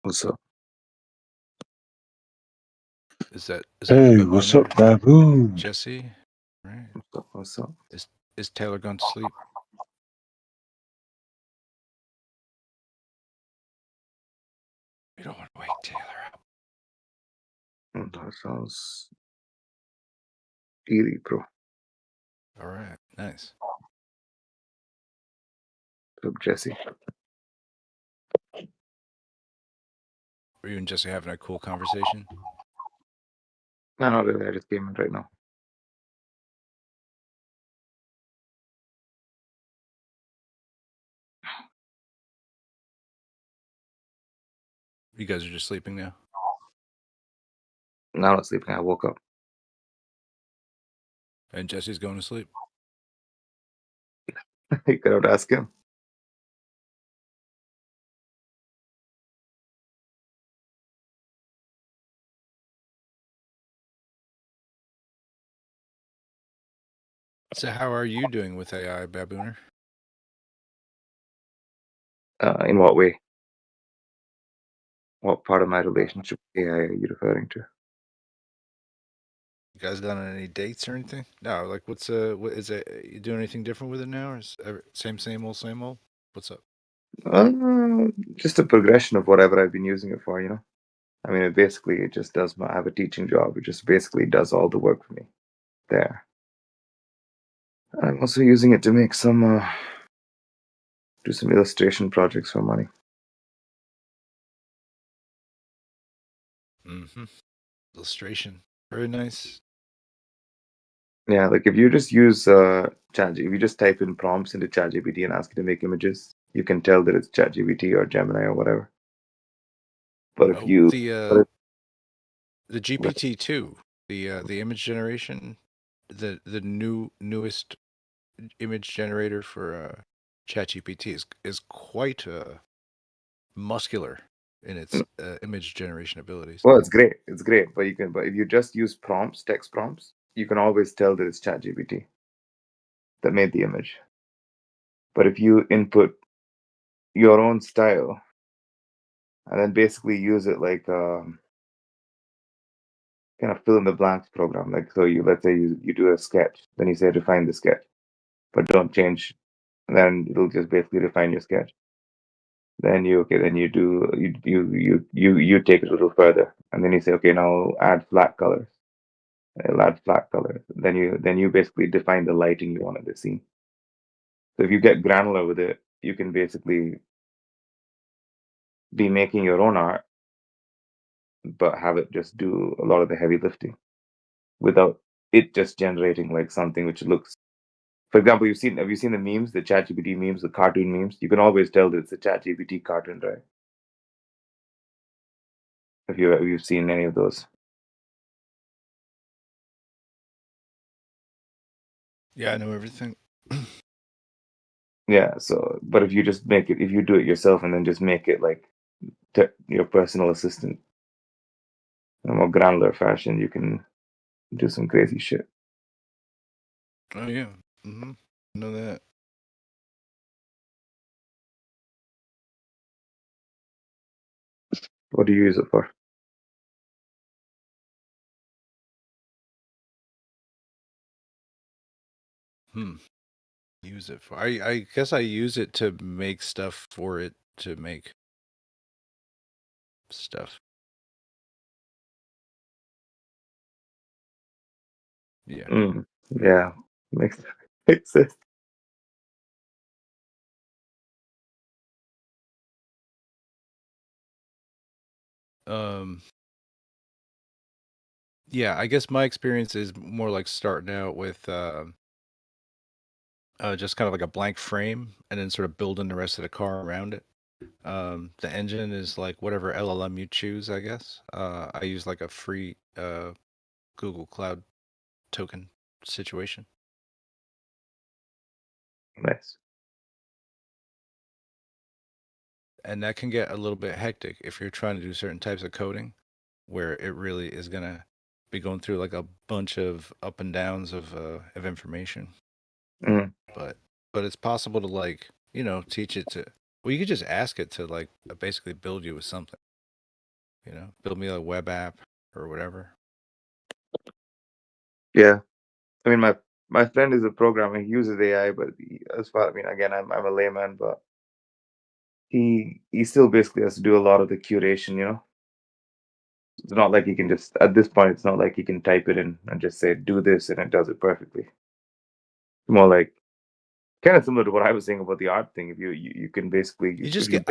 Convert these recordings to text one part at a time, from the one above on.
What's up? Is that Hey, what's up, Babooner? Baboon? Jesse? Right. What's up? Is Tayler gone to sleep? We don't want to wake Tayler up. That sounds eerie, bro. All right. Nice. What's up, Jesse? Were you and Jesse having a cool conversation? No, not really. I just came in right now. You guys are just sleeping now? Now I'm not sleeping. I woke up. And Jesse's going to sleep? You could have asked him. So how are you doing with AI, Babooner? In what way? What part of my relationship with AI are you referring to? You guys done any dates or anything? No, like what is it? You doing anything different with it now, or is same old, same old? What's up? Just a progression of whatever I've been using it for, you know? I mean, it just does I have a teaching job. It just basically does all the work for me there. I'm also using it to make do some illustration projects for money. Mm-hmm. Illustration. Very nice. Yeah, like if you just use if you just type in prompts into ChatGPT and ask it to make images, you can tell that it's ChatGPT or Gemini or whatever. But if Oh, you, but the GPT-2, the image generation, the newest image generator for ChatGPT is quite muscular in its image generation abilities. well, it's great, but if you just use prompts, text prompts, you can always tell that it's ChatGPT that made the image. But if you input your own style and then basically use it like kind of fill in the blanks program, like so let's say you do a sketch, then you say define the sketch, but don't change, and then it'll just basically define your sketch. Then you take it a little further, and then you say, okay, now add flat colors. It'll add flat colors. Then you basically define the lighting you want in the scene. So if you get granular with it, you can basically be making your own art, but have it just do a lot of the heavy lifting without it just generating like something which looks. For example, have you seen the memes, the ChatGPT memes, the cartoon memes? You can always tell that it's a ChatGPT cartoon, right? Have you seen any of those? Yeah, I know everything. Yeah. So, but if you just if you do it yourself and then just make it like your personal assistant in a more granular fashion, you can do some crazy shit. Oh yeah. Mm-hmm. Know that. What do you use it for? Use it for. I guess I use it to make stuff for it to make stuff. Yeah. Yeah, makes sense. Yeah, I guess my experience is more like starting out with just kind of like a blank frame and then sort of building the rest of the car around it. The engine is like whatever LLM you choose, I guess. I use like a free Google Cloud token situation. Nice. And that can get a little bit hectic if you're trying to do certain types of coding where it really is going to be going through like a bunch of up and downs of information. Mm. But it's possible to like, teach it to, well, you could just ask it to like basically build you with something. build me a web app or whatever. Yeah, I mean, my friend is a programmer. He uses AI, but as far, I mean, again, I'm a layman, but he still basically has to do a lot of the curation. It's not like he can just at this point. It's not like he can type it in and just say do this and it does it perfectly. More like kind of similar to what I was saying about the art thing. If you can basically You if just you get.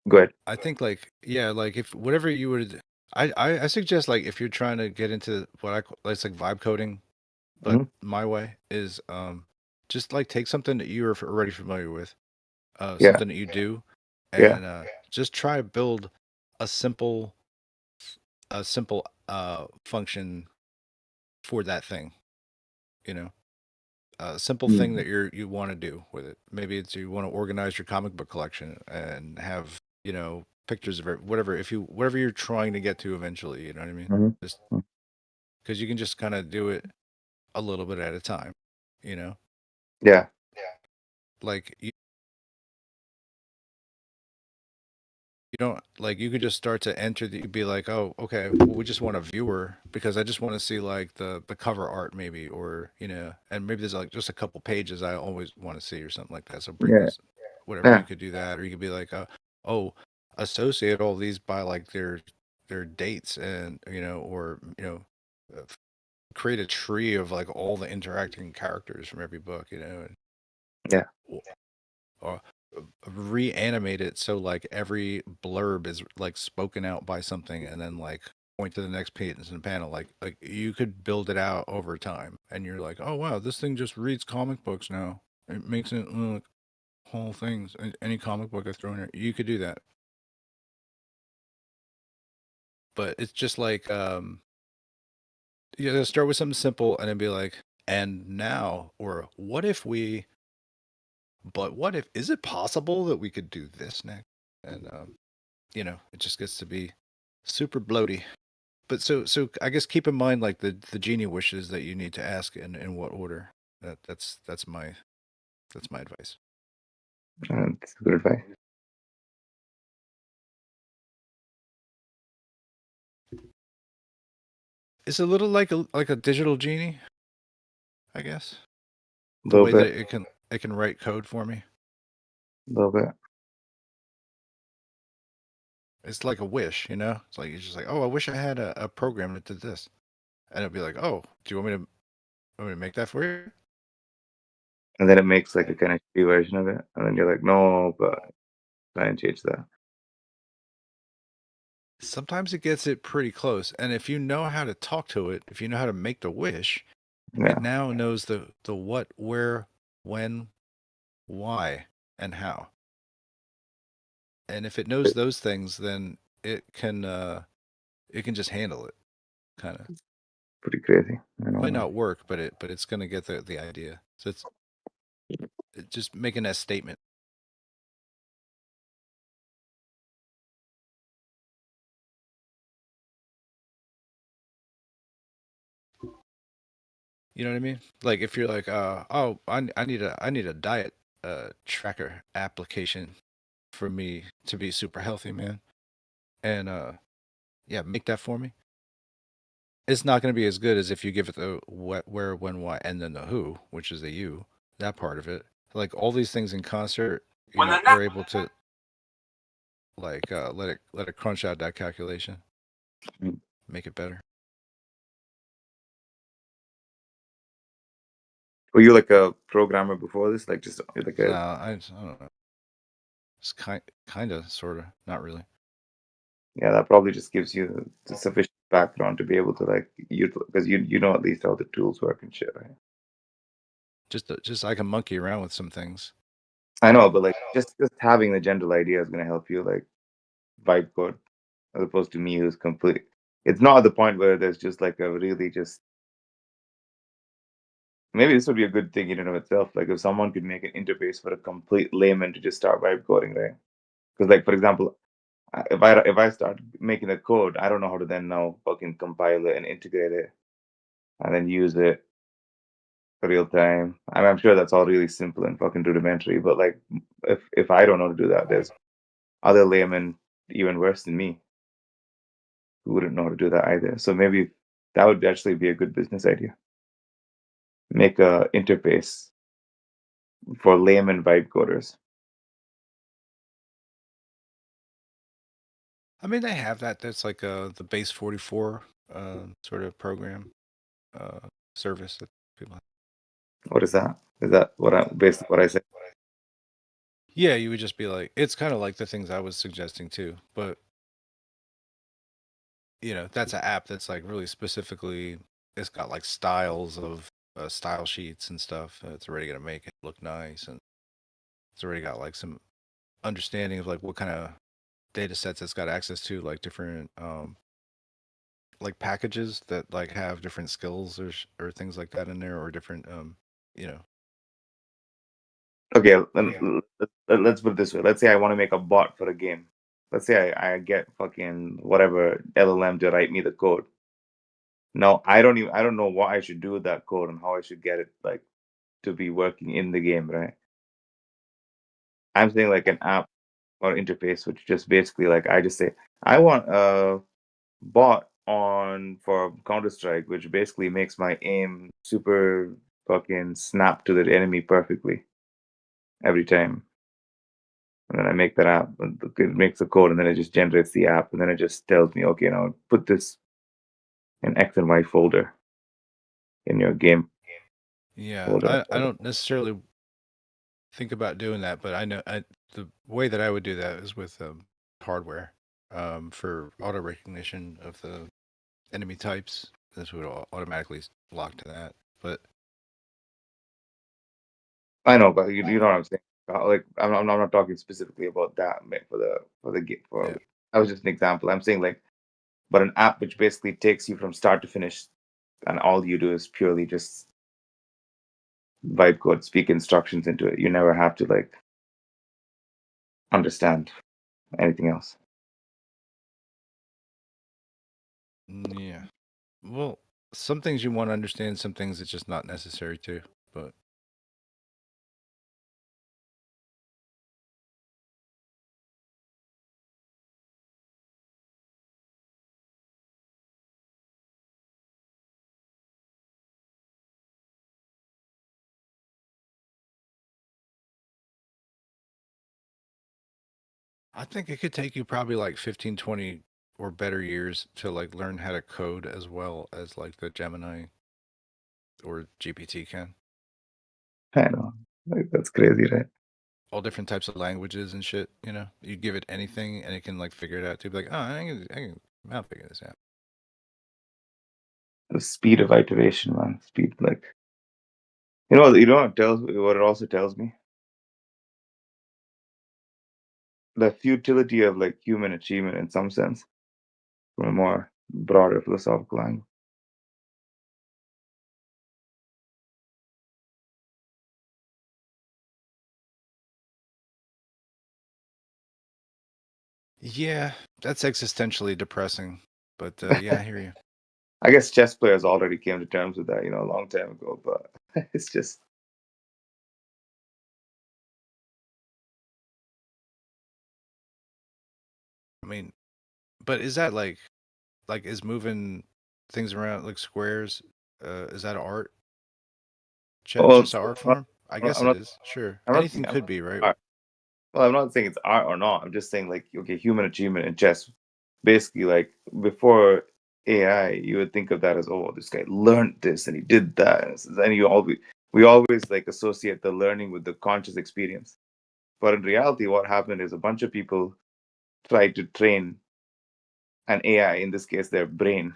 go ahead. I think like yeah, like if whatever you would. I suggest like if you're trying to get into what it's like vibe coding, but Hmm. my way is just like take something that you're already familiar with, Yeah, something that you do, yeah, and just try to build a simple function for that thing. You know, a simple thing mm, that you want to do with it. Maybe it's you want to organize your comic book collection and have pictures of it, whatever. If you whatever you're trying to get to eventually, you know what I mean. mhm, Just mm, because you can just kind of do it a little bit at a time. You know, yeah, like you don't like you could just start to enter the you'd be like, oh okay, well, we just want a viewer because I just want to see like the cover art maybe, or and maybe there's like just a couple pages I always want to see or something like that, so bring yeah, this whatever. You yeah, could do that, or you could be like, oh, associate all these by like their dates, and or uh, create a tree of like all the interacting characters from every book, and yeah, or reanimate it so like every blurb is like spoken out by something, and then like point to the next page in the panel. Like you could build it out over time, and you're like, oh wow, this thing just reads comic books now. It makes it look whole things. Any comic book I throw in there, you could do that. But it's just like you gotta start with something simple and then be like, and now, or what if we but what if is it possible that we could do this next? And it just gets to be super bloaty. But so I guess keep in mind like the genie wishes that you need to ask in what order. That's my advice. that's good advice. It's a little like a digital genie, I guess. A The little way that bit, it can write code for me. a little bit, It's like a wish, It's like it's just like, oh, I wish I had a program that did this, and it'll be like, oh, do you want me to make that for you? and then it makes like a kind of shitty version of it, and then you're like, no, but try and change that. Sometimes it gets it pretty close, and if you know how to talk to it, if you know how to make the wish, it Yeah, now knows the what, where, when, why, and how. And if it knows those things, then it can just handle it, kind of. pretty crazy. I know, Might man. not work, but it's gonna get the idea. So it's just making that statement. You know what I mean? Like if you're like, oh, I need a diet tracker application for me to be super healthy, man. And yeah, make that for me. It's not going to be as good as if you give it the what, where, when, why, and then the who, which is the you, that part of it. Like all these things in concert, are able to like let it crunch out that calculation, Mm. make it better. Were you like a programmer before this? Like just like No, a I don't know. It's kind of, sort of, not really. yeah, that probably just gives you the sufficient background to be able to like you because you know at least how the tools work and shit, right? Just I can monkey around with some things. I know, but like just having the general idea is gonna help you like vibe code as opposed to me who's complete. It's not at the point where there's just like a really just maybe this would be a good thing in and of itself. Like if someone could make an interface for a complete layman to just start vibe coding, right? Because like for example, if I start making a code, I don't know how to then now fucking compile it and integrate it and then use it for real time. I'm sure that's all really simple and fucking rudimentary, but like if I don't know to do that, there's other laymen even worse than me. who wouldn't know how to do that either. So maybe that would actually be a good business idea. Make a interface for layman vibe coders. I mean, they have that. That's like the base 44 sort of program uh, service that people have. What is that? Is that what I basically what I said? Yeah, you would just be like, it's kind of like the things I was suggesting too, but that's an app that's like really specifically, it's got like styles of style sheets and stuff. It's already gonna make it look nice, and it's already got like some understanding of like what kind of data sets it's got access to, like different like packages that like have different skills or things like that in there, or different you know Okay, let's put it this way. Let's say I want to make a bot for a game. Let's say I get fucking whatever LLM to write me the code. No, I don't know what I should do with that code and how I should get it like to be working in the game, right? I'm saying like an app or interface, which just basically like I just say I want a bot on for Counter Strike, which basically makes my aim super fucking snap to the enemy perfectly every time. And then I make that app, and it makes the code, and then it just generates the app, and then it just tells me, okay, now put this in X and Y folder in your game yeah, folder. I don't necessarily think about doing that, but the way that I would do that is with hardware for auto recognition of the enemy types. This would automatically lock to that. But I know, but you know what I'm saying. Like I'm not talking specifically about that for the game. yeah, That was just an example. I'm saying like, but an app which basically takes you from start to finish, and all you do is purely just vibe code, speak instructions into it. You never have to like understand anything else. yeah. Well, some things you want to understand, some things it's just not necessary to. But I think it could take you probably like 15, 20 or better years to like learn how to code as well as like the Gemini or GPT can. I know, like that's crazy, right? All different types of languages and shit. You give it anything and it can like figure it out too. Be like, oh, I'll figure this out. The speed of iteration, man. Speed, like you know what it tells what it also tells me the futility of like human achievement in some sense from a more broader philosophical angle. Yeah, that's existentially depressing. But yeah, I hear you. I guess chess players already came to terms with that, a long time ago, but it's just I mean, but is that like is moving things around like squares? Is that art? well, Just an art form? I guess I'm it not is. Sure, I'm not anything I'm could be, right? not well, I'm not saying it's art or not. I'm just saying like okay, human achievement in chess. Basically, like before AI, you would think of that as oh, this guy learned this and he did that, and you always we always like associate the learning with the conscious experience. But in reality, what happened is a bunch of people tried to train an AI, in this case, their brain,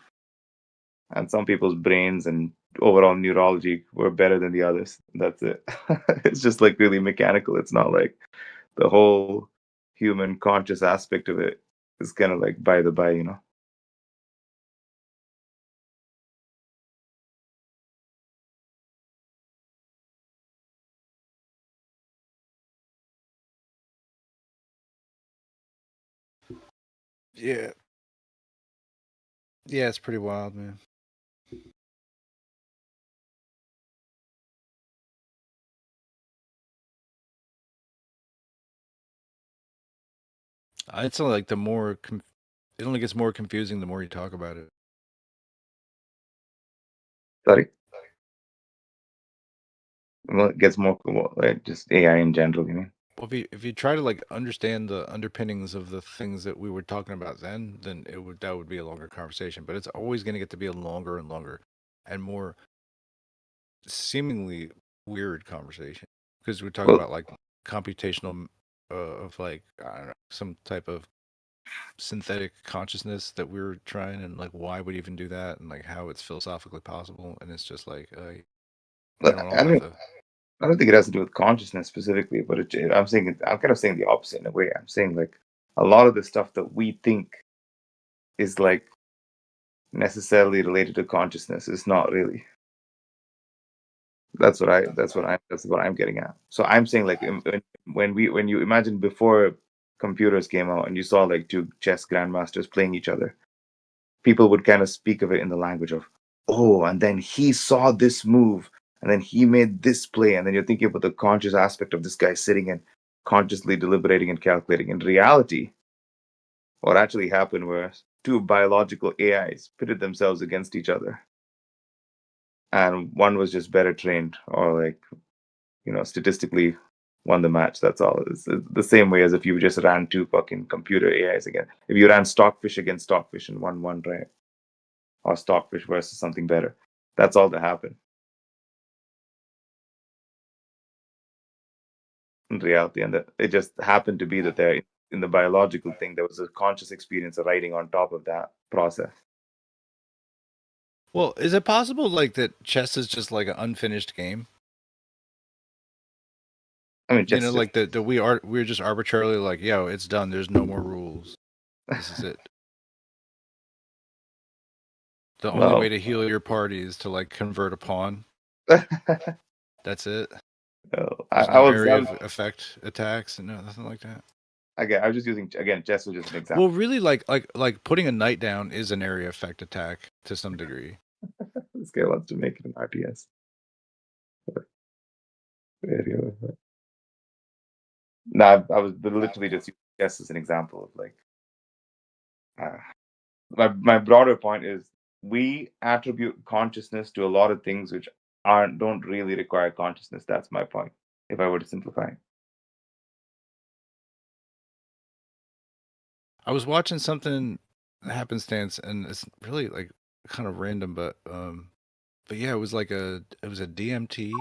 and some people's brains and overall neurology were better than the others. That's it. It's just like really mechanical. It's not like the whole human conscious aspect of it is kind of like by the by. Yeah, yeah, it's pretty wild, man. It's like the more It only gets more confusing the more you talk about it. Sorry. Well, it gets more like just AI in general. You mean? Well, if you try to like understand the underpinnings of the things that we were talking about then that would be a longer conversation. But it's always going to get to be a longer and longer and more seemingly weird conversation because we're talking Well, about like computational of like I don't know some type of synthetic consciousness that we were trying and like why would you even do that and like how it's philosophically possible and it's just like I don't know I about don't. the I don't think it has to do with consciousness specifically, but I'm saying I'm kind of saying the opposite in a way. I'm saying like a lot of the stuff that we think is like necessarily related to consciousness is not really. That's what I'm getting at. So I'm saying like when you imagine before computers came out and you saw like two chess grandmasters playing each other, people would kind of speak of it in the language of, oh, and then he saw this move and then he made this play, and then you're thinking about the conscious aspect of this guy sitting and consciously deliberating and calculating. In reality, what actually happened was two biological AIs pitted themselves against each other, and one was just better trained or like statistically won the match. That's all. It's the same way as if you just ran two fucking computer AIs again. If you ran stockfish against stockfish and won one, right? Or stockfish versus something better. That's all that happened in reality. And that it just happened to be that there in the biological thing, there was a conscious experience of writing on top of that process. well is it possible like that chess is just like an unfinished game I mean, you chess know is just like that we're just arbitrarily like yo it's done there's no more rules this is it the only way well, to heal your party is to like convert a pawn that's it there's I no was area of effect attacks and no nothing like that again. I was just using again. Chess was just an well example. really like putting a knight down is an area effect attack to some degree. This guy wants to make it an RTS. No, I was literally just using chess as an example of like uh, my broader point is we attribute consciousness to a lot of things which don't really require consciousness. That's my point. If I were to simplify it. I was watching something happenstance and it's really like kind of random but yeah it was a DMT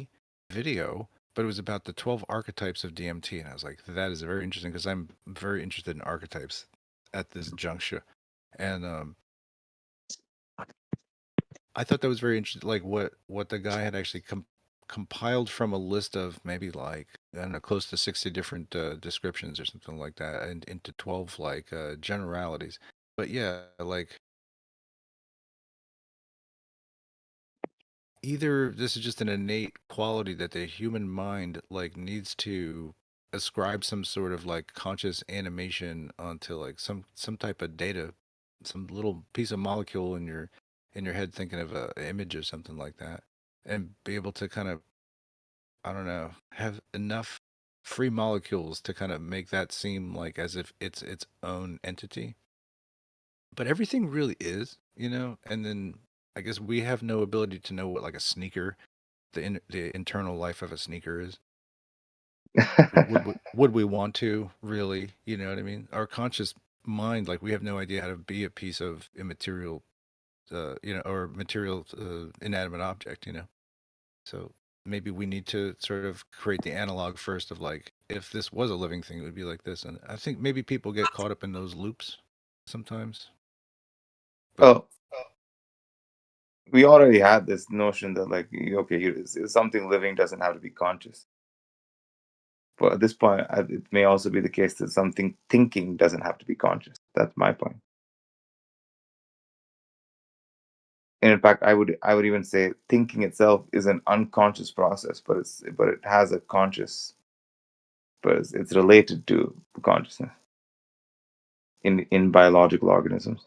video but it was about the 12 archetypes of DMT and I was like that is very interesting because I'm very interested in archetypes at this juncture and I thought that was very interesting like what the guy had actually compiled from a list of maybe like I don't know close to 60 different descriptions or something like that and into 12 like generalities but yeah like either this is just an innate quality that the human mind like needs to ascribe some sort of like conscious animation onto like some type of data some little piece of molecule in your head thinking of a image or something like that and be able to kind of I don't know have enough free molecules to kind of make that seem like as if it's its own entity but everything really is and then I guess we have no ability to know what like a sneaker the internal life of a sneaker is. Would we want to really? You know what I mean? Our conscious mind, like we have no idea how to be a piece of immaterial, or material inanimate object. So maybe we need to sort of create the analog first of like if this was a living thing, it would be like this. And I think maybe people get caught up in those loops sometimes. But Well, we already had this notion that like okay, something living doesn't have to be conscious. But at this point, it may also be the case that something thinking doesn't have to be conscious. That's my point. And in fact, I would even say thinking itself is an unconscious process, but it has a conscious, but it's related to consciousness in biological organisms.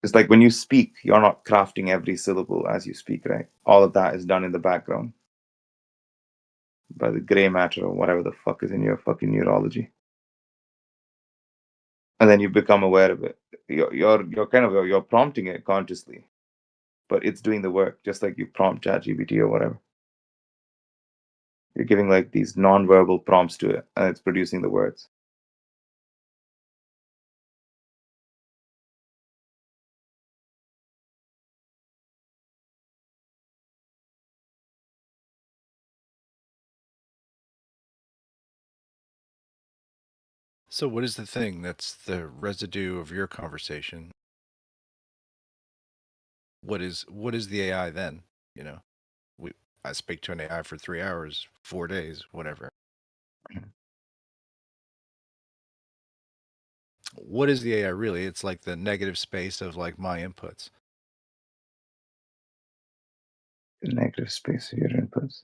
It's like when you speak, you're not crafting every syllable as you speak, right? All of that is done in the background by the gray matter or whatever the fuck is in your fucking neurology. And then you become aware of it. You're kind of you're prompting it consciously, but it's doing the work, just like you prompt ChatGPT or whatever. You're giving like these non-verbal prompts to it, and it's producing the words. So what is the thing that's the residue of your conversation? What is the AI then? You know, we I speak to an AI for 3 hours, 4 days, whatever. What is the AI really? It's like the negative space of like my inputs. The negative space of your inputs.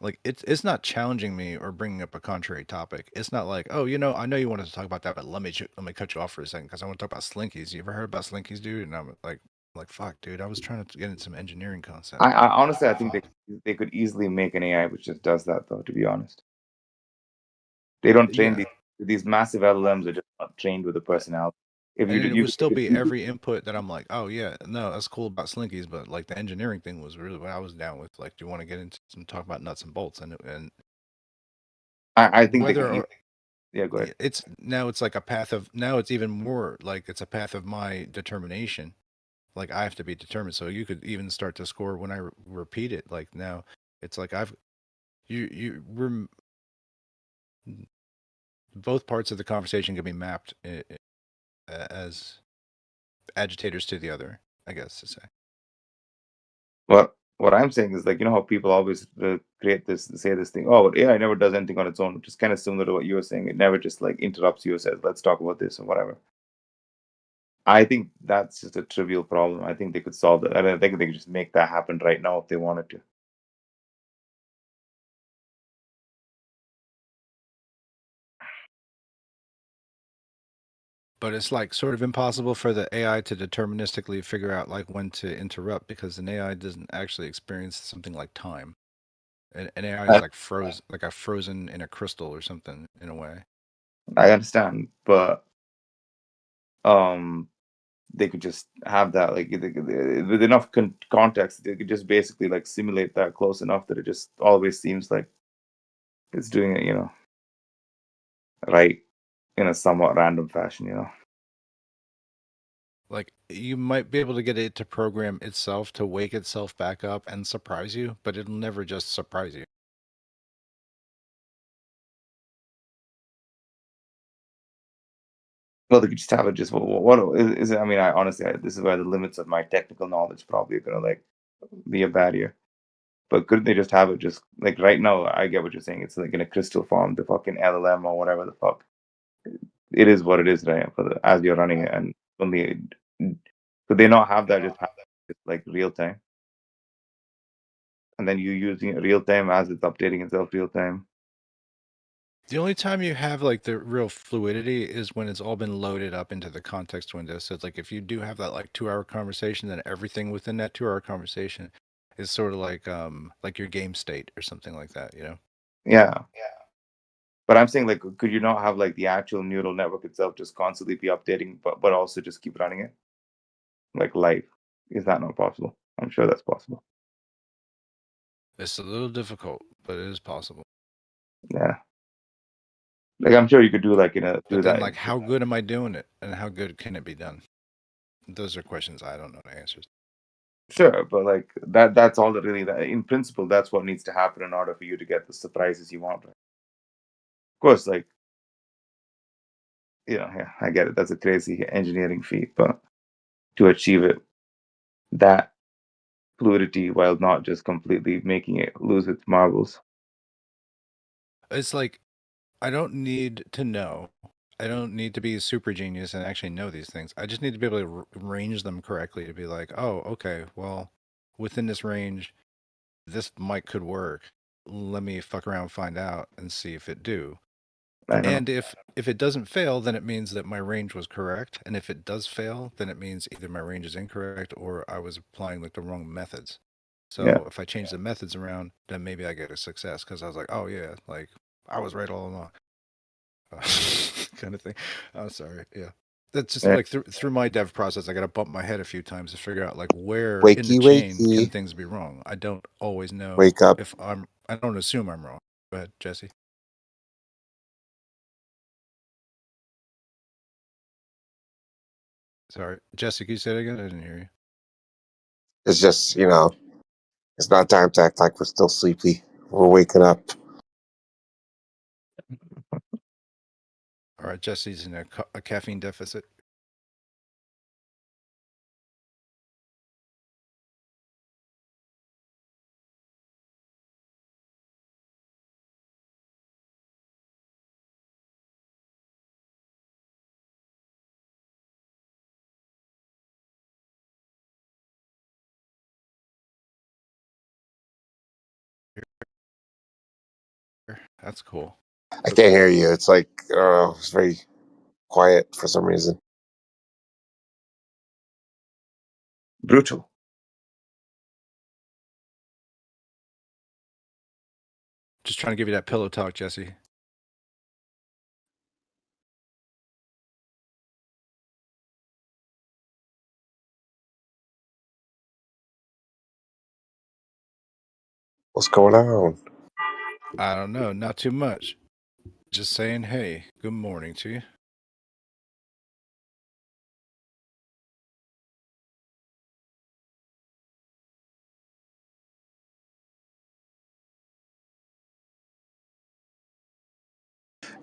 Like it's not challenging me or bringing up a contrary topic. It's not like, oh, I know you wanted to talk about that, but let me cut you off for a second because I want to talk about slinkies. You ever heard about slinkies, dude? And I'm like, fuck, dude. I was trying to get into some engineering concept. I honestly, I think they could easily make an AI which just does that, though. To be honest, they don't train Yeah, these massive LLMs are just not trained with a personality. If and you it did, you would still could be easily, every input that I'm like, oh yeah, no, that's cool about slinkies, but like the engineering thing was really what I was down with. Like, do you want to get into some talk about nuts and bolts and I think they could. whether or Yeah, go ahead. it's like a path of now it's even more like it's a path of my determination. Like I have to be determined. So you could even start to score when I repeat it. Like now, it's like we're both parts of the conversation can be mapped as agitators to the other. I guess to say. What I'm saying is like how people always say this thing. Oh, AI never does anything on its own, which is kind of similar to what you were saying. It never just like interrupts you or says, "Let's talk about this" or whatever. I think that's just a trivial problem. I think they could solve that. I think they could just make that happen right now if they wanted to. But it's like sort of impossible for the AI to deterministically figure out like when to interrupt because an AI doesn't actually experience something like time. An AI is I, like frozen, like a frozen in a crystal or something in a way. I understand, but um, they could just have that with enough context. They could just basically like simulate that close enough that it just always seems like it's doing it, right in a somewhat random fashion. Like you might be able to get it to program itself to wake itself back up and surprise you, but it'll never just surprise you. Well, they could just have it. Just what is it? I mean, I honestly, this is where the limits of my technical knowledge probably are gonna like be a barrier. But couldn't they just have it just like right now? I get what you're saying. It's like in a crystal form, the fucking LLM or whatever the fuck. It is what it is, right? As you're running it, and only could they not have that just have it like real time, and then you using it real time as it's updating itself real time. The only time you have like the real fluidity is when it's all been loaded up into the context window. So it's like if you do have that like 2 hour conversation, then everything within that 2 hour conversation is sort of like your game state or something like that, you know? Yeah, but I'm saying like, could you not have like the actual neural network itself just constantly be updating, but also just keep running it like live? Is that not possible? I'm sure that's possible. It's a little difficult, but it is possible. Yeah, like I'm sure you could do But then that. like how good am I doing it and how good can it be done? Those are questions I don't know the answers. Sure, but like that's all that really that in principle that's what needs to happen in order for you to get the surprises you want. Right? Of course, like yeah, I get it. That's a crazy engineering feat, but to achieve it, that fluidity while not just completely making it lose its marbles. It's like I don't need to know. I don't need to be a super genius and actually know these things. I just need to be able to range them correctly to be like, oh, okay, well, within this range, this might could work. Let me fuck around, find out, and see if it do. I know. And if it doesn't fail, then it means that my range was correct. And if it does fail, then it means either my range is incorrect or I was applying like the wrong methods. Yeah. So if I change the methods around, then maybe I get a success because I was like, oh yeah, like I was right all along, kind of thing. I'm sorry, yeah. That's just Yeah. like through my dev process, I got to bump my head a few times to figure out like where in the Wakey, chain can wakey. things be wrong. I don't always know Wake up. if I don't assume I'm wrong. Go ahead, Jesse. Sorry, Jesse, can you say it again? I didn't hear you. It's just, it's not time to act like we're still sleepy. We're waking up. All right, Jesse's in a caffeine deficit. That's cool. I can't hear you. It's like, it's very quiet for some reason. Brutal. Just trying to give you that pillow talk, Jesse. What's going on? I don't know, not too much. Just saying, hey, good morning to you.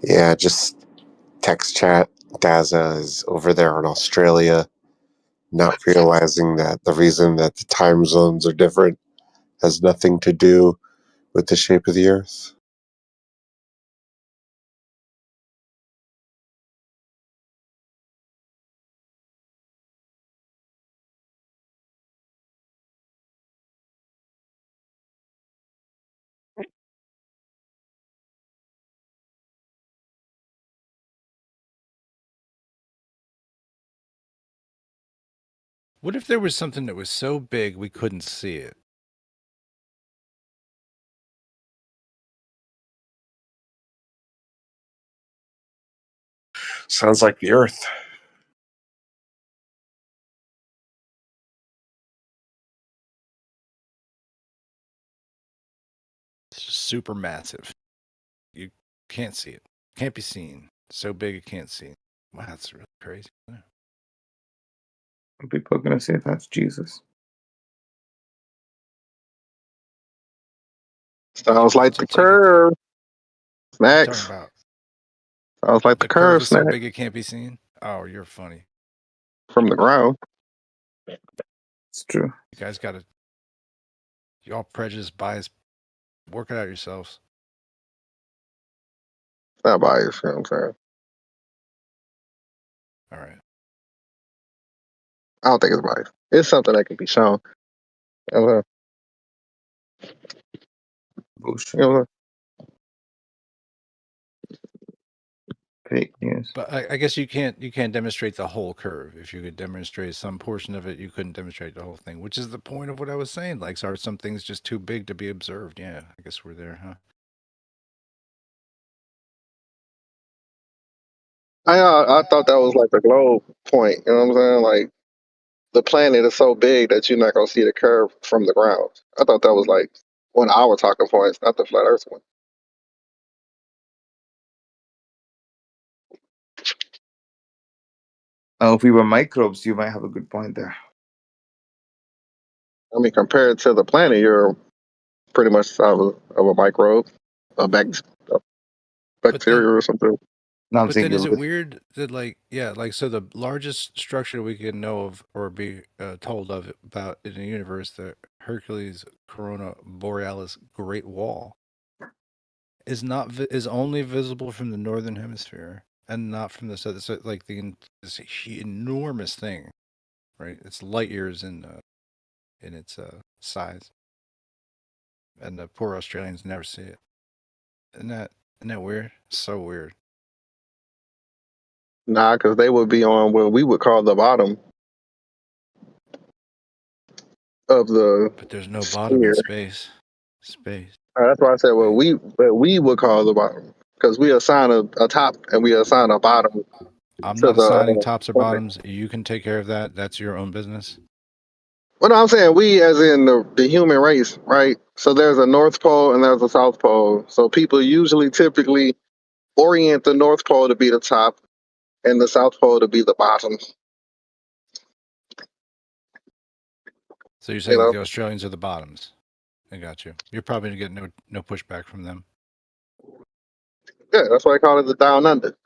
Yeah, just text chat. Daza is over there in Australia, not realizing that the reason that the time zones are different has nothing to do with the shape of the Earth. What if there was something that was so big we couldn't see it? Sounds like the Earth. It's just super massive. You can't see it. Can't be seen. So big it can't see. Wow, that's really crazy. People are gonna say that's Jesus. Sounds like That's the what I'm taking to. curve. What you talking Snax. about? Sounds like the The curve curve, is so Snack. big it can't be seen? Oh, you're funny. From the ground. It's true. You guys got to, you all prejudice, bias, work it out yourselves. It's not biased, you know what I'm saying? All right. I don't think it's biased. It's something that can be shown. You know what I'm saying? Bullshit. You know what I'm saying? Fake news. But I guess you can't demonstrate the whole curve. If you could demonstrate some portion of it, you couldn't demonstrate the whole thing, which is the point of what I was saying. Like, so are some things just too big to be observed? Yeah, I guess we're there, huh? I thought that was like the globe point. You know what I'm saying? Like the planet is so big that you're not gonna see the curve from the ground. I thought that was like one of our talking points, not the flat Earth one. Oh, if we were microbes, you might have a good point there. I mean, compared to the planet, you're pretty much of a microbe, a But then, bacteria or something. No, I'm but saying then, is you're it weird that so the largest structure we can know of or be told of about in the universe, the Hercules Corona Borealis Great Wall, is only visible from the northern hemisphere and not from the south. So like this enormous thing, right? It's light years in its size, and the poor Australians never see it. Isn't that weird? So weird. Nah, because they would be on what we would call the bottom of the But there's no bottom in sphere. space. That's why I said Space. what we would call the bottom, because we assign a top and we assign a bottom I'm to not assigning the. tops or bottoms. You can take care of that. That's your own business. Well, no, I'm saying we, as in the human race, right? So there's a North Pole and there's a South Pole. So people usually typically orient the North Pole to be the top and the South Pole to be the bottom. So you're You saying like know, the Australians are the bottoms. I got you. You're probably gonna get no pushback from them. yeah, that's why I call it the down under.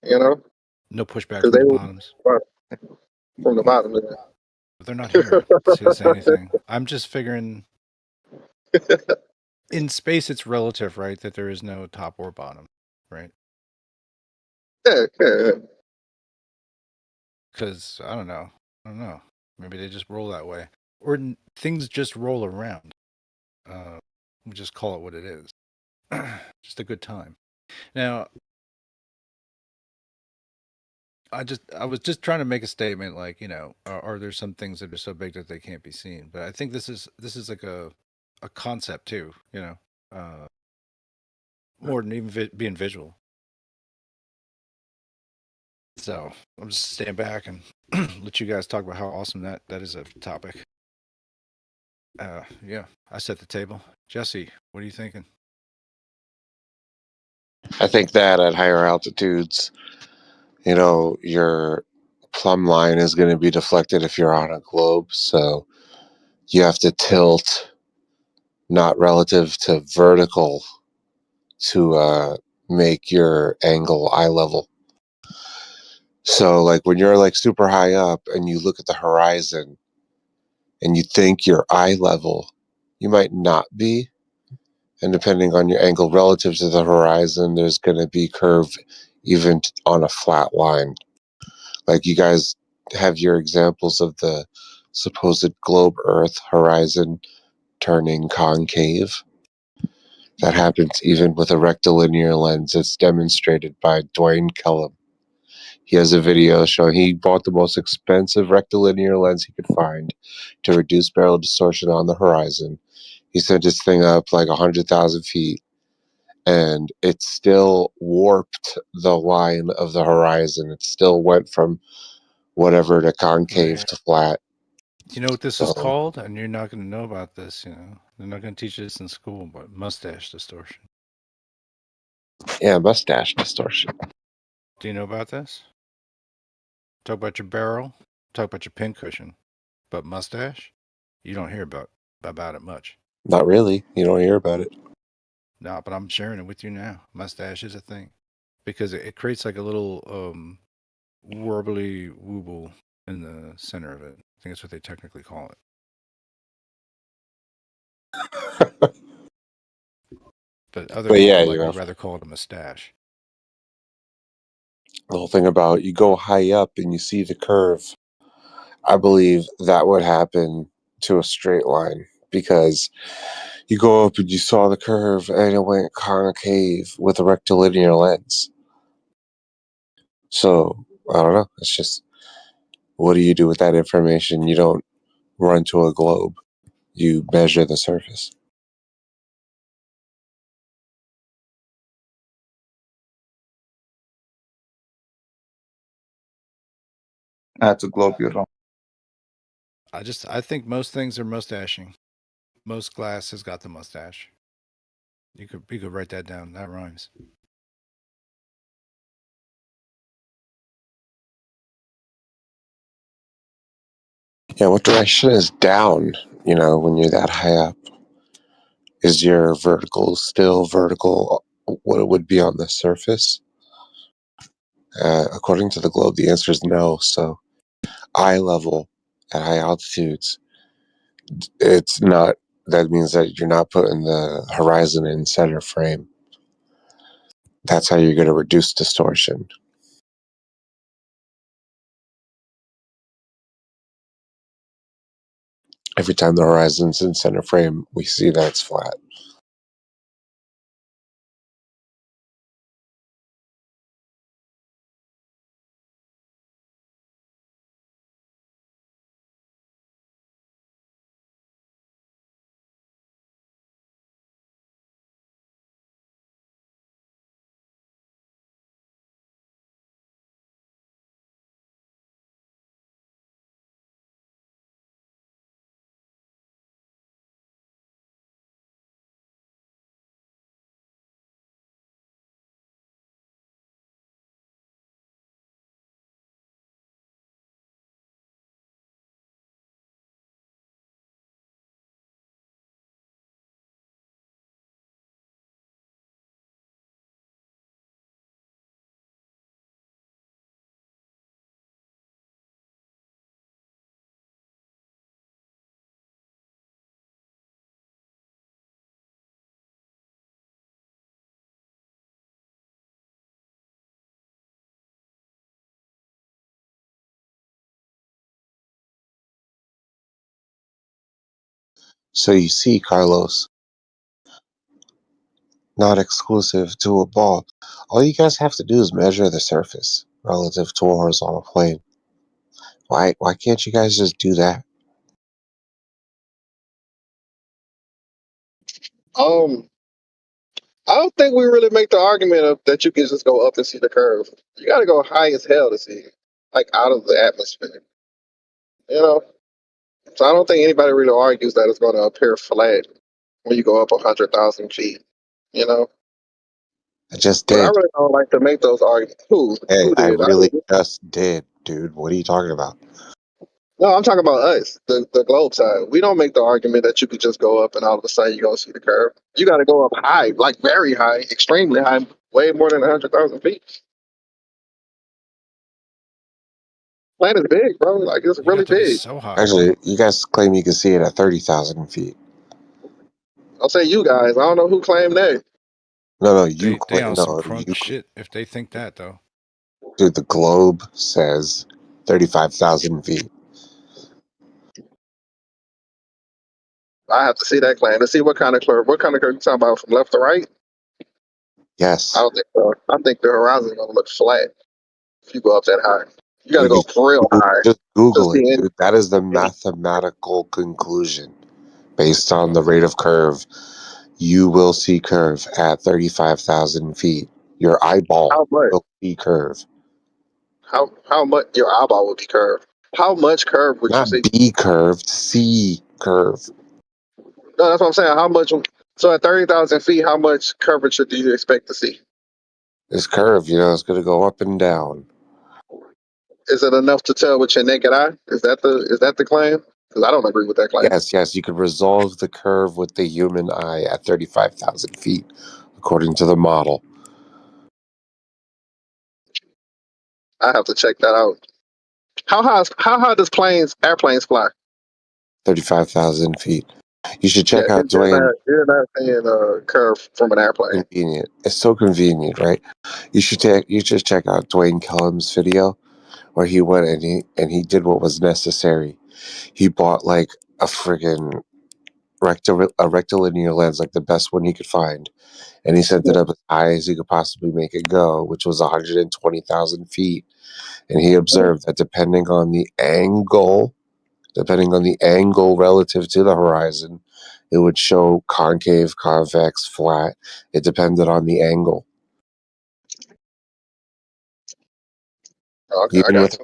You know, No pushback because from they the were bottoms. from the bottom. But they're not here to say anything. I'm just figuring in space it's relative, right? That there is no top or bottom, right? Yeah. Because I don't know. Maybe they just roll that way, or things just roll around. We just call it what it is. Just a good time. Now, I was just trying to make a statement, like, are there some things that are so big that they can't be seen? But I think this is like a concept too, more than even being visual. So I'll just stand back and let you guys talk about how awesome that is a topic. Yeah, I set the table. Jesse, what are you thinking? I think that at higher altitudes, your plumb line is going to be deflected if you're on a globe. So you have to tilt not relative to vertical to make your angle eye level. So like when you're like super high up and you look at the horizon and you think you're eye level, you might not be. And depending on your angle relative to the horizon, there's going to be curve even on a flat line. Like you guys have your examples of the supposed globe Earth horizon turning concave. That happens even with a rectilinear lens. It's demonstrated by Dwayne Kellum. He has a video showing he bought the most expensive rectilinear lens he could find to reduce barrel distortion on the horizon. He sent his thing up like 100,000 feet, and it still warped the line of the horizon. It still went from whatever to concave Right. to flat. Do you know what this is So, called? And you're not going to know about this. They're not going to teach you this in school, but mustache distortion. yeah, mustache distortion. Do you know about this? Talk about your barrel, talk about your pincushion, but mustache, you don't hear about it much. Not really. You don't hear about it. No, but I'm sharing it with you now. Mustache is a thing because it creates like a little warbly wooble in the center of it. I think that's what they technically call it. But other But yeah, people would rather call it a mustache. the whole thing about you go high up and you see the curve. I believe that would happen to a straight line because you go up and you saw the curve and it went concave with a rectilinear lens. So I don't know. It's just, what do you do with that information? You don't run to a globe. You measure the surface. That's a globe, you're wrong. I think most things are mustaching. Most glass has got the mustache. You could write that down. That rhymes. Yeah, what direction is down, when you're that high up? Is your vertical still vertical what it would be on the surface? According to the globe, the answer is no. So eye level at high altitudes, it's not. That means that you're not putting the horizon in center frame. That's how you're going to reduce distortion. Every time the horizon's in center frame, we see that it's flat. So you see, Carlos, not exclusive to a ball. All you guys have to do is measure the surface relative to a horizontal plane. Why can't you guys just do that? I don't think we really make the argument of that you can just go up and see the curve. You got to go high as hell to see it, like out of the atmosphere. You know, so I don't think anybody really argues that it's going to appear flat when you go up 100,000 feet. You know, I just but I did. really don't like to make those arguments. Hey, Who I did? I really did. just did, dude. What are you talking about? No, I'm talking about us, the globe side. We don't make the argument that you could just go up and all of a sudden you're going to see the curve. You got to go up high, like very high, extremely high, way more than 100,000 feet. Planet is big, bro. Like it's You really have to be big. so high. Actually, you guys claim you can see it at 30,000 feet. I'll say you guys. I don't know who claimed that. No, They on some no, crunk shit if they think that though. dude. The globe says 35,000 feet. I have to see that claim to see what kind of curve. What kind of curve you talking about from left to right? I Yes, don't think so. I think the horizon gonna look flat if you go up that high. You got to you go real high just to Google see it, any. dude. That is the mathematical conclusion based on the rate of curve. You will see curve at 35,000 feet. Your eyeball How much? will see curve, How much your eyeball would be curved? How much curve would you not see? B curved, C curve. No, that's what I'm saying. How much? So at 30,000 feet, how much curvature do you expect to see? This curve, it's going to go up and down. Is it enough to tell with your naked eye? Is that the claim? Because I don't agree with that claim. Yes, you could resolve the curve with the human eye at 35,000 feet, according to the model. I have to check that out. How high does airplanes fly? 35,000 feet. You should Yeah, check out Dwayne. you're not seeing a curve from an airplane. Convenient. It's so convenient, right? You should check out Dwayne Kellum's video where he went and he did what was necessary. He bought like a friggin' rectilinear lens, like the best one he could find, and he sent it up as high as he could possibly make it go, which was 120,000 feet. And he observed that depending on the angle relative to the horizon, it would show concave, convex, flat. It depended on the angle. Okay, I got you.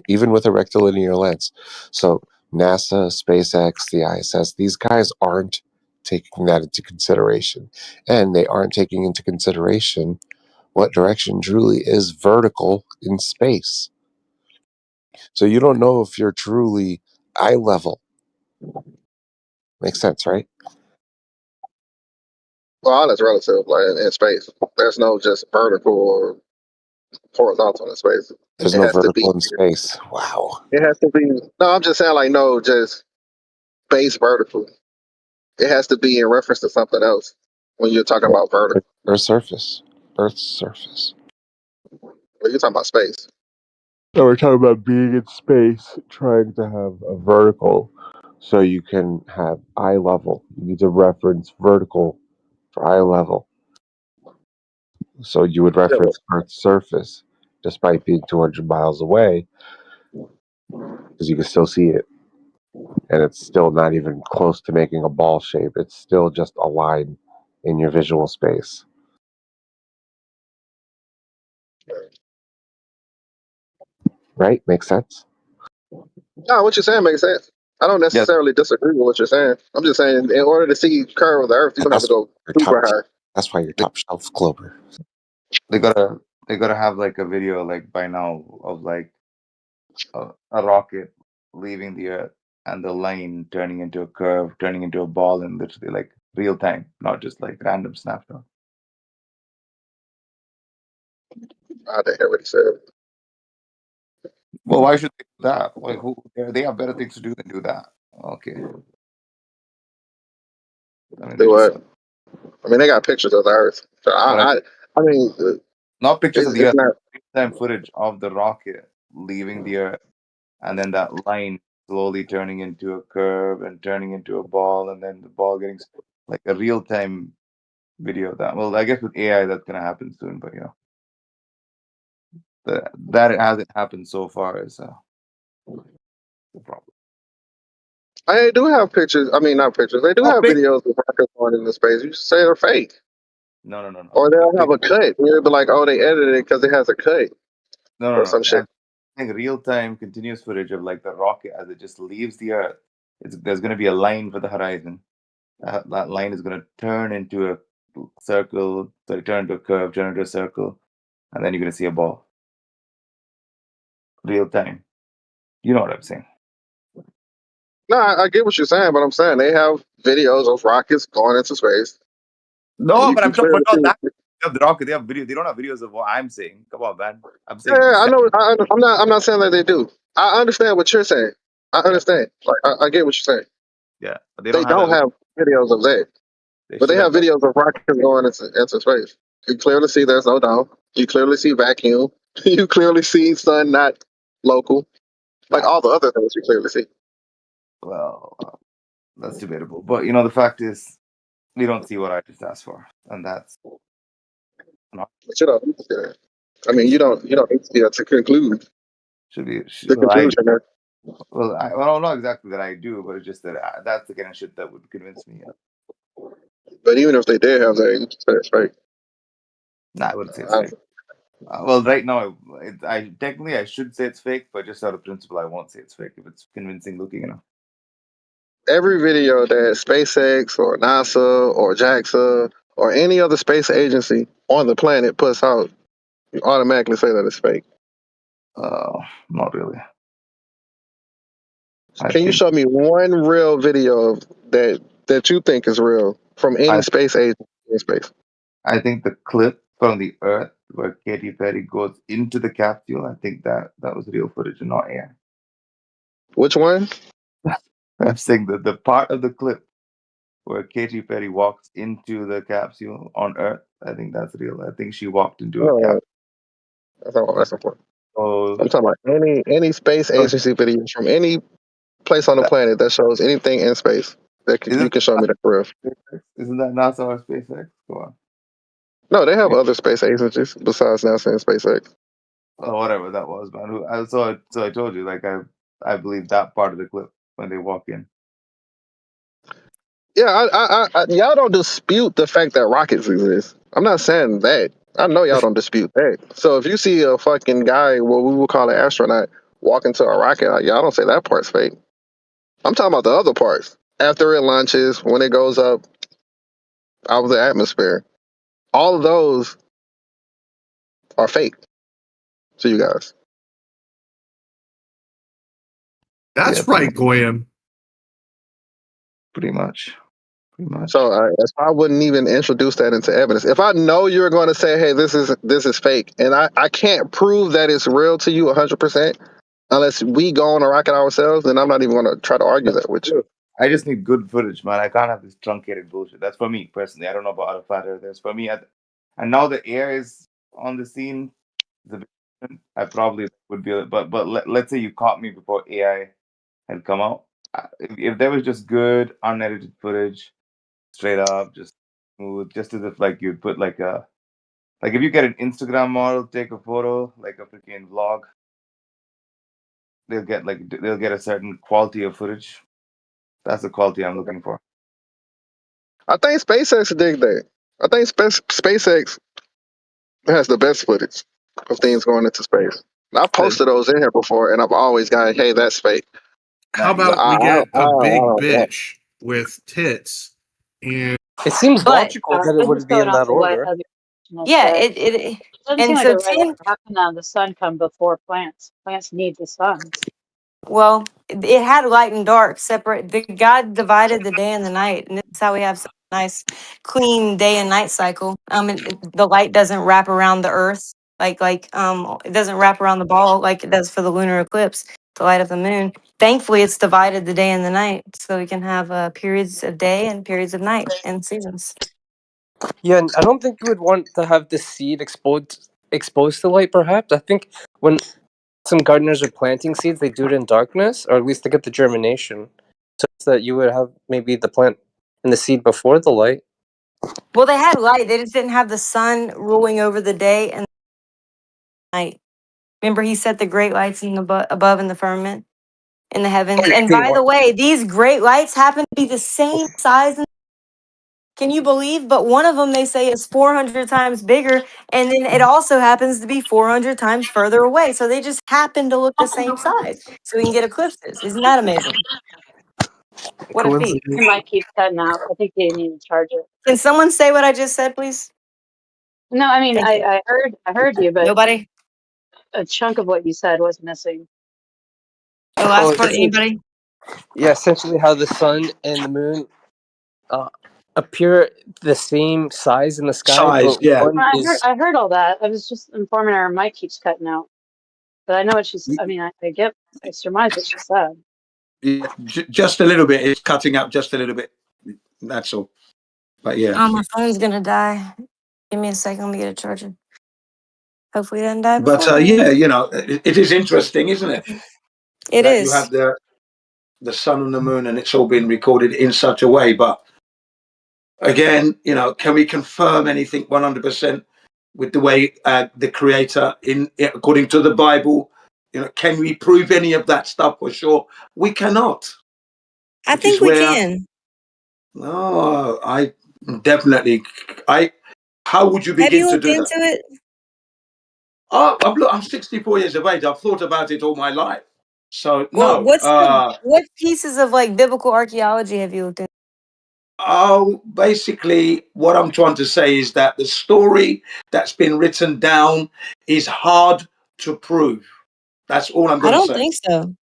Even with a rectilinear lens. So NASA, SpaceX, the ISS, these guys aren't taking that into consideration. And they aren't taking into consideration what direction truly is vertical in space. So you don't know if you're truly eye level. Makes sense, right? Well, all that's relative, like in space. There's no just vertical or horizontal in space. There's It no has to be. vertical in space. Wow. It has to be. No, I'm just saying, like, no, just base vertical. It has to be in reference to something else when you're talking about vertical. Earth's surface. Earth's surface. When you're talking about space. So we're talking about being in space, trying to have a vertical so you can have eye level. You need to reference vertical for eye level. So you would Yeah, reference Earth's surface despite being 200 miles away because you can still see it. And it's still not even close to making a ball shape. It's still just a line in your visual space. Right? Makes sense? no, what you're saying makes sense. I don't Yes, necessarily disagree with what you're saying. I'm just saying, in order to see curve of the Earth, you're And gonna have to go super high. that's why you're they, top shelf Clover. they gotta have like a video like by now of like a rocket leaving the Earth and the line turning into a curve, turning into a ball, and literally like real time, not just like random snapshot. I didn't hear what he said. Well, why should they do that? Like, they have better things to do than do that. Okay, I mean, they Do just what? I mean, they got pictures of the Earth. So what I mean, not pictures of the it's Earth, not. real time footage of the rocket leaving the Earth, and then that line slowly turning into a curve and turning into a ball, and then the ball getting like a real time video of that. Well, I guess with AI that's gonna happen soon, but that it hasn't happened so far is the problem. I do have pictures. I mean, not pictures. They do have videos of rockets going into space. You say they're fake, No. or The they'll have a cut. You'll be like, "Oh, they edited it because it has a cut or no. some shit." I'm saying real time continuous footage of like the rocket as it just leaves the Earth. There's gonna be a line for the horizon. That line is gonna turn into a circle, so turn into a curve, turn into a circle, and then you're gonna see a ball. Real time. You know what I'm saying? No, I get what you're saying, but I'm saying they have videos of rockets going into space. No, You but can I'm talking clearly about see. that. They have the rocket. They have video. They don't have videos of what I'm saying. Come on, man. I'm saying Yeah, I exactly. know. I'm not saying that they do. I understand what you're saying. I Yeah, understand. Like, I get what you're saying. yeah. But they They don't have don't that. have videos of that, They but they should have have that. videos of rockets going into space. You clearly see there's no dome. You clearly see vacuum. You clearly see sun not local. Like Nah, all the other things you clearly see. well, that's debatable. But the fact is, we don't see what I just asked for, and that's not But you don't need to see that. I mean, you don't need to see that to conclude should be. the Well, I do. conclusion there. Well, not exactly that I do, but it's just that that's the kind of shit that would convince me. But even if they did have that, you just say it's fake. Nah, I wouldn't say it's I, fake. Well, right now, I technically I should say it's fake, but just out of principle, I won't say it's fake if it's convincing looking enough. every video that SpaceX or NASA or JAXA or any other space agency on the planet puts out, you automatically say that it's fake. Not really. I Can you think show me one real video that you think is real from any I space agency in space? I think the clip from the Earth where Katy Perry goes into the capsule, I think that was real footage and not AI. Which one? I'm saying that the part of the clip where Katy Perry walks into the capsule on Earth, I think that's real. I think she walked into a No, capsule. that's not what that's important. So I'm talking about any space agency videos from any place on the that, planet that shows anything in space. You isn't can show me that for real. SpaceX? Isn't that NASA or SpaceX? Go on. No, they have other space agencies besides NASA and SpaceX. Or whatever that was, man. So I told you, like I believe that part of the clip when they walk in. Yeah, y'all don't dispute the fact that rockets exist. I'm not saying that. I know y'all don't dispute that. So if you see a fucking guy, what we would call an astronaut, walk into a rocket, y'all don't say that part's fake. I'm talking about the other parts. After it launches, when it goes up out of the atmosphere, all of those are fake to you guys. That's Yeah, right, Goyam. pretty much. So I wouldn't even introduce that into evidence. If I know you're going to say, "Hey, this is fake," and I can't prove that it's real to you 100%, unless we go on a rocket ourselves, then I'm not even going to try to argue that with you. I just need good footage, man. I can't have this truncated bullshit. That's for me personally. I don't know about other flat earthers. For me, and now the air is on the scene. It's a bit different. I probably would be, but let's say you caught me before AI had come out. If there was just good unedited footage, straight up, just smooth, just as if like you'd put like if you get an Instagram model take a photo, like a freaking vlog, they'll get a certain quality of footage. That's the quality I'm looking for. I think SpaceX did that. I think SpaceX has the best footage of things going into space. And I've posted those in here before, and I've always got, "Hey, that's fake." How Nice. about we get a big I, bitch with tits and It seems But logical that it I'm would just be going in off that of what order. other professionals Yeah, said. it It doesn't seem and like so the right Tim, how can the sun come before plants? Plants need the sun. well, it had light and dark separate. God divided the day and the night, and this is how we have such a nice, clean day and night cycle. The light doesn't wrap around the Earth it doesn't wrap around the ball like it does for the lunar eclipse, the light of the moon. Thankfully, it's divided the day and the night, so we can have periods of day and periods of night and seasons. Yeah, and I don't think you would want to have the seed exposed to light. Perhaps I think when some gardeners are planting seeds, they do it in darkness, or at least to get the germination, so that you would have maybe the plant and the seed before the light. Well, they had light. They just didn't have the sun ruling over the day and night. Remember, he set the great lights in the above in the firmament in the heavens. And by the way, these great lights happen to be the same size. Can you believe? But one of them they say is 400 times bigger, and then it also happens to be 400 times further away. So they just happen to look the same size, so we can get eclipses. Isn't that amazing? What a feat! Your mic keeps cutting out. I think you need to charge it. Can someone say what I just said, please? No, I mean Thank you. I heard you, but Nobody. a chunk of what you said was missing. The last Oh, part. Anybody? Yeah, essentially how the sun and the moon appear the same size in the sky, but one is. I heard all that. I was just informing her mic keeps cutting out. But I know what she's. I mean, I surmise what she said. Yeah, just a little bit. It's cutting out just a little bit. That's all. But yeah. Oh, my phone's gonna die. Give me a second. Let me get a charger. Hopefully, it doesn't die But before. yeah, it is interesting, isn't it? It that is. you have the sun and the moon, and it's all been recorded in such a way. But again, can we confirm anything 100% with the way the Creator, according to the Bible, can we prove any of that stuff for sure? We cannot. I think we can. No, I definitely. How would you begin to do that? Have you looked into it? Oh, I'm 64 years of age. I've thought about it all my life. So Well, no. what pieces of like biblical archaeology have you looked into? Oh, basically, what I'm trying to say is that the story that's been written down is hard to prove. That's all I'm I going to don't say. think so.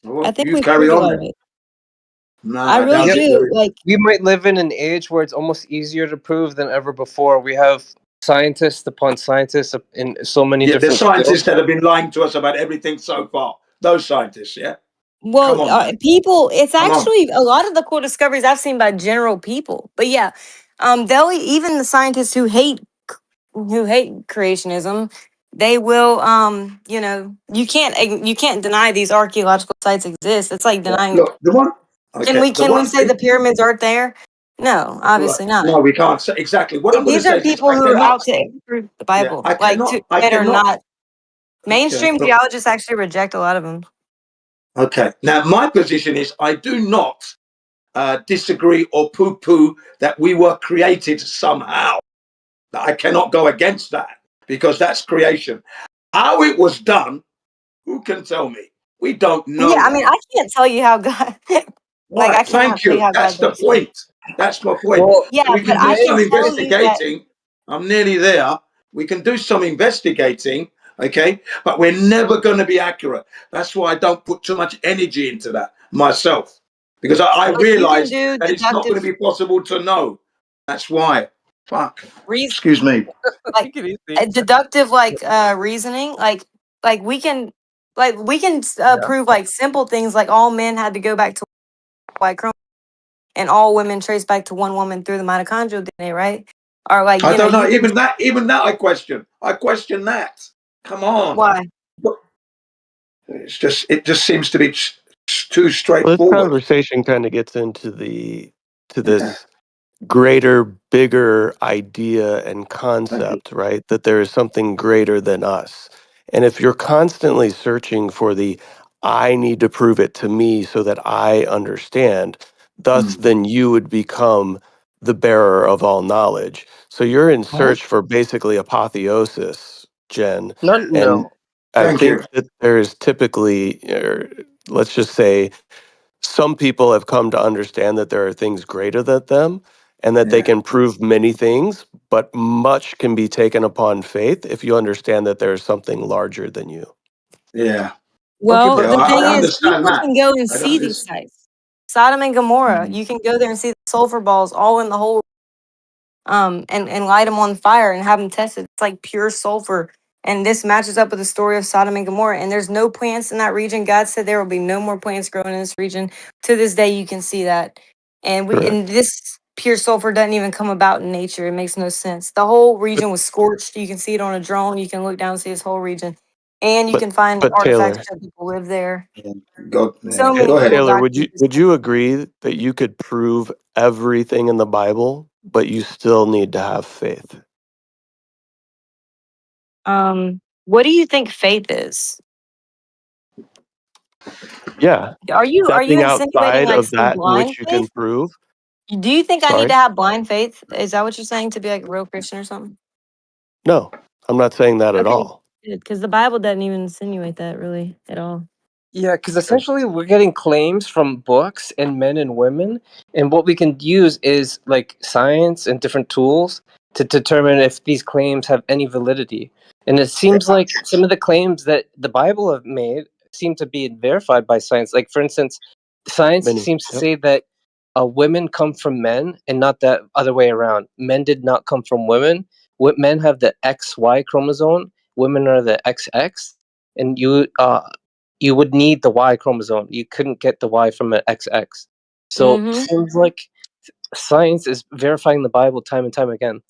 Well, I think you we carry proved a on lot then. of it. No, I really do. Like, we might live in an age where it's almost easier to prove than ever before. We have scientists upon scientists in so many the different scientists fields. that have been lying to us about everything so far. Those scientists, yeah. well, Come on, man. people. It's Come on. actually a lot of the cool discoveries I've seen by general people. But yeah, they'll even the scientists who hate creationism. They will, you can't deny these archaeological sites exist. It's like denying. Look, the one. Okay, Can we say the pyramids aren't there? No, obviously not. No, we can't say exactly. What I'm And going to these say are is this: people I who are cannot. out to prove the Yeah, Bible, I cannot. I that are cannot. not mainstream Okay, theologists. Actually, reject a lot of them. okay. Now, my position is I do not disagree or poo-poo that we were created somehow. I cannot go against that because that's creation. How it was done, who can tell me? We don't know Yeah, I that. mean, I can't tell you how God. Like, I Right. cannot Thank tell you you. how God That's the does things. point. That's my point. Well, Yeah, We but can do I some can tell you that. investigating. I'm nearly there. We can do some investigating, okay? But we're never going to be accurate. That's why I don't put too much energy into that myself. Because I But you can realize do that it's not going deductive to be possible to know. That's why. Fuck. reason, Excuse me. like deductive, reasoning. Like we can, prove like simple things, like all men had to go back to Y chromosome, and all women trace back to one woman through the mitochondrial DNA, right? Or like I don't know. you can. Even that I question. I question that. Come on. Why? It just seems to be too Well, this straightforward. conversation kind of gets into this greater, bigger idea and concept, right? That there is something greater than us. And if you're constantly searching for the I need to prove it to me so that I understand, thus then you would become the bearer of all knowledge. So you're in search for basically apotheosis, Jen. And I Thank you. think that there's typically, or let's just say, some people have come to understand that there are things greater than them and that they can prove many things, but much can be taken upon faith if you understand that there's something larger than you. Yeah. Well, Yeah, the thing I is, understand people that. can go and I see don't these sites. Sodom and Gomorrah, you can go there and see the sulfur balls all in the hole, and light them on fire and have them tested. It's like pure sulfur. And this matches up with the story of Sodom and Gomorrah. And there's no plants in that region. God said there will be no more plants growing in this region. To this day, you can see that. And this pure sulfur doesn't even come about in nature. It makes no sense. The whole region was scorched. You can see it on a drone. You can look down and see this whole region. And you But can find but artifacts Taylor, that people live there. God, So yeah. many Go ahead. cool Taylor, documents. would you agree that you could prove everything in the Bible, but you still need to have faith? What do you think faith is? Yeah. Are you Stepping insinuating outside like of some that in which blind you can faith? prove. Do you think I need to Sorry? have blind faith? Is that what you're saying to be like a real Christian or something? No, I'm not saying that at Okay, all. good. Because the Bible doesn't even insinuate that really at all. Yeah, because essentially we're getting claims from books and men and women, and what we can use is like science and different tools to determine if these claims have any validity. And it seems like some of the claims that the Bible have made seem to be verified by science. Like, for instance, science Many. seems to Yep. say that women come from men and not the other way around. Men did not come from women. Men have the XY chromosome, women are the XX, and you would need the Y chromosome. You couldn't get the Y from an XX. So it Mm-hmm. seems like science is verifying the Bible time and time again.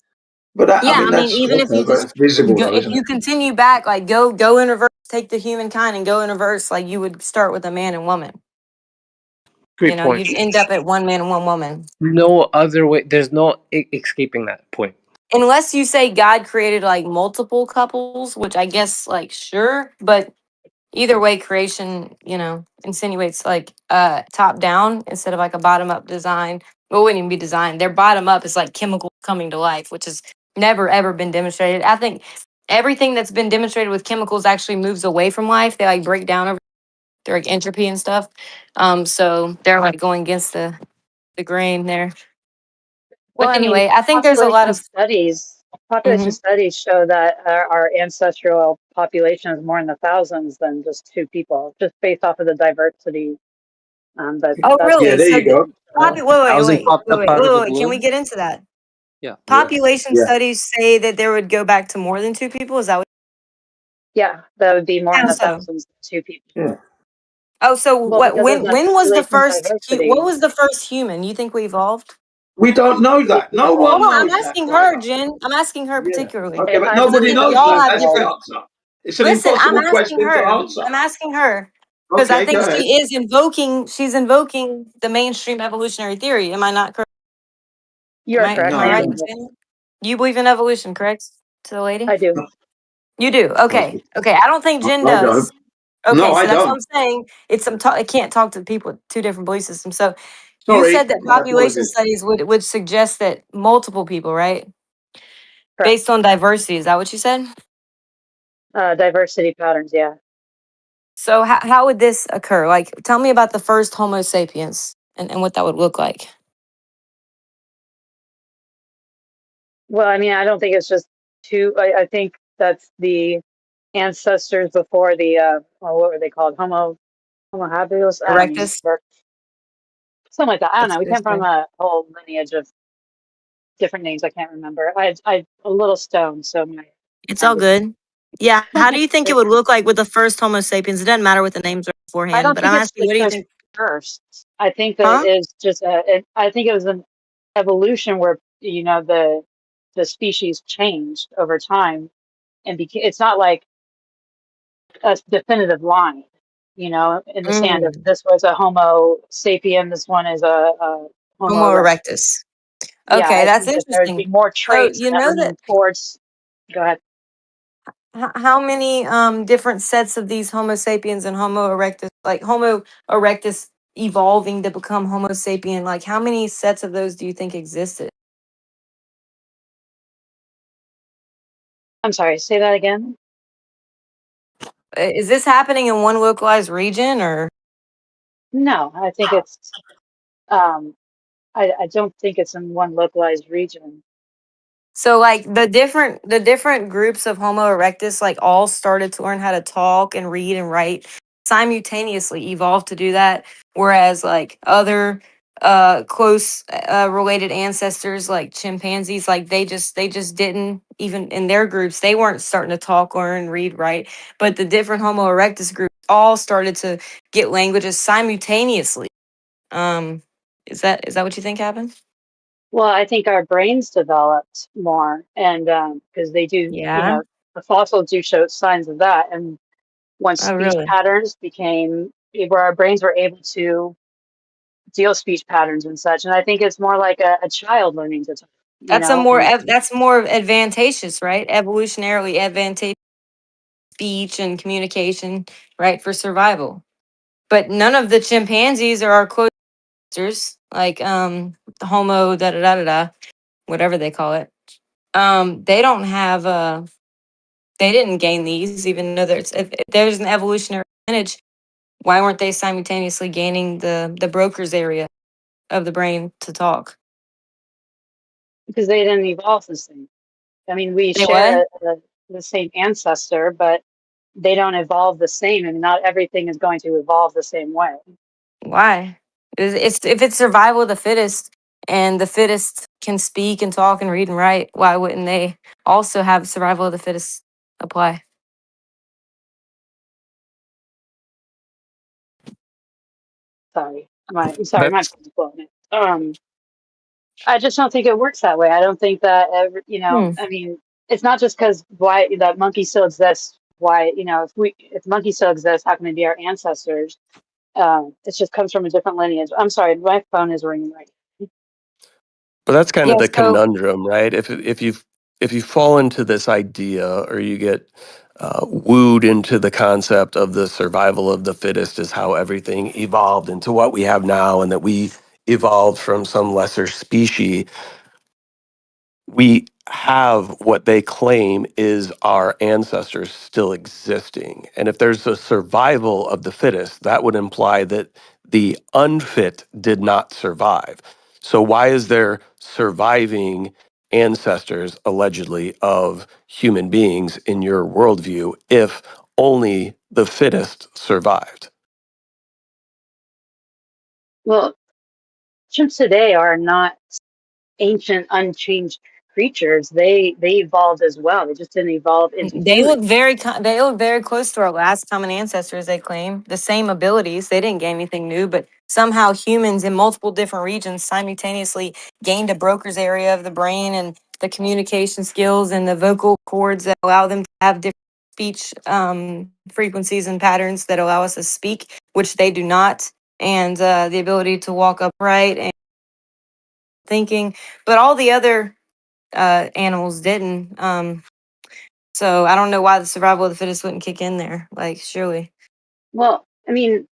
But that, I Yeah, mean, I mean, that's even if okay, you but just it's visible though, if isn't you it? continue back, like go in reverse, take the humankind and go in reverse, like you would start with a man and woman. Great point. You'd end up at one man and one woman. No other way. There's no escaping that point. Unless you say God created like multiple couples, which I guess like sure, but either way, creation, insinuates like top down instead of like a bottom up design. Well, it wouldn't even be designed. Their bottom up is like chemical coming to life, which has never ever been demonstrated. I think everything that's been demonstrated with chemicals actually moves away from life. They like break down over they're like entropy and stuff. So they're like going against the grain there. Well, But I mean, anyway, I think there's a lot of population mhm. studies show that our ancestral population is more in the thousands than just two people, just based off of the diversity. But Oh, that's Yeah, really? there So, you go. wait, wait, Housing wait, wait, wait, part wait, of the wait. Can we balloon. get into that? Yeah. Yeah, Population yeah, studies say that there would go back to more than two people. Is that what? yeah, that would be more in How the so? thousands than two people. yeah. Oh, so Well, what? because of When the when was the population first? What diversity. was the first human? You think we evolved? We don't know that. No Hold one on, I'm knows that, asking her, Tyler. Jen. I'm asking her Yeah. particularly Okay, but I'm because I nobody think knows y'all that. have That's the different. answer. It's an Listen, I'm impossible asking question to her. answer. I'm asking her because I Okay, go think ahead. she is invoking. She's invoking the mainstream evolutionary theory. Am I not correct? You're Am correct. I No, I you right am. in don't. saying that? You believe in evolution, correct? To the lady, I do. you do. Okay, Okay. okay. I don't think Jen I don't. does. Okay, No, I so that's what I'm don't. saying. I can't talk to people with two different belief systems. So you Sorry. said that My population apologies. studies would suggest that multiple people, right? Correct. Based on diversity. Is that what you said? Diversity patterns. Yeah. So how would this occur? Like, tell me about the first Homo sapiens and what that would look like. Well, I mean, I don't think it's just two. I think that's the ancestors before the what were they called? Homo habilis. I don't know, Erectus. but something like that. I don't That's know. We what came they from say. a whole lineage of different names. I can't remember. I a little stoned, so my It's all mind is. good. Yeah. How do you think it would look like with the first Homo sapiens? It doesn't matter what the names are I beforehand, don't but think I'm it's asking, what do you because think? first. I think that Huh? it's just I think it was an evolution where the species changed over time and it's not like a definitive line, in the sand of Mm. this was a Homo sapien, this one is a Homo Homo erectus. erectus. Yeah, Okay, I that's think that there'd be interesting. more So traits you that know would that move towards. Go ahead. how many different sets of these Homo sapiens and Homo erectus, like Homo erectus evolving to become Homo sapien, like how many sets of those do you think existed? I'm sorry, say that again. Is this happening in one localized region or? No, I think it's. Um, I don't think it's in one localized region. So like the different groups of Homo erectus like all started to learn how to talk and read and write simultaneously, evolved to do that, whereas like other close related ancestors like chimpanzees, like they just didn't, even in their groups they weren't starting to talk, learn, read, write, but the different Homo erectus groups all started to get languages simultaneously. um is that what you think happened? Well, I think our brains developed more, and because they do, Yeah. the fossils do show signs of that, and once Oh, speech really? patterns became where our brains were able to deal speech patterns and such. And I think it's more like a child learning to talk, you That's a know. more And that's more advantageous, right? Evolutionarily advantageous speech and communication, right, for survival. But none of the chimpanzees are our closest, like the Homo da da da da da, whatever they call it. They don't have they didn't gain these, even though if there's an evolutionary advantage. Why weren't they simultaneously gaining the Broca's area of the brain to talk? because they didn't evolve the same. I mean, we They what? share the same ancestor, but they don't evolve the same, and not everything is going to evolve the same way. Why? It's if it's survival of the fittest, and the fittest can speak and talk and read and write, why wouldn't they also have survival of the fittest apply? Sorry, my That's phone's blowing it. I just don't think it works that way. I don't think that Hmm. I mean, it's not just because why that monkey still exists. Why, if monkeys still exist, how can they be our ancestors? It just comes from a different lineage. I'm sorry, my phone is ringing right But that's kind of Yeah. the So conundrum, right? If you fall into this idea, or you get wooed into the concept of the survival of the fittest is how everything evolved into what we have now, and that we evolved from some lesser species, we have what they claim is our ancestors still existing. And if there's a survival of the fittest, that would imply that the unfit did not survive. So, why is there surviving ancestors, allegedly, of human beings in your worldview if only the fittest survived? Well, chimps today are not ancient, unchanged creatures. They evolved as well. They just didn't evolve into they humans. look they look very close to our last common ancestors. They claim the same abilities. They didn't gain anything new, but somehow humans in multiple different regions simultaneously gained a Broca's area of the brain and the communication skills and the vocal cords that allow them to have different speech frequencies and patterns that allow us to speak, which they do not, and the ability to walk upright and thinking, but all the other animals didn't. So I don't know why the survival of the fittest wouldn't kick in there. Like, surely. Well, I mean,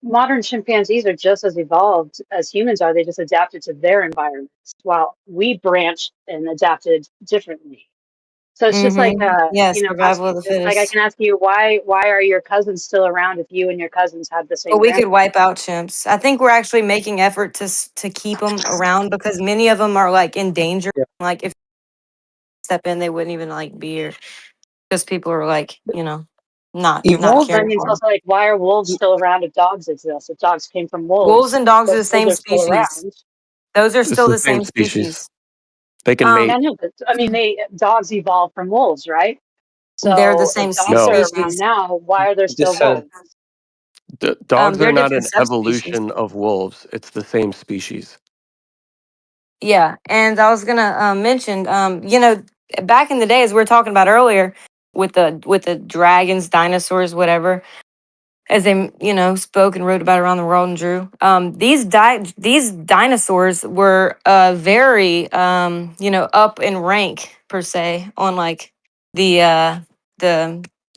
modern chimpanzees are just as evolved as humans are. They just adapted to their environments, while we branched and adapted differently. So it's just like, Mm-hmm. Yeah, survival of asking, the like I fittest. can ask you, why are your cousins still around if you and your cousins have the But same we could grandparents? wipe out chimps. I think we're actually making effort to keep them around because many of them are like in danger. Yeah. Like if step in, they wouldn't even like be here because people are like, not Evolved. But I caring mean, it's for them. also like, why are wolves still around if dogs exist? If dogs came from Wolves wolves, and dogs are but the wolves same are still species. around. Those are It's still the the same same species. species. They can I mate. know, but I mean, dogs evolved from wolves, right? They're the So if same dogs are No, around species. now, why are there still Descent. wolves? dogs are They're not different an subspecies. evolution of wolves. It's the same species. Yeah, and I was gonna mention, back in the day, as we were talking about earlier, with the dragons, dinosaurs, whatever, as they spoke and wrote about around the world and drew. These dinosaurs were very up in rank per se on like the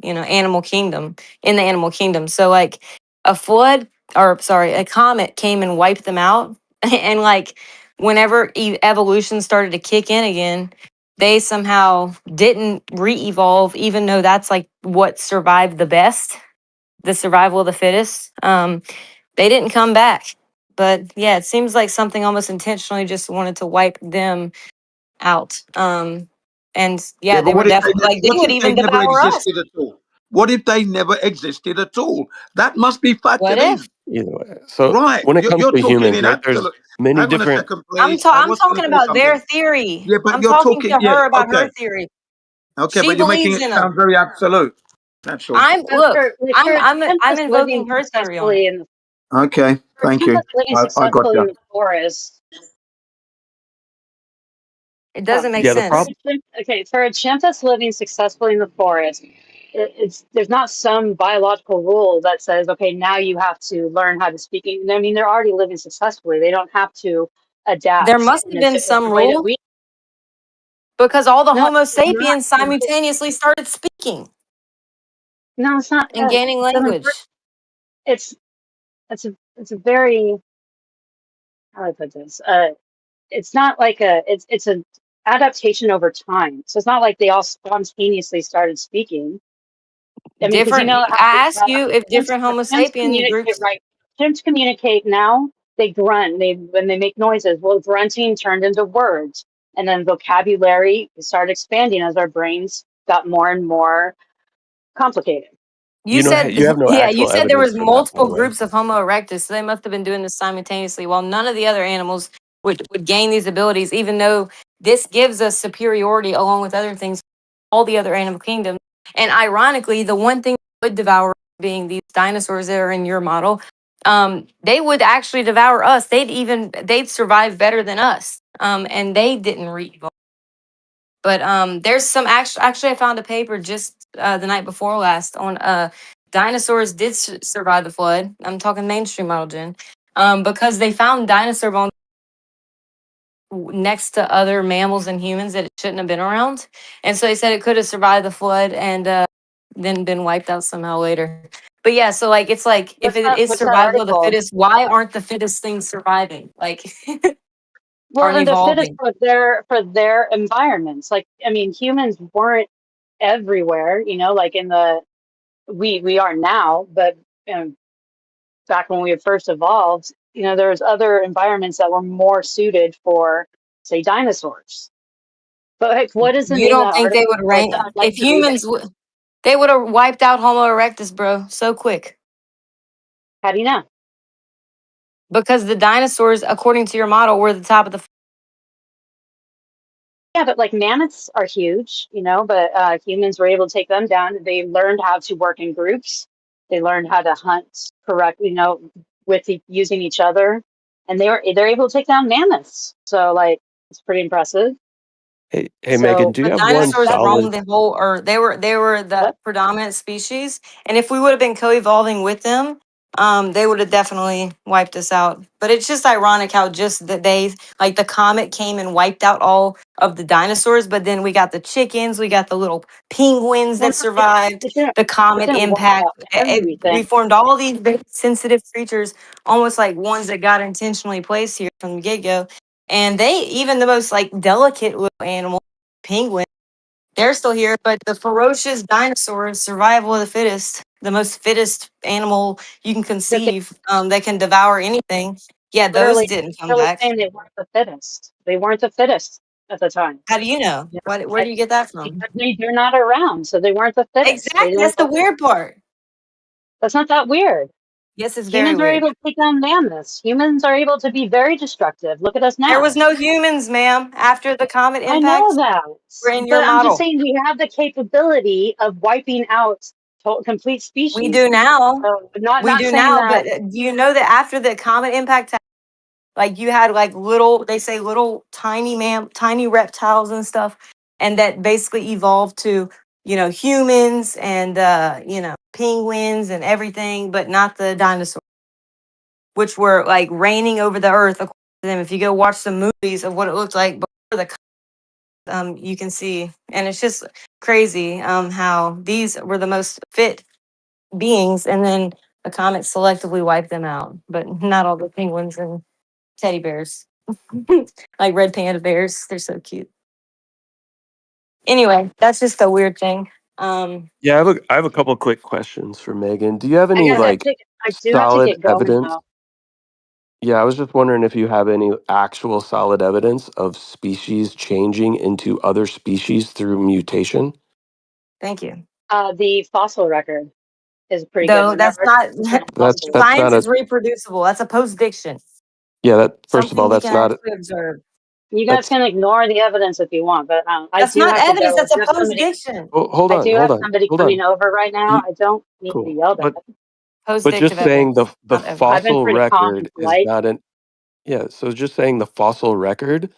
animal kingdom in the animal kingdom. So like a flood or sorry a comet came and wiped them out, and like whenever evolution started to kick in again. They somehow didn't re-evolve, even though that's like what survived the best, the survival of the fittest. They didn't come back. But yeah, it seems like something almost intentionally just wanted to wipe them out. And Yeah, yeah, but they were definitely like they what would if they even never devour us. existed at all? What if they never existed at all? That must be What factored in. if? Either way. So Right. when it comes You're to talking humans, in right, there's absolute. many Hang on a different. second, please. I I'm was going to talking say about their something. theory. Yeah, but I'm you're talking talking. to Yeah, her about her okay. theory. Okay, She but you're making believes it in them. sound very absolute. That's all. I'm But look. for a chimp I'm that's living invoking her theory on it. successfully in the Okay, for a thank chimp you. that's living I got successfully you. in the forest, It doesn't make Yeah, the for sense. problem. a chimp, okay, for a chimp that's living successfully in the forest, it's there's not some biological rule that says, okay, now you have to learn how to speak. I mean, they're already living successfully. They don't have to There adapt must have been the some way that rule we. because all the No, Homo it's not. sapiens simultaneously started speaking No, it's not. and gaining It doesn't work. language. It's it's a very, how do I put this? It's not like it's an adaptation over time. So it's not like they all spontaneously started speaking. I mean, because you Different. know how I ask you if different Homo chimps sapien communicate, groups. right? Chimps communicate now. They grunt. They when they make noises. Well, grunting turned into words, and then vocabulary started expanding as our brains got more and more complicated. You said, You have no yeah, you actual said there evidence was for that, by multiple the way. groups of Homo erectus, so they must have been doing this simultaneously while none of the other animals would gain these abilities, even though this gives us superiority along with other things, all the other animal kingdoms. And ironically, the one thing that would devour being these dinosaurs that are in your model, they would actually devour us. They'd survive better than us. And they didn't re-evolve. But there's some actually I found a paper just the night before last on dinosaurs did survive the flood. I'm talking mainstream model gen. Because they found dinosaur bones next to other mammals and humans that it shouldn't have been around. And so they said it could have survived the flood and then been wiped out somehow later. But yeah, so like it's like if it is What's that survival of the article? fittest, why aren't the fittest things surviving? Like Well, aren't and the fittest evolving? for their environments. Like, I mean, humans weren't everywhere, like in the we are now, but back when we had first evolved, there was other environments that were more suited for, say, dinosaurs. But like, what is the You name of don't that think they article? would rank I'd like if to read it. humans they would have wiped out Homo erectus, bro, so quick. How do you know? Because the dinosaurs, according to your model, were the top of the. Yeah, but like mammoths are huge, but humans were able to take them down. They learned how to work in groups. They learned how to hunt correctly, with using each other, and they're able to take down mammoths. So like, it's pretty impressive. Hey, Megan, So do you But have one dinosaurs that's solid? roamed the whole earth. They were the what predominant species, and if we would have been co-evolving with them, they would have definitely wiped us out. But it's just ironic how just that they like the comet came and wiped out all of the dinosaurs, but then we got the chickens, we got the little penguins well, that no, it, survived it didn't the it comet didn't wipe impact. out everything. We formed all these very sensitive creatures, almost like ones that got intentionally placed here from the get-go. And they even the most like delicate little animal penguin. They're still here, but the ferocious dinosaurs, survival of the fittest, the most fittest animal you can But they conceive, that can devour anything. Yeah, those literally didn't come literally back. saying they weren't the fittest. They weren't the fittest at the time. How do you know? Yeah, Where do you get that from? because they're not around, so they weren't the fittest. They Exactly. didn't. That's the weird part. That's not that weird. Yes, it's very Humans are weird. able to take down mammoths. Humans are able to be very destructive. Look at us There now. was no humans, ma'am, after the comet I know impact. that, We're in your but I'm just model. saying we have the capability of wiping out complete We species. do now. So not We not do saying now, that. but do you know that after the comet impact, like you had like little, they say little tiny reptiles and stuff, and that basically evolved to, humans and penguins and everything, but not the dinosaurs, which were like reigning over the earth according to them. If you go watch some movies of what it looked like before you can see, and it's just crazy how these were the most fit beings, and then the comet selectively wiped them out, but not all the penguins and teddy bears. Like red panda bears. They're so cute. Anyway, that's just a weird thing. Yeah, I have a couple quick questions for Megan. Do you have I any guess like I do have to solid get going evidence? though. Yeah, I was just wondering if you have any actual solid evidence of species changing into other species through mutation. Thank you. The fossil record is a pretty good Though one. There that's are not different fossils. That's science not is a reproducible. That's a post diction. yeah. That first of all, Something we that's can not actually observe. You guys that's. can ignore the evidence if you want, but I That's do not have to evidence. go. That's a post diction. Oh, hold I on, do hold have on, somebody hold coming on. over right now. You, I don't need to be cool, yelled at. Post but just dictive saying evidence, the not evidence. I've been fossil pretty calm and record is polite. not an yeah. So just saying the fossil record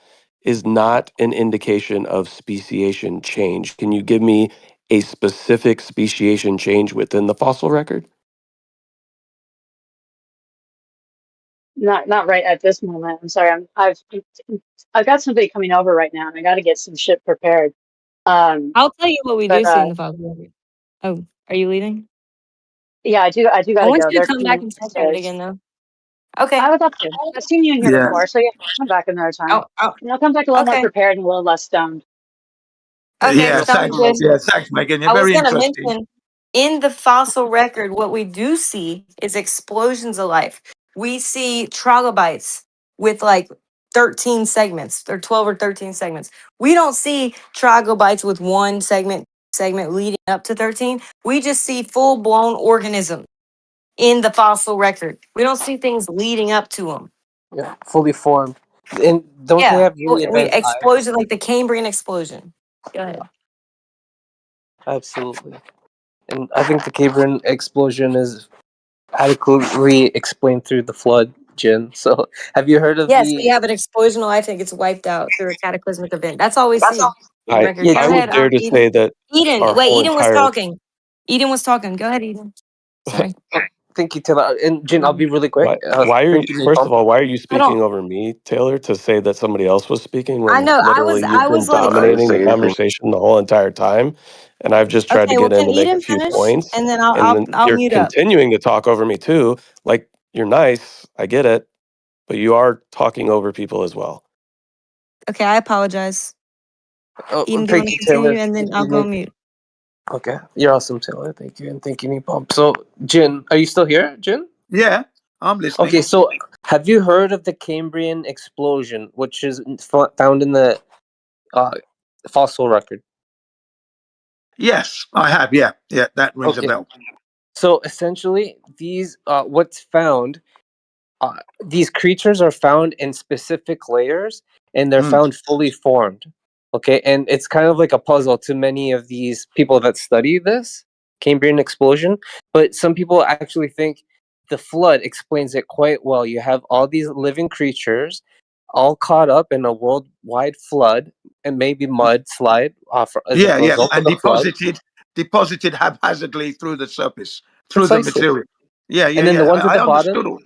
is not an indication of speciation change. Can you give me a specific speciation change within the fossil record? Not right at this moment. I'm sorry. I've got somebody coming over right now, and I got to get some shit prepared. I'll tell you what we But do see in the fossil record. Oh, are you leaving? yeah, I do. I do got I to want go. you to They're come back coming and touch on it upstairs. again, though. Okay. I would love to. I've seen you in here Yeah. before, so yeah, come back another time. Oh, And I'll come back a little more okay. prepared and a little less stoned. Okay, Yeah. No sounds Thanks. good. problem. Yeah. Thanks, Megan. You're I was very gonna interesting. mention in the fossil record, what we do see is explosions of life. We see trilobites with like 13 segments, or 12 or 13 segments. We don't see trilobites with one segment leading up to 13. We just see full blown organism in the fossil record. We don't see things leading up to them. Yeah, fully formed. And don't they Yeah, have really we advanced eyes? explosion like the Cambrian explosion. Go ahead. Absolutely. And I think the Cambrian explosion is adequately explained through the flood, Jin. So have you heard of Yes, we the have an explosion of life that gets wiped out through a cataclysmic event. That's all we see in record. yeah, Go I Jin, would ahead, dare to Eden. say that Eden, our wait, whole Eden was entire talking. Eden was talking. Go ahead, Eden. Sorry. thank you, Taylor. And Jin, I'll be really quick. why are Thank you, you, first Napalm. of all, why are you I don't. speaking over me, Taylor, to say that somebody else was speaking I when know. literally you've I been was like, I didn't dominating say the anything. conversation the whole entire time, and I've just tried to okay. Well, get in can to make a Eden few finish, points, and then and then I'll you're mute up. continuing to talk over me too. Like, you're nice, I get it, but you are talking over people as well. Okay, I apologize. Eden, do you Thank want to you, Taylor. continue, and then Thank I'll you, go Nate. on mute. Okay, you're awesome, Taylor. Thank you, and thank you, Napalm. So, Jin, are you still here, Jin? Yeah. I'm listening. Okay, so have you heard of the Cambrian explosion, which is found in the uh, fossil record? Yes, I have. Yeah. Yeah. That rings a Okay, bell. so essentially, what's found, these creatures are found in specific layers, and they're Mm. found fully formed. Okay, and it's kind of like a puzzle to many of these people that study this Cambrian explosion. But some people actually think the flood explains it quite well. You have all these living creatures all caught up in a worldwide flood and maybe mudslide as a Yeah. Yeah. result of And the flood. deposited haphazardly through the surface, through the Precisely. material. Yeah. Yeah. And then the Yeah. ones at I the understood bottom, all.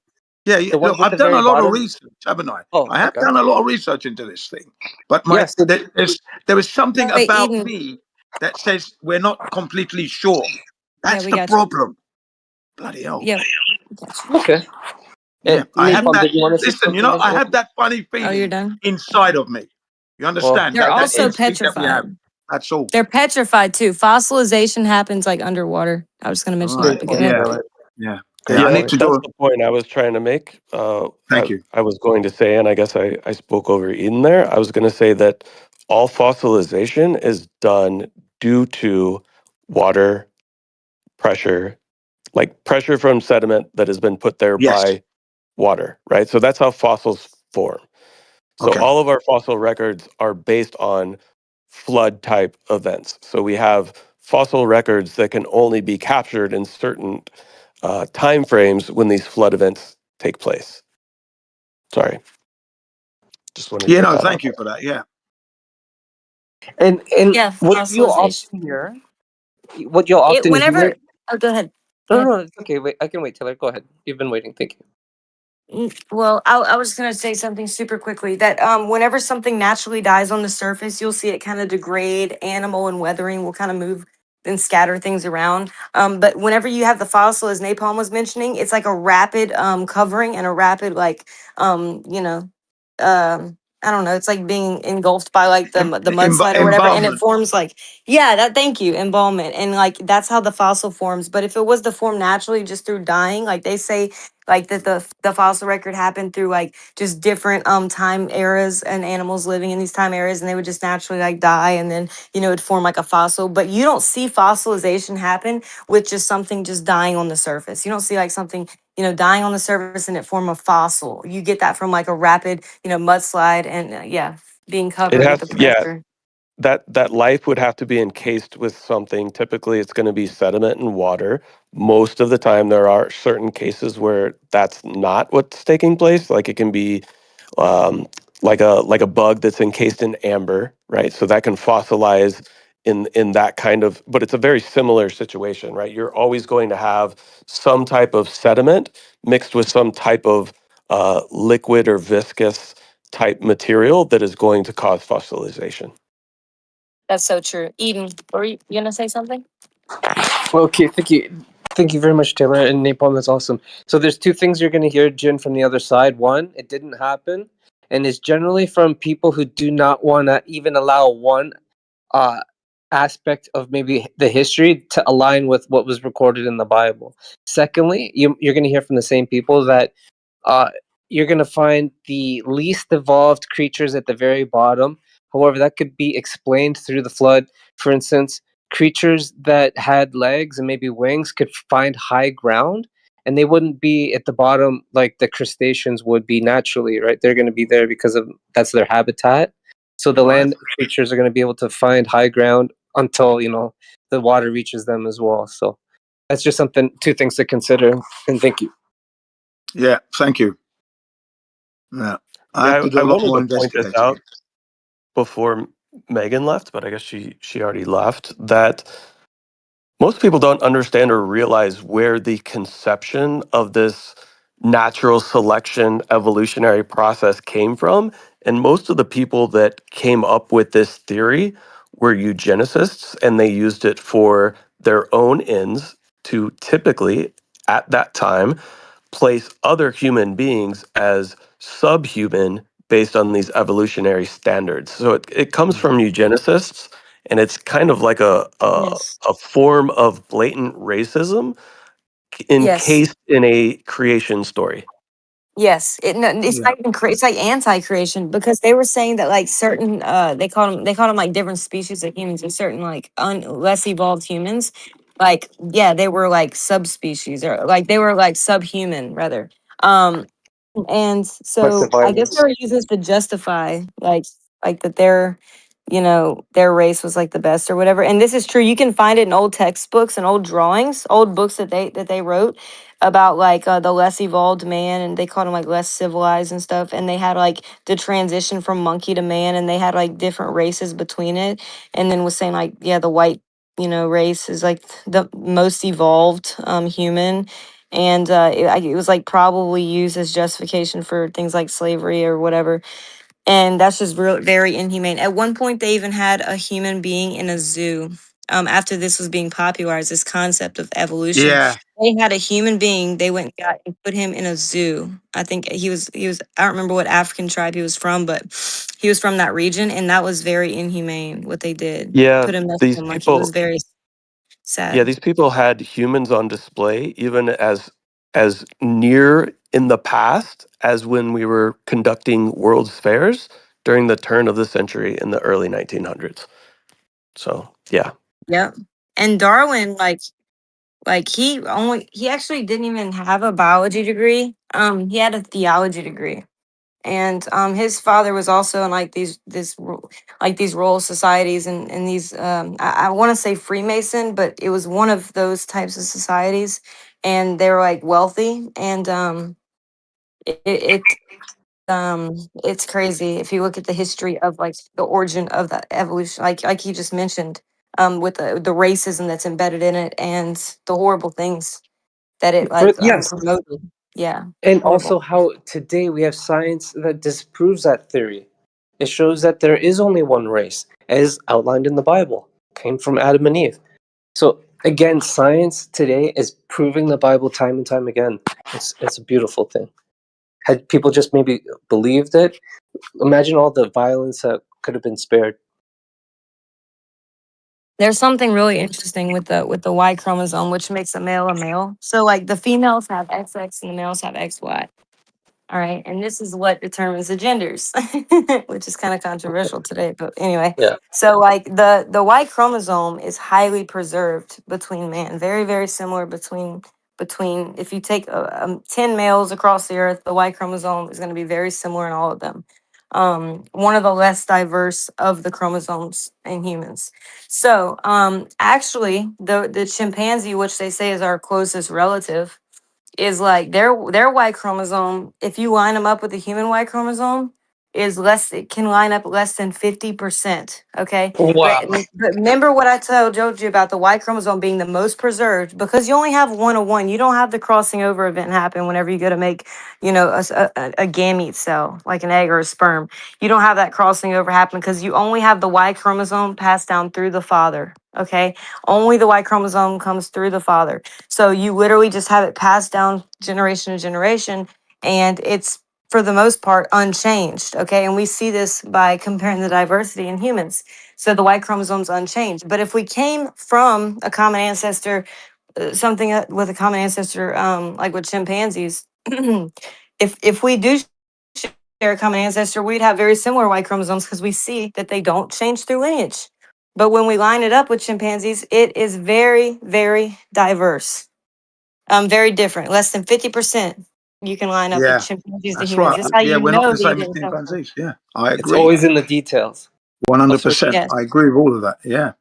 Yeah, yeah. the Look, ones at I've the done a very lot of bottom. research, haven't I? Oh, I have okay. done a lot of research into this thing. But Yes. there is something Wait, about Eden. me that says we're not completely sure. Yeah, That's we the got you. problem. Bloody hell. Yeah, we got you. Okay. Yeah, I have Eden. Napalm, that. did you want to say Listen, something as I well? have that funny Oh, you're feeling done. inside of me. You Well, understand They're that also instinct that we have. petrified. That's all. They're petrified too. Fossilization happens like underwater. I was going to mention Right. that, great but go point, ahead. Yeah. Taylor. Yeah. Great Yeah. I Yeah, need point. to that's do. the point I was trying to make. Thank you. I was going to say, and I guess I spoke over Eden there. I was going to say that all fossilization is done due to water pressure, like pressure from sediment that has been put there Yes. by water, right? So that's how fossils form. So Okay. all of our fossil records are based on flood type events. So we have fossil records that can only be captured in certain time frames when these flood events take place. Sorry, just wanted to Yeah. get No. that out Thank you there. for that. Yeah. And Yeah, what you fossilization. often hear, what you'll It often hear. whenever. Oh, go ahead. Go No, ahead. no, it's okay. Wait, I can wait, Taylor. Go ahead. You've been waiting. Thank you. Well, I was going to say something super quickly that whenever something naturally dies on the surface, you'll see it kind of degrade. Animal and weathering will kind of move and scatter things around. But whenever you have the fossil, as Napalm was mentioning, it's like a rapid covering and a rapid you know, I don't know. It's like being engulfed by like the mudslide or whatever, and it Embalmment. forms like yeah. That thank you embalmment, and like that's how the fossil forms. But if it was to form naturally just through dying, like they say like that the fossil record happened through like just different time eras and animals living in these time eras and they would just naturally like die and then it'd form like a fossil, but you don't see fossilization happen with just something just dying on the surface. You don't see like something dying on the surface and it form a fossil. You get that from like a rapid mudslide and yeah, being It covered with has, the yeah, pressure. that life would have to be encased with something. Typically, it's going to be sediment and water. Most of the time, there are certain cases where that's not what's taking place. Like it can be like a bug that's encased in amber, right? So that can fossilize in that kind of, but it's a very similar situation, right? You're always going to have some type of sediment mixed with some type of liquid or viscous type material that is going to cause fossilization. That's so true. Eden, were you gonna say something? Well, okay, thank you very much, Taylor and Napalm. That's awesome. So there's two things you're going to hear, Jin, from the other side. One, it didn't happen, and it's generally from people who do not want to even allow one uh, aspect of maybe the history to align with what was recorded in the Bible. Secondly, you're going to hear from the same people that uh, you're going to find the least evolved creatures at the very bottom. However, that could be explained through the flood. For instance, creatures that had legs and maybe wings could find high ground, and they wouldn't be at the bottom like the crustaceans would be naturally, right? They're going to be there because of that's their habitat. So the Right. land creatures are going to be able to find high ground until the water reaches them as well. So that's just two things to consider. And thank you. Yeah. Thank you. Yeah. I have Yeah, to I do a lot wanted more to point this investigating. out before Megan left, but I guess she already left, that most people don't understand or realize where the conception of this natural selection evolutionary process came from. And most of the people that came up with this theory were eugenicists, and they used it for their own ends to typically, at that time, place other human beings as subhuman based on these evolutionary standards. So it comes from eugenicists, and it's kind of like Yes. a form of blatant racism Yes. encased in a creation story. Yes, no, it's Yeah. not even it's like anti-creation because they were saying that like certain they called them like different species of humans and certain like less evolved humans, like yeah, they were like subspecies or like they were like subhuman rather. Um, and Collective so I guess they violence. were using this to justify like that their race was like the best or whatever. And this is true. You can find it in old textbooks and old drawings, old books that they wrote about like the less evolved man, and they called him like less civilized and stuff. And they had like the transition from monkey to man, and they had like different races between it. And then was saying like yeah, the white race is like the most evolved human, and it was like probably used as justification for things like slavery or whatever, and that's just very inhumane. At one point they even had a human being in a zoo. After this was being popularized, this concept of evolution, Yeah. they had a human being, they went and got and put him in a zoo. I think he was I don't remember what African tribe he was from, but he was from that region, and that was very inhumane what they did, Yeah, put him next to these a monkey. It was people very yeah, sad. these people had humans on display even as near in the past as when we were conducting World's Fairs during the turn of the century in the early 1900s. So, yeah. Yep. And Darwin, like he actually didn't even have a biology degree. He had a theology degree. And his father was also in like these royal societies and these I want to say Freemason, but it was one of those types of societies, and they were like wealthy, and it it's crazy if you look at the history of like the origin of the evolution, like you just mentioned, with the racism that's embedded in it and the horrible things that it like Yes, promoted. Yeah, and horrible. also how today we have science that disproves that theory. It shows that there is only one race, as outlined in the Bible, came from Adam and Eve. So again, science today is proving the Bible time and time again. It's a beautiful thing. Had people just maybe believed it, imagine all the violence that could have been spared. There's something really interesting with the Y chromosome, which makes a male a male. So like the females have XX and the males have XY. All right, and this is what determines the genders, which is kind of controversial today. But anyway, Yeah. so like the Y chromosome is highly preserved between man, very very similar between if you take 10 males across the earth, the Y chromosome is going to be very similar in all of them. One of the less diverse of the chromosomes in humans. So actually, the chimpanzee, which they say is our closest relative, is like their Y chromosome. If you line them up with the human Y chromosome, it can line up less than 50%. Okay. Wow. But remember what I told you about the Y chromosome being the most preserved, because you only have one of one. You don't have the crossing over event happen whenever you go to make, a gamete cell, like an egg or a sperm. You don't have that crossing over happen because you only have the Y chromosome passed down through the father. Okay. Only the Y chromosome comes through the father. So you literally just have it passed down generation to generation. And it's for the most part unchanged. Okay. And we see this by comparing the diversity in humans. So the Y chromosome's unchanged. But if we came from a common ancestor, something with a common ancestor, like with chimpanzees, if we do share a common ancestor, we'd have very similar Y chromosomes because we see that they don't change through lineage. But when we line it up with chimpanzees, it is very, very diverse. Very different. Less than 50% you can line up with Yeah, chimpanzees to that's humans. right. This is how Yeah, you we're not know the they same as didn't come from. chimpanzees. Yeah, I It's agree. always in the details. That's what 100%. Yes. I agree with all of that. Yeah.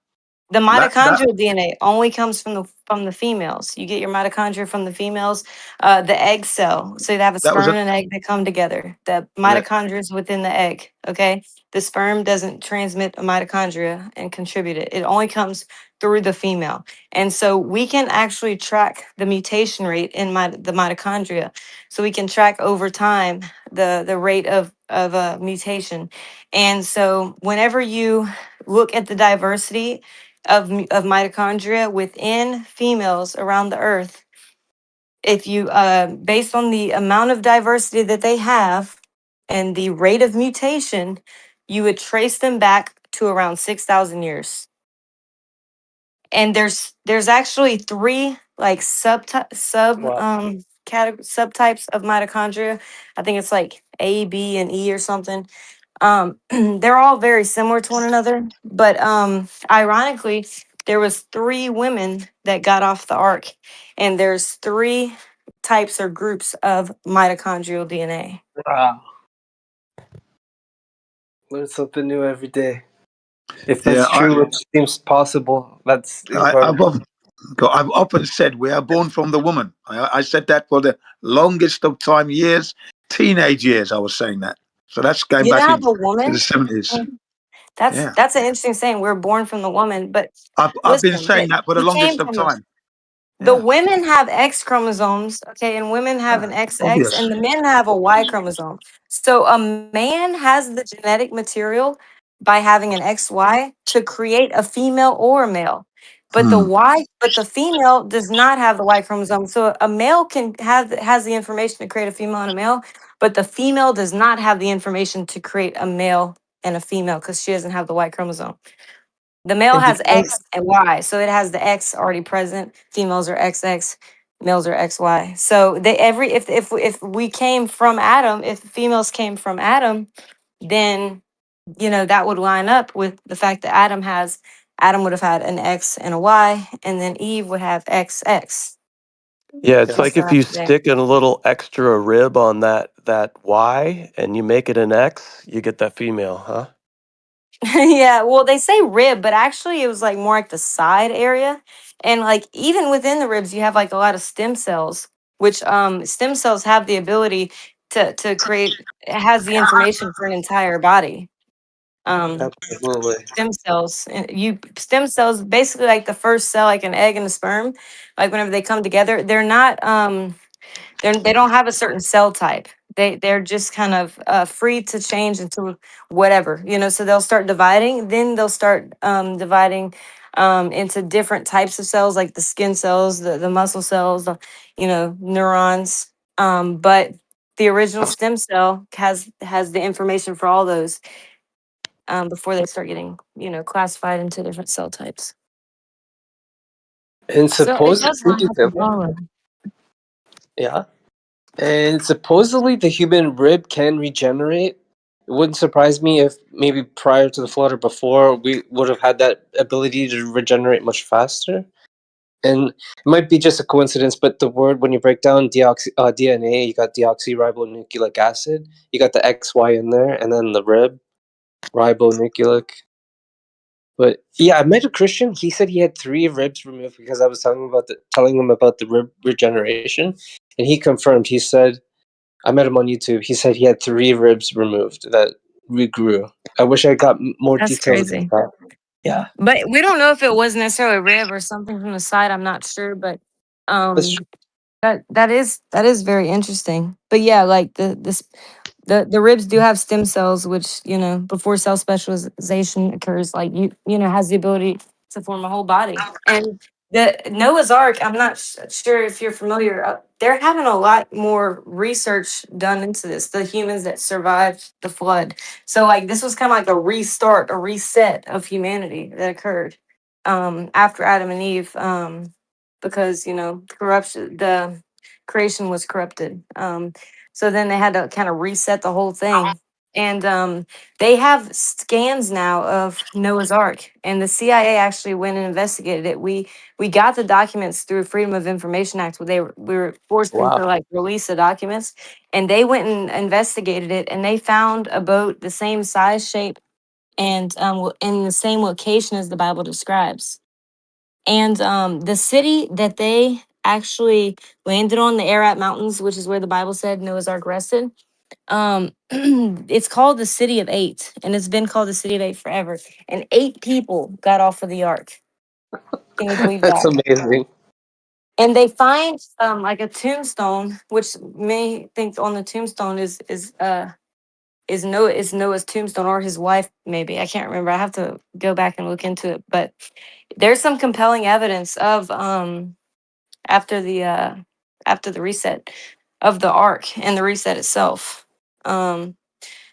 The That mitochondrial DNA only comes from the females. You get your mitochondria from the females. The egg cell. So you have a that was sperm a, and an egg that come together. The yeah. mitochondria is within the egg. Okay. The sperm doesn't transmit a mitochondria and contribute it. It only comes through the female. And so we can actually track the mutation rate in the mitochondria. So we can track over time the rate of mutation. And so whenever you look at the diversity of mitochondria within females around the earth, if you based on the amount of diversity that they have and the rate of mutation, you would trace them back to around 6,000 years. And there's actually three like wow. subtypes of mitochondria. I think it's like A, B, and E or something. They're all very similar to one another, but ironically, there was three women that got off the ark, and there's three types or groups of mitochondrial DNA. Wow. Learn something new every day. If Yeah. that's true, which seems possible, that's I've incredible. often said we are born from the woman. I said that for the longest of time years, teenage years. I was saying that. So that's going You know back how into the the woman? 70s. That's Yeah. that's an interesting saying. We're born from the woman, but I've been listen, saying that for the we came longest of from time. the Yeah. women have X chromosomes, okay, and women have an XX, Obvious. and the men have a Y chromosome. So a man has the genetic material by having an XY to create a female or a male. Hmm. But the female does not have the Y chromosome. So a male can has the information to create a female and a male, but the female does not have the information to create a male and a female because she doesn't have the Y chromosome. The male And has because X and Y, so it has the X already present. Females are XX, males are XY. So they every if we came from Adam, if females came from Adam, then that would line up with the fact that Adam would have had an X and a Y, and then Eve would have XX. Yeah, it's We yeah. like still if have you today. stick in a little extra rib on that Y and you make it an X, you get that female, huh? Yeah, well, they say rib, but actually it was like more like the side area. And like even within the ribs, you have like a lot of stem cells, which stem cells have the ability to create, it has the information for an entire body. Absolutely. Stem cells basically like the first cell, like an egg and a sperm, like whenever they come together, they're not they don't have a certain cell type. They're just kind of free to change into whatever, so they'll start dividing, then they'll start dividing into different types of cells, like the skin cells, the muscle cells, neurons. But the original stem cell has the information for all those before they start getting classified into different cell types. And So it suppose does line up with all of them. yeah. And supposedly the human rib can regenerate. It wouldn't surprise me if maybe prior to the flood or before we would have had that ability to regenerate much faster. And it might be just a coincidence, but the word when you break down DNA, you got deoxyribonucleic acid, you got the XY in there, and then the rib ribonucleic. But yeah, I met a Christian. He said he had 3 ribs removed because I was telling him about the rib regeneration, and he confirmed. He said I met him on YouTube. He said he had 3 ribs removed that regrew. I wish I got more That's details crazy. about that. Yeah. But we don't know if it was necessarily a rib or something from the side. I'm not sure, but That's true. that is very interesting. But yeah, like the ribs do have stem cells, which before cell specialization occurs, like has the ability to form a whole body. And the Noah's Ark, I'm not sure if you're familiar. They're having a lot more research done into this. The humans that survived the flood, so like this was kind of like a restart, a reset of humanity that occurred after Adam and Eve, because corruption, the creation was corrupted. So then they had to kind of reset the whole thing. And they have scans now of Noah's Ark, and the CIA actually went and investigated it. We got the documents through Freedom of Information Act, where we were forced them Wow. to like release the documents, and they went and investigated it, and they found a boat the same size, shape, and in the same location as the Bible describes. And the city that they actually landed on, the Ararat Mountains, which is where the Bible said Noah's Ark rested, it's called the City of Eight, and it's been called the City of Eight forever. And 8 people got off of the ark. Can you believe That's that? amazing. And they find like a tombstone, which many think on the tombstone is Noah's tombstone, or his wife, maybe. I can't remember. I have to go back and look into it. But there's some compelling evidence of after the reset of the ark and the reset itself.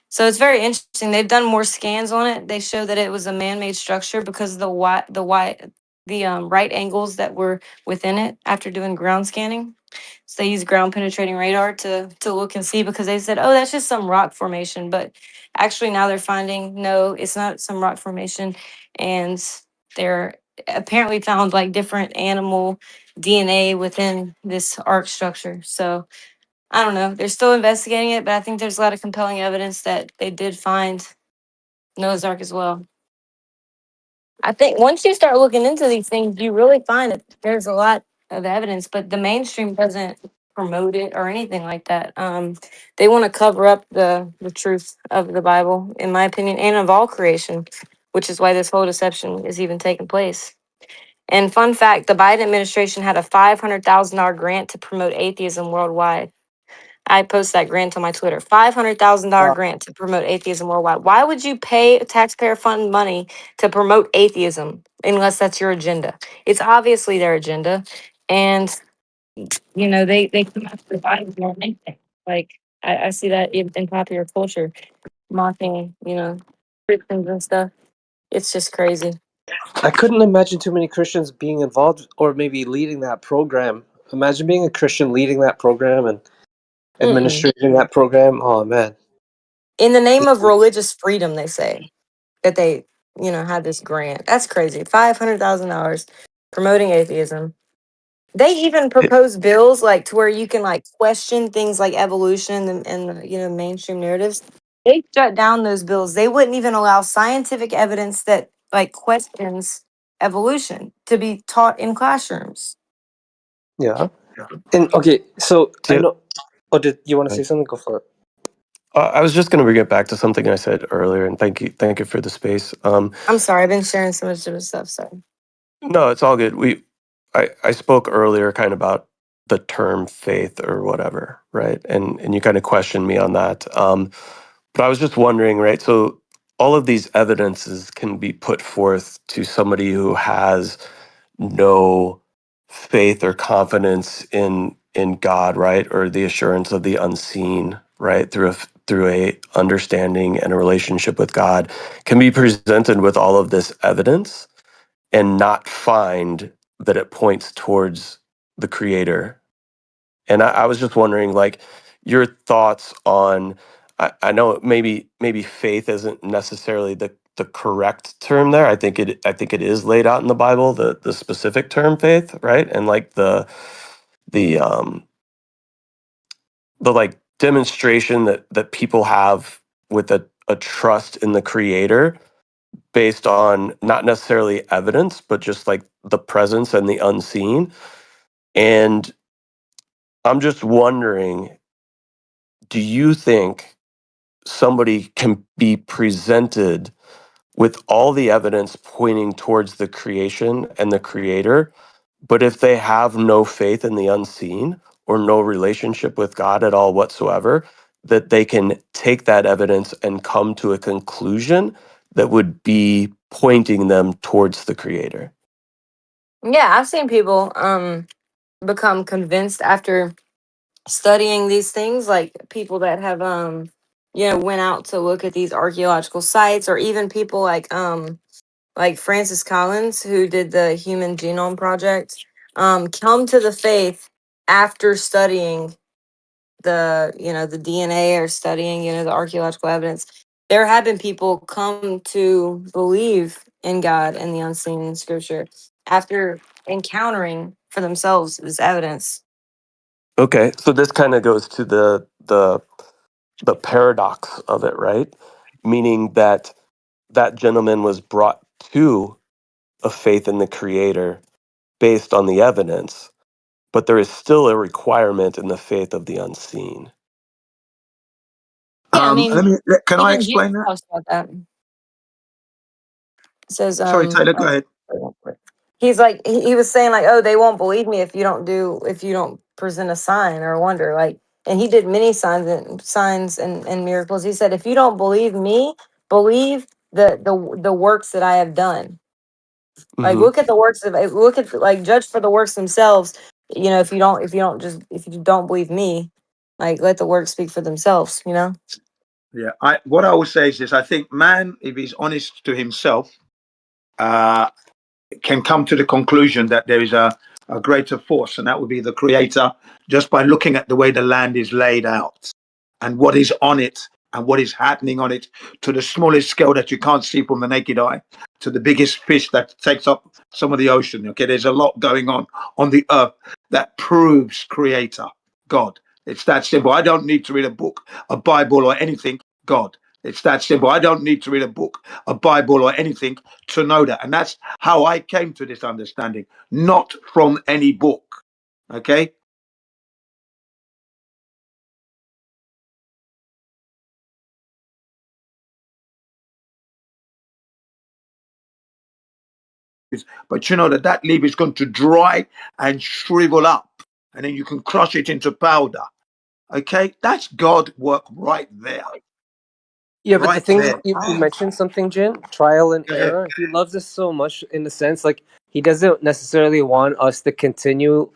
So it's very interesting. They've done more scans on it. They show that it was a man-made structure because of the right angles that were within it after doing ground scanning. So they use ground penetrating radar to look and see, because they said, oh, that's just some rock formation. But actually now they're finding, no, it's not some rock formation. And they're apparently found like different animal DNA within this arc structure. So I don't know. They're still investigating it, but I think there's a lot of compelling evidence that they did find Noah's Ark as well. I think once you start looking into these things, you really find that there's a lot of evidence, but the mainstream doesn't promote it or anything like that. They want to cover up the truth of the Bible, in my opinion, and of all creation, which is why this whole deception is even taking place. And fun fact, the Biden administration had a $500,000 grant to promote atheism worldwide. I post that grant on my Twitter. $500,000 Wow. grant to promote atheism worldwide. Why would you pay taxpayer fund money to promote atheism unless that's your agenda? It's obviously their agenda, and they come after the Bible more than anything. Like I see that in popular culture, mocking Christians and stuff. It's just crazy. I couldn't imagine too many Christians being involved or maybe leading that program. Imagine being a Christian leading that program and Mm-mm. administrating that program. Oh man. In the name of religious freedom, they say that they had this grant. That's crazy. $500,000 promoting atheism. They even propose bills like to where you can like question things like evolution and mainstream narratives. They shut down those bills. They wouldn't even allow scientific evidence that like questions evolution to be taught in classrooms. Yeah. And okay, so I Do know. Oh, did you want to you- say something? Go for it. I was just going to bring it back to something I said earlier, and thank you for the space. I'm sorry, I've been sharing so much different stuff. Sorry. No, it's all good. I spoke earlier kind of about the term faith or whatever, right? And you kind of questioned me on that. But I was just wondering, right? So all of these evidences can be put forth to somebody who has no faith or confidence in God, right? Or the assurance of the unseen, right? Through a understanding and a relationship with God, can be presented with all of this evidence and not find that it points towards the creator. And I was just wondering, like, your thoughts on. I know maybe faith isn't necessarily the correct term there. I think it is laid out in the Bible, the specific term faith, right? And like the the like demonstration that people have with a trust in the creator based on not necessarily evidence, but just like the presence and the unseen. And I'm just wondering, do you think somebody can be presented with all the evidence pointing towards the creation and the creator, but if they have no faith in the unseen or no relationship with God at all whatsoever, that they can take that evidence and come to a conclusion that would be pointing them towards the creator? Yeah, I've seen people become convinced after studying these things, like people that have went out to look at these archaeological sites, or even people like Francis Collins, who did the Human Genome Project, come to the faith after studying the DNA, or studying the archaeological evidence. There have been people come to believe in God and the unseen in Scripture after encountering for themselves this evidence. Okay, so this kind of goes to the paradox of it, right? Meaning that that gentleman was brought to a faith in the creator based on the evidence, but there is still a requirement in the faith of the unseen. Yeah, I mean, Can I even Jesus explain that? talks about that. It says, Sorry, Taylor, go ahead. he's like, he was saying like, oh, they won't believe me if you don't present a sign or a wonder. Like, and he did many signs and miracles. He said, if you don't believe me, believe the works that I have done. Like, Hmm. look at the works of, look at like, judge for the works themselves. If you don't believe me, like, let the works speak for themselves. Yeah, what I would say is this: I think man, if he's honest to himself, can come to the conclusion that there is a greater force, and that would be the creator, just by looking at the way the land is laid out and what is on it and what is happening on it, to the smallest scale that you can't see from the naked eye, to the biggest fish that takes up some of the ocean. Okay, there's a lot going on the earth that proves creator, God. It's that simple. I don't need to read a book, a Bible, or anything. God. It's that simple. I don't need to read a book, a Bible, or anything to know that. And that's how I came to this understanding, not from any book. Okay? But you know that leaf is going to dry and shrivel up, and then you can crush it into powder. Okay? That's God work right there. Yeah, but the Right thing is, there. you mentioned something, Jin, trial and Go ahead. error. He loves us so much in the sense, like, he doesn't necessarily want us to continue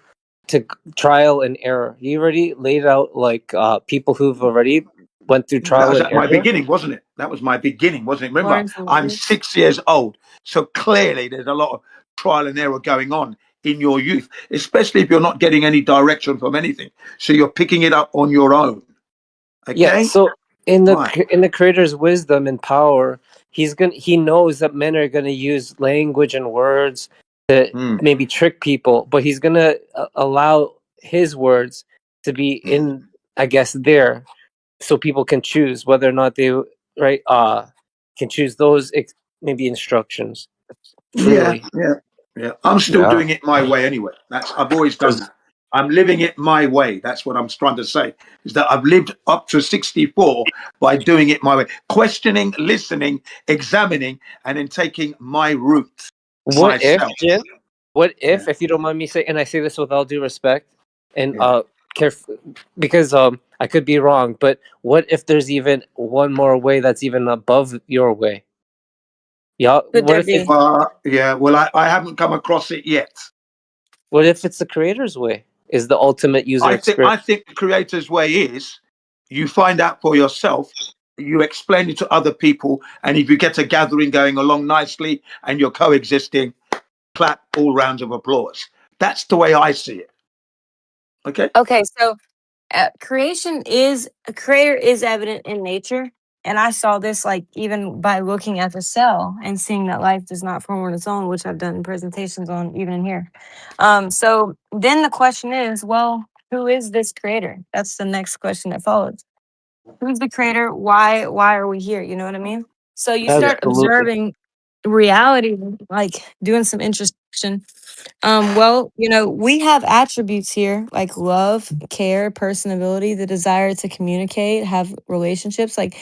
to trial and error. He already laid out, like, people who've already went through That trial was and at my error. beginning, wasn't it? That was my beginning, wasn't it? Remember, Learn from I'm others. 6 years old. So clearly there's a lot of trial and error going on in your youth, especially if you're not getting any direction from anything. So you're picking it up on your own. Yeah, Okay? so Right. in the creator's wisdom and power, he knows that men are going to use language and words to Mm. maybe trick people, but he's going to allow his words to be in, I guess, there, so people can choose whether or not they can choose those maybe instructions Yeah, freely. yeah, yeah. I'm still Yeah. doing it my way anyway. I've always done Because that. I'm living it my way. That's what I'm trying to say. Is that I've lived up to 64 by doing it my way, questioning, listening, examining, and then taking my route What if, myself. Jim? What Yeah, if you don't mind me saying, and I say this with all due respect, and yeah. because I could be wrong, but what if there's even one more way that's even above your way? Yeah, Could there be? Yeah. Well, I haven't come across it yet. what if it's the creator's way? Is the ultimate user I experience? think the creator's way is you find out for yourself, you explain it to other people, and if you get a gathering going along nicely and you're coexisting, clap all rounds of applause. That's the way I see it. Okay. Okay, so a creator is evident in nature, and I saw this like even by looking at the cell and seeing that life does not form on its own, which I've done presentations on even in here. So then the question is, well, who is this creator? That's the next question that follows. Who's the creator? Why are we here? You know what I mean? So you Yeah. start Absolutely. observing reality, like doing some introspection. Well, we have attributes here like love, care, personability, the desire to communicate, have relationships. Like,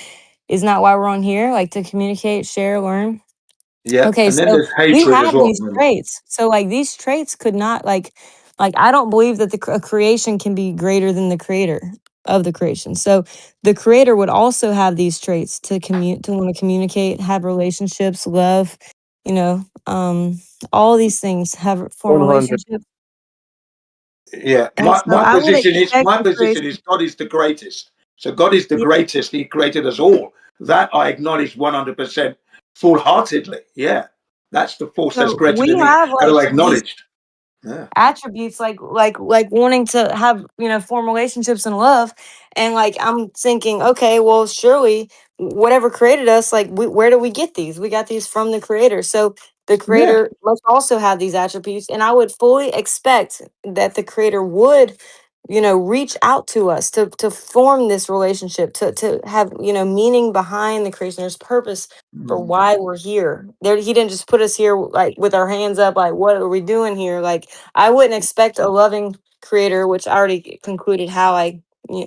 is not why we're on here, like to communicate, share, learn. Yeah, Okay, and then so there's we hatred as have well. these traits. So like these traits could not like I don't believe that a creation can be greater than the creator of the creation. So the creator would also have these traits to want to communicate, have relationships, love, you know, all these things, have form 100. relationships. Yeah, And so my I would position is expect the creation. God is the greatest. So God is the Yeah. greatest. He created us all. That I acknowledge 100% full heartedly. Yeah, that's the force that's So greater we than me. have That like I these acknowledged. Yeah. attributes like wanting to have form relationships and love, and like I'm thinking, okay, well surely whatever created us, like where do we get these? We got these from the creator. So the Yeah. creator must also have these attributes, and I would fully expect that the creator would reach out to us to form this relationship, to have meaning behind the creation. There's purpose for Mm. why we're here. There, he didn't just put us here like with our hands up, like what are we doing here? Like I wouldn't expect a loving creator, which I already concluded how I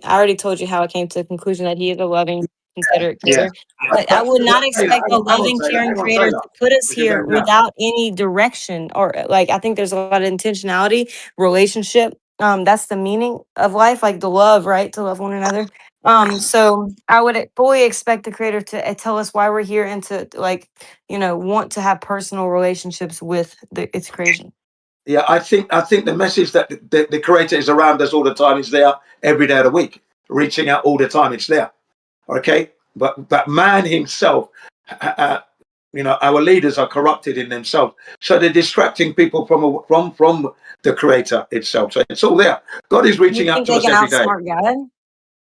already told you how I came to the conclusion that he is a loving, considerate Yeah. creator. But I would not Taylor, expect a loving, caring hang on, creator Taylor. to put us What you here going now? without any direction, or like I think there's a lot of intentionality, relationship. That's the meaning of life, like the love, right? To love one another. So I would fully expect the creator to tell us why we're here and to like, want to have personal relationships with its creation. Yeah, I think the message that the creator is around us all the time is there every day of the week, reaching out all the time. It's there. Okay, but man himself, our leaders are corrupted in themselves, so they're distracting people from the creator itself. So it's all there. God is You reaching out think to they us can every day. outsmart God?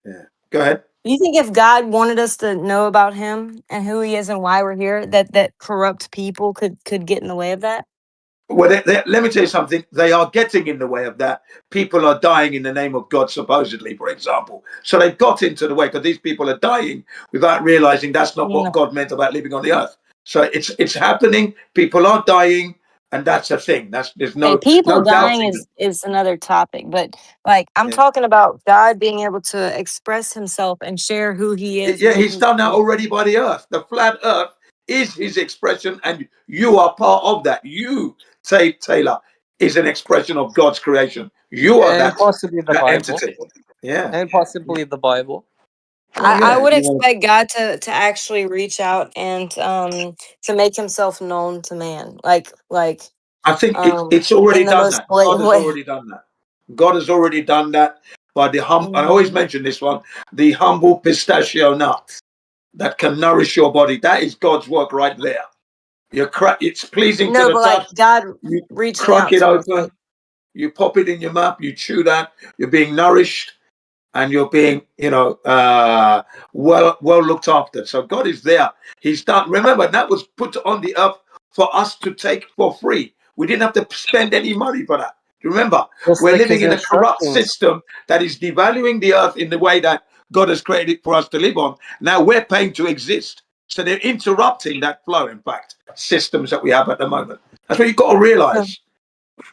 Yeah, go ahead. You think if God wanted us to know about him and who he is and why we're here, that corrupt people could get in the way of that? Well, let me tell you something. They are getting in the way of that. People are dying in the name of God, supposedly, for example. So they've got into the way because these people are dying without realizing that's not what No. God meant about living on the earth. So it's happening. People are dying, and that's a thing. There's And no people dying doubting. is another topic, but like I'm Yeah. talking about God being able to express himself and share who he is, Yeah, what he's he done that is. already by the earth. The flat earth is his expression, and you are part of that. You, Taylor, is an expression of God's creation. You are And possibly the that Bible. entity. Yeah. And possibly the Bible. Well, I yeah. would expect God to actually reach out and to make himself known to man, like I think it's already in the done most that. God blatant has way. already done that. God has already done that by the I always Mhm. mention this one, the humble pistachio nut that can nourish your body. That is God's work right there. It's pleasing to No, the but like touch. God You reaching crack out it to us, like open, you pop it in your mouth, you chew that, you're being nourished, and you're being, well looked after. So God is there. He's done. Remember, that was put on the earth for us to take for free. We didn't have to spend any money for that. Remember, Just we're like living his in a corrupt instructions. system that is devaluing the earth in the way that God has created for us to live on. Now we're paying to exist. So they're interrupting that flow, in fact, systems that we have at the moment. That's what you've got to realize.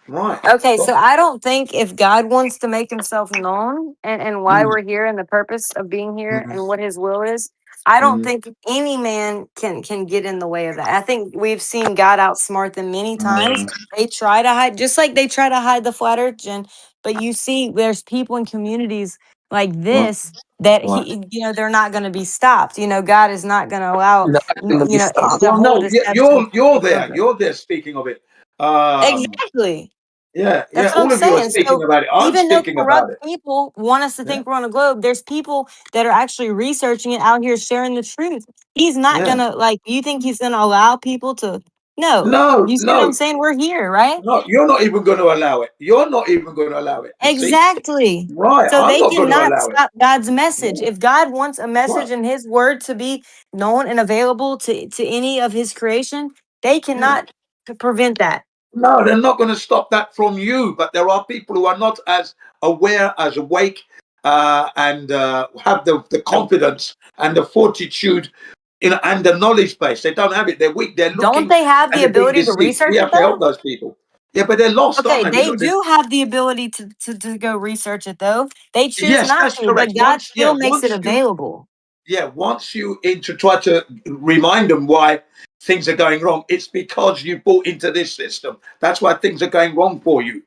Right. okay, so I don't think if God wants to make himself known and why Mm, we're here and the purpose of being here mm, and what his will is, I don't mm, think any man can get in the way of that. I think we've seen God outsmart them many times. mm, They try to hide, just like they try to hide the flat earth, Jen. But you see, there's people in communities like mm, this that right. they're not going to be stopped. God is not going to allow, Not gonna be the stopped. Well, whole no, deception to you're take there. over. You're there speaking of it. Um, Exactly. yeah. That's what I'm All of you are saying. speaking So about it. I'm even though speaking corrupt about it. people want us to Yeah, think we're on a globe, there's people that are actually researching it out here sharing the truth. He's not yeah. gonna like, you think he's gonna allow people to no. No, You see what I'm no, saying? We're here, right? no. You're not even going to allow it. You're not even going to allow it. You see? Exactly. Right. So I'm they not going to cannot allow it. stop God's Yeah. message. If God wants a Right. message and his word to be known and available to any of his creation, they Yeah. cannot prevent that. No, they're not going to stop that from you. But there are people who are not as aware, as awake, and have the confidence and the fortitude and the knowledge base. They don't have it. They're weak. They're Don't looking they have and the they're being ability to deceived. research We it have to help though? those people. Yeah, but they're lost, aren't Okay, they? We they look. do have the ability to go research it though. They choose Yes, not that's to, correct. but God still makes it Once you available. once you to try to remind them why things are going wrong, it's because you bought into this system. That's why things are going wrong for you.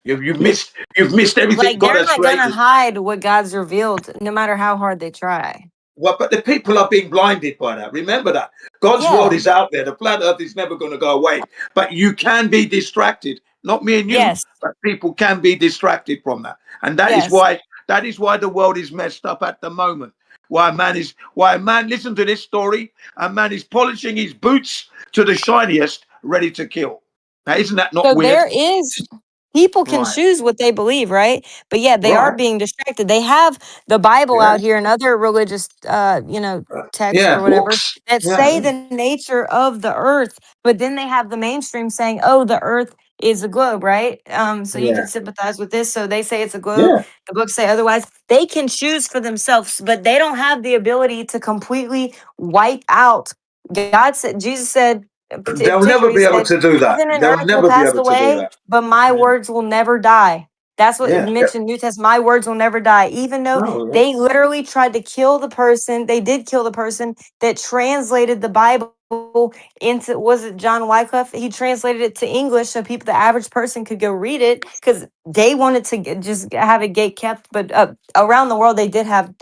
You've missed everything Like God they're has not gonna created. hide what God's revealed, no matter how hard they try. Well, but the people are being blinded by that. Remember that. God's word Yeah. is out there. The planet Earth is never going to go away. But you can be distracted. Not me and you, Yes. but people can be distracted from that. And Yes. that is why the world is messed up at the moment. Why a man, listen to this story, a man is polishing his boots to the shiniest, ready to kill. Now, isn't that not So weird? there is people can Right. choose what they believe, right? But yeah, they are Right. being distracted. They have the Bible Yeah. out here and other religious texts Yeah. or whatever Books. that say Yeah. the nature of the earth, but then they have the mainstream saying, "Oh, the earth is a globe," right? So you can Yeah. sympathize with this. So they say it's a globe. Yeah. The books say otherwise. They can choose for themselves, but they don't have the ability to completely wipe out. God said, Jesus said, They'll never particularly be able said, to do that. heaven and They'll earth will never be pass able to do away, that. but my Yeah. words will never die. That's what it Yeah. mentioned in New Testament. My words will never die. Even though Oh, yeah. they literally tried to kill the person, they did kill the person that translated the Bible into, was it John Wycliffe? He translated it to English so people, the average person, could go read it because they wanted to just have it gate kept. But around the world, they did have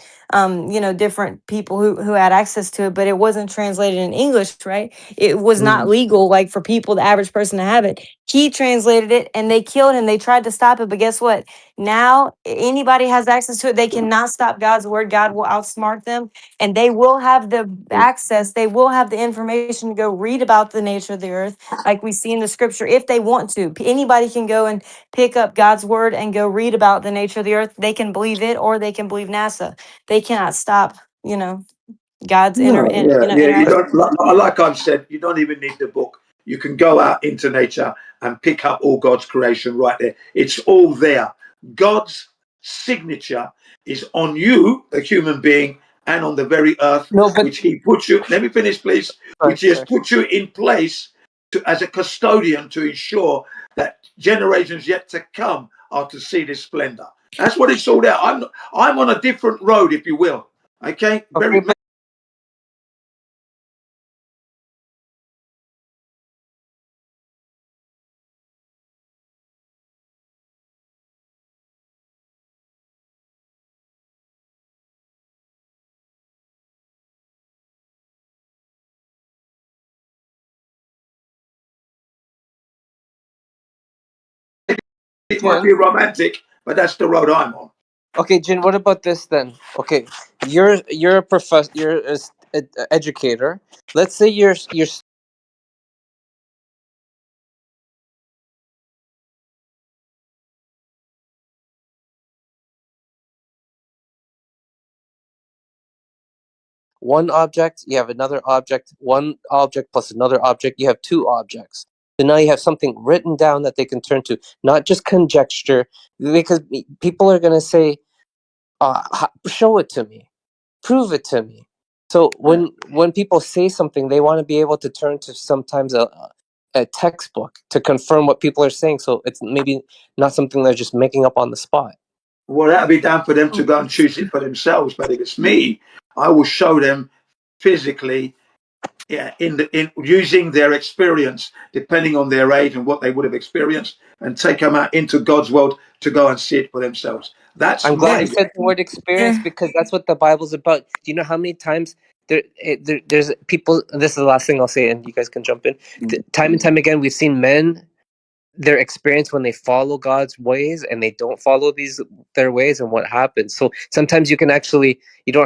different people who had access to it, but it wasn't translated in English, right? It was not Mm. legal, like for people, the average person, to have it. He translated it and they killed him. They tried to stop it, but guess what? Now anybody has access to it. They cannot stop God's word. God will outsmart them, and they will have the access. They will have the information to go read about the nature of the earth, like we see in the scripture, if they want to. Anybody can go and pick up God's word and go read about the nature of the earth. They can believe it, or they can believe NASA. They cannot stop, God's No, yeah, yeah. You interaction. don't like I've said. You don't even need the book. You can go out into nature and pick up all God's creation right there. It's all there. God's signature is on you, the human being, and on the very earth No, but which He put you. Let me finish, please. sorry, Which He has sorry. put you in place as a custodian to ensure that generations yet to come are to see this splendor. That's what it's all about. I'm on a different road, if you will. Okay, Okay, very. but It might Jen. be romantic, but that's the road I'm on. Okay, Jen. What about this then? Okay, you're a professor. You're an educator. Let's say you're one object, you have another object, one object plus another object, you have two objects. So now you have something written down that they can turn to, not just conjecture, because people are going to say, show it to me, prove it to me. So when people say something, they want to be able to turn to sometimes a textbook to confirm what people are saying. So it's maybe not something they're just making up on the spot. Well, that'll be down for them to go and choose it for themselves. But if it's me, I will show them physically, yeah, in using their experience, depending on their age and what they would have experienced, and take them out into God's world to go and see it for themselves. That's I'm glad There, you my said the game. word experience there. because that's what the Bible's about. Do you know how many times there's people? This is the last thing I'll say, and you guys can jump in. Time and time again, we've seen men, their experience when they follow God's ways and they don't follow their ways, and what happens. So sometimes you don't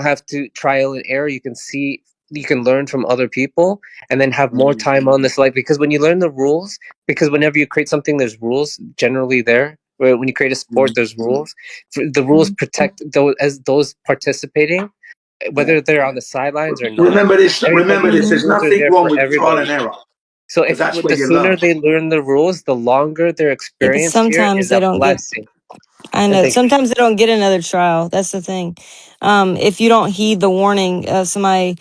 have to trial and error. You can learn from other people and then have more Mm. time on this life, because when you learn the rules, because whenever you create something, there's rules generally there. Right? When you create a sport, Mm. there's rules. The rules protect those participating, Yeah. whether they're on the sidelines or not. Remember this. Remember Everybody, this. the There's Mhm. rules are nothing there wrong for with trial and everybody. error So because if that's where the you sooner learn. they learn the rules, the longer their Yeah, but experience here sometimes is they a don't get. blessing. I And know. thank you. Sometimes they don't get another trial. That's the thing. If you don't heed the warning, somebody,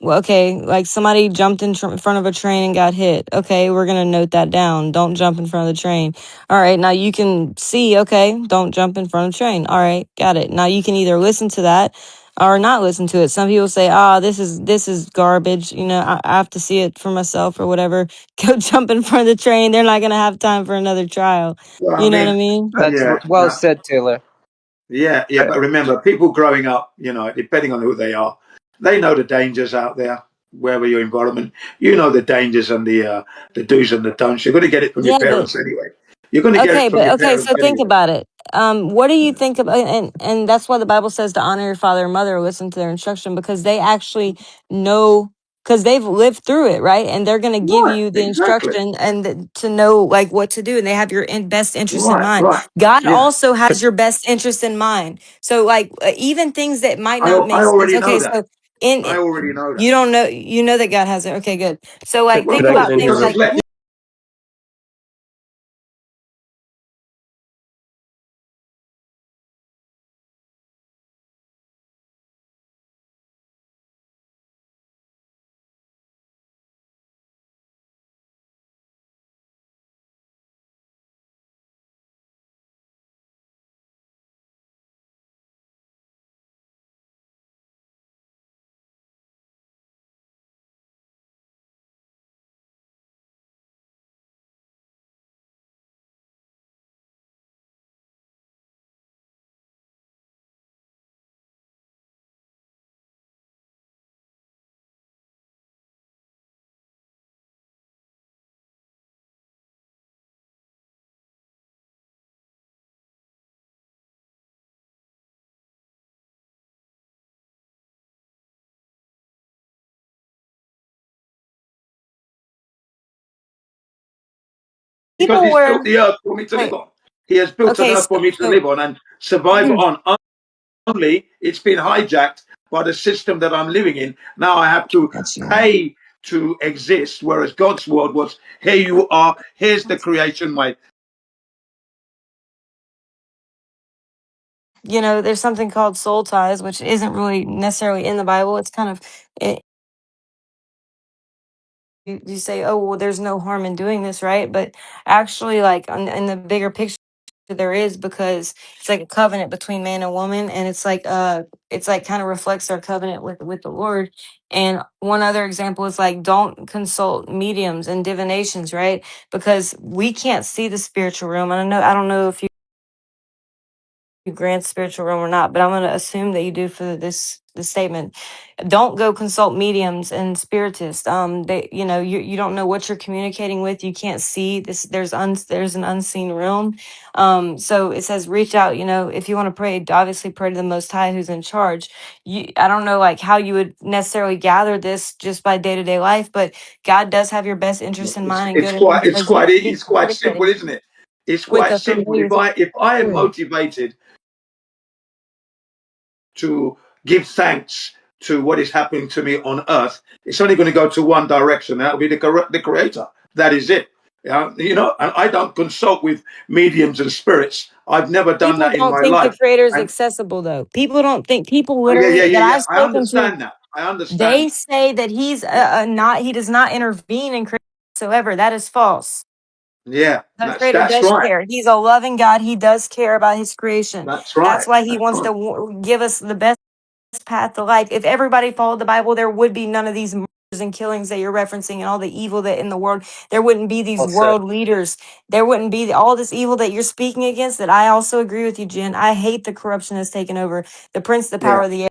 okay, like somebody jumped in front of a train and got hit. Okay, we're gonna note that down. Don't jump in front of the train. All right, now you can see. Okay, don't jump in front of the train. All right, got it. Now you can either listen to that or not listen to it. Some people say, this is garbage. I have to see it for myself or whatever. Go jump in front of the train. They're not gonna have time for another trial. Well, I You know what I mean, mean? That's yeah, well said, Taylor. yeah. But remember, people growing up, depending on who they are, they know the dangers out there. Wherever your environment, you know the dangers and the do's and the don'ts. You're going to get it from your Yeah, but parents anyway. You're going to get it okay, from but your okay, parents so think anyway. about it. What do you think about, and that's why the Bible says to honor your father and mother, listen to their instruction, because they actually know, because they've lived through it, right? And they're going to give Right, you the exactly. instruction and to know like what to do, and they have your best interest in Right, mind. right. God Yeah, also has your best interest in mind. So like even things that might not I make sense. already know Okay, that. so in I already know that. you don't know, that God has it. Okay, good. So Could, like Well, could think of I get course, about in here things because real He's like quick? let. Because people He's were built the earth for me to live wait. on. He has built an Okay, earth for me to so live on and survive on. Only it's been hijacked by the system that I'm living in. Now I have to got you. pay to exist, whereas God's world was, here you are, here's the creation, mate. There's something called soul ties, which isn't really necessarily in the Bible. It's kind of it, you say, oh well, there's no harm in doing this, right? But actually, like in the bigger picture, there is, because it's like a covenant between man and woman, and it's like kind of reflects our covenant with the Lord. And one other example is like don't consult mediums and divinations, right? Because we can't see the spiritual realm. I don't know if you grant spiritual realm or not, but I'm going to assume that you do for this statement. Don't go consult mediums and spiritists. They, you don't know what you're communicating with. You can't see this. There's an unseen realm. So it says reach out. If you want to pray, obviously pray to the Most High who's in charge. I don't know like how you would necessarily gather this just by day to day life, but God does have your best interest in mind and It's good in mind quite, it's because quite, he's it's quite simple, communicating isn't it? It's with quite a simple. familiar If I am spirit. motivated to give thanks to what is happening to me on earth, it's only going to go to one direction. That will be the creator. That is it. And I don't consult with mediums and spirits. I've never done People that in don't my think the life. creator is And accessible though. People don't think people yeah, yeah, literally yeah, that yeah. I've I spoken to, understand that. I understand they that. say that he's Yeah, not he does not intervene in creation whatsoever. That is false. yeah. The That's creator that's does right. care. He's a loving God. He does care about his creation. That's That's right. why he That's wants right. to give us the best path to life. If everybody followed the Bible, there would be none of these murders and killings that you're referencing and all the evil that in the world. There wouldn't be these Well said. world leaders. There wouldn't be all this evil that you're speaking against. That I also agree with you, Jen. I hate the corruption that's taken over the prince, the power Yeah, of the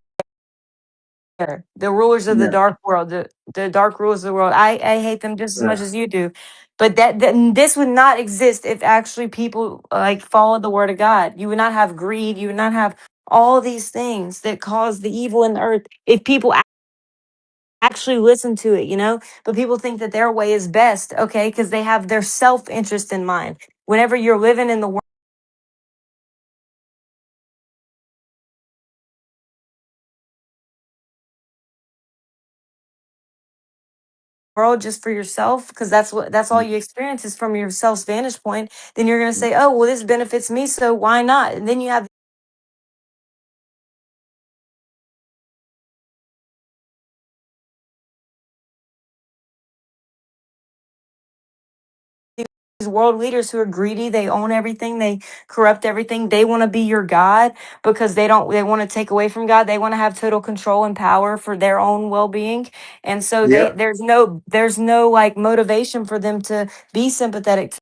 air, the rulers of the yeah, dark world, the dark rulers of the world. I hate them just as much yeah. as you do. But that this would not exist if actually people like followed the word of God. You would not have greed. You would not have all these things that cause the evil in the earth if people actually listen to it. But people think that their way is best, okay, because they have their self-interest in mind. Whenever you're living in the world, world just for yourself, because that's all you experience is from your self's vantage point, then you're going to say, oh, well, this benefits me, so why not? And then you have these world leaders who are greedy. They own everything. They corrupt everything. They want to be your God because they want to take away from God. They want to have total control and power for their own well-being. And so Yeah. there's no like motivation for them to be sympathetic.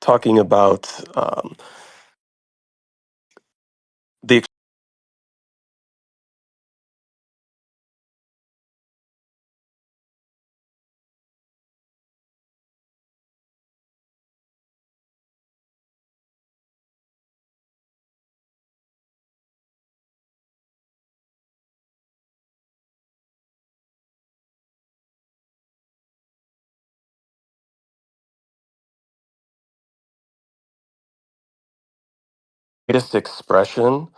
Talking about the greatest expression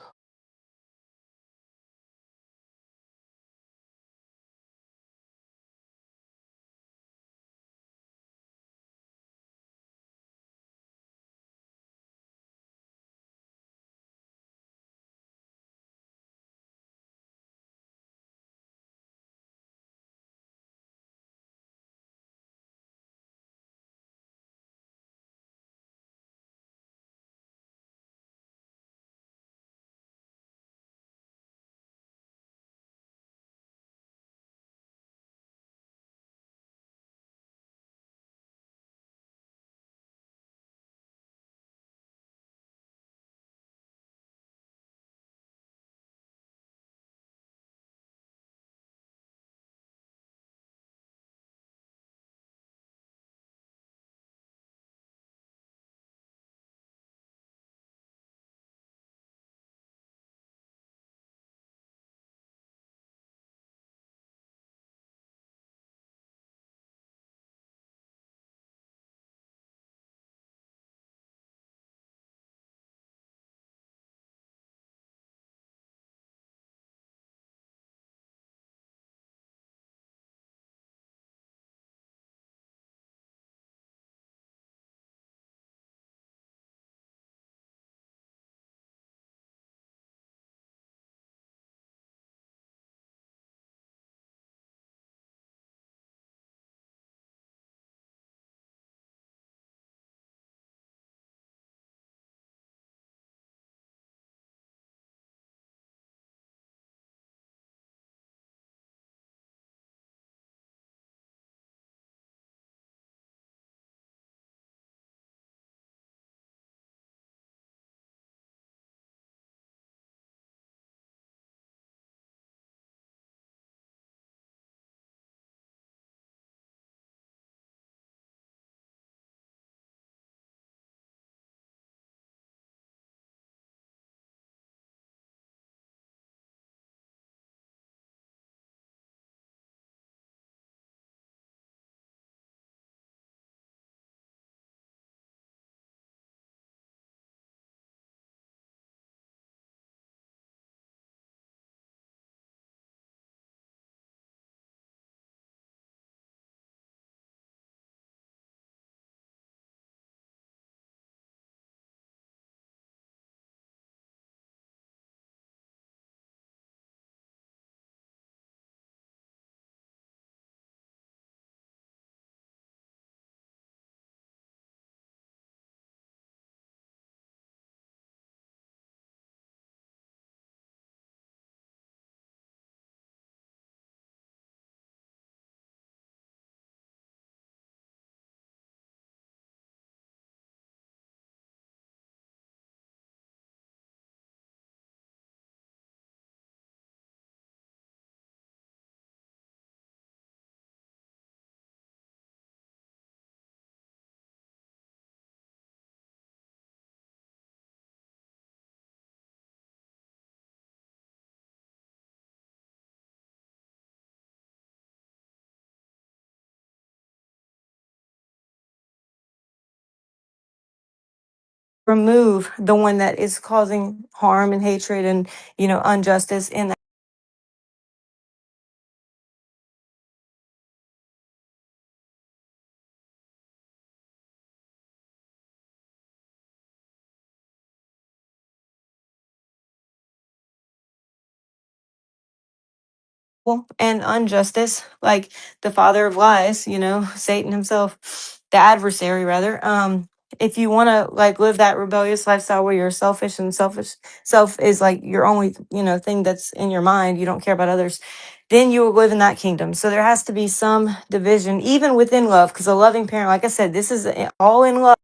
Remove the one that is causing harm and hatred and injustice in and injustice, like the father of lies, Satan himself, the adversary rather. If you want to like live that rebellious lifestyle where you're selfish and self is like your only, thing that's in your mind, you don't care about others, then you will live in that kingdom. So there has to be some division, even within love, because a loving parent, like I said, this is all in love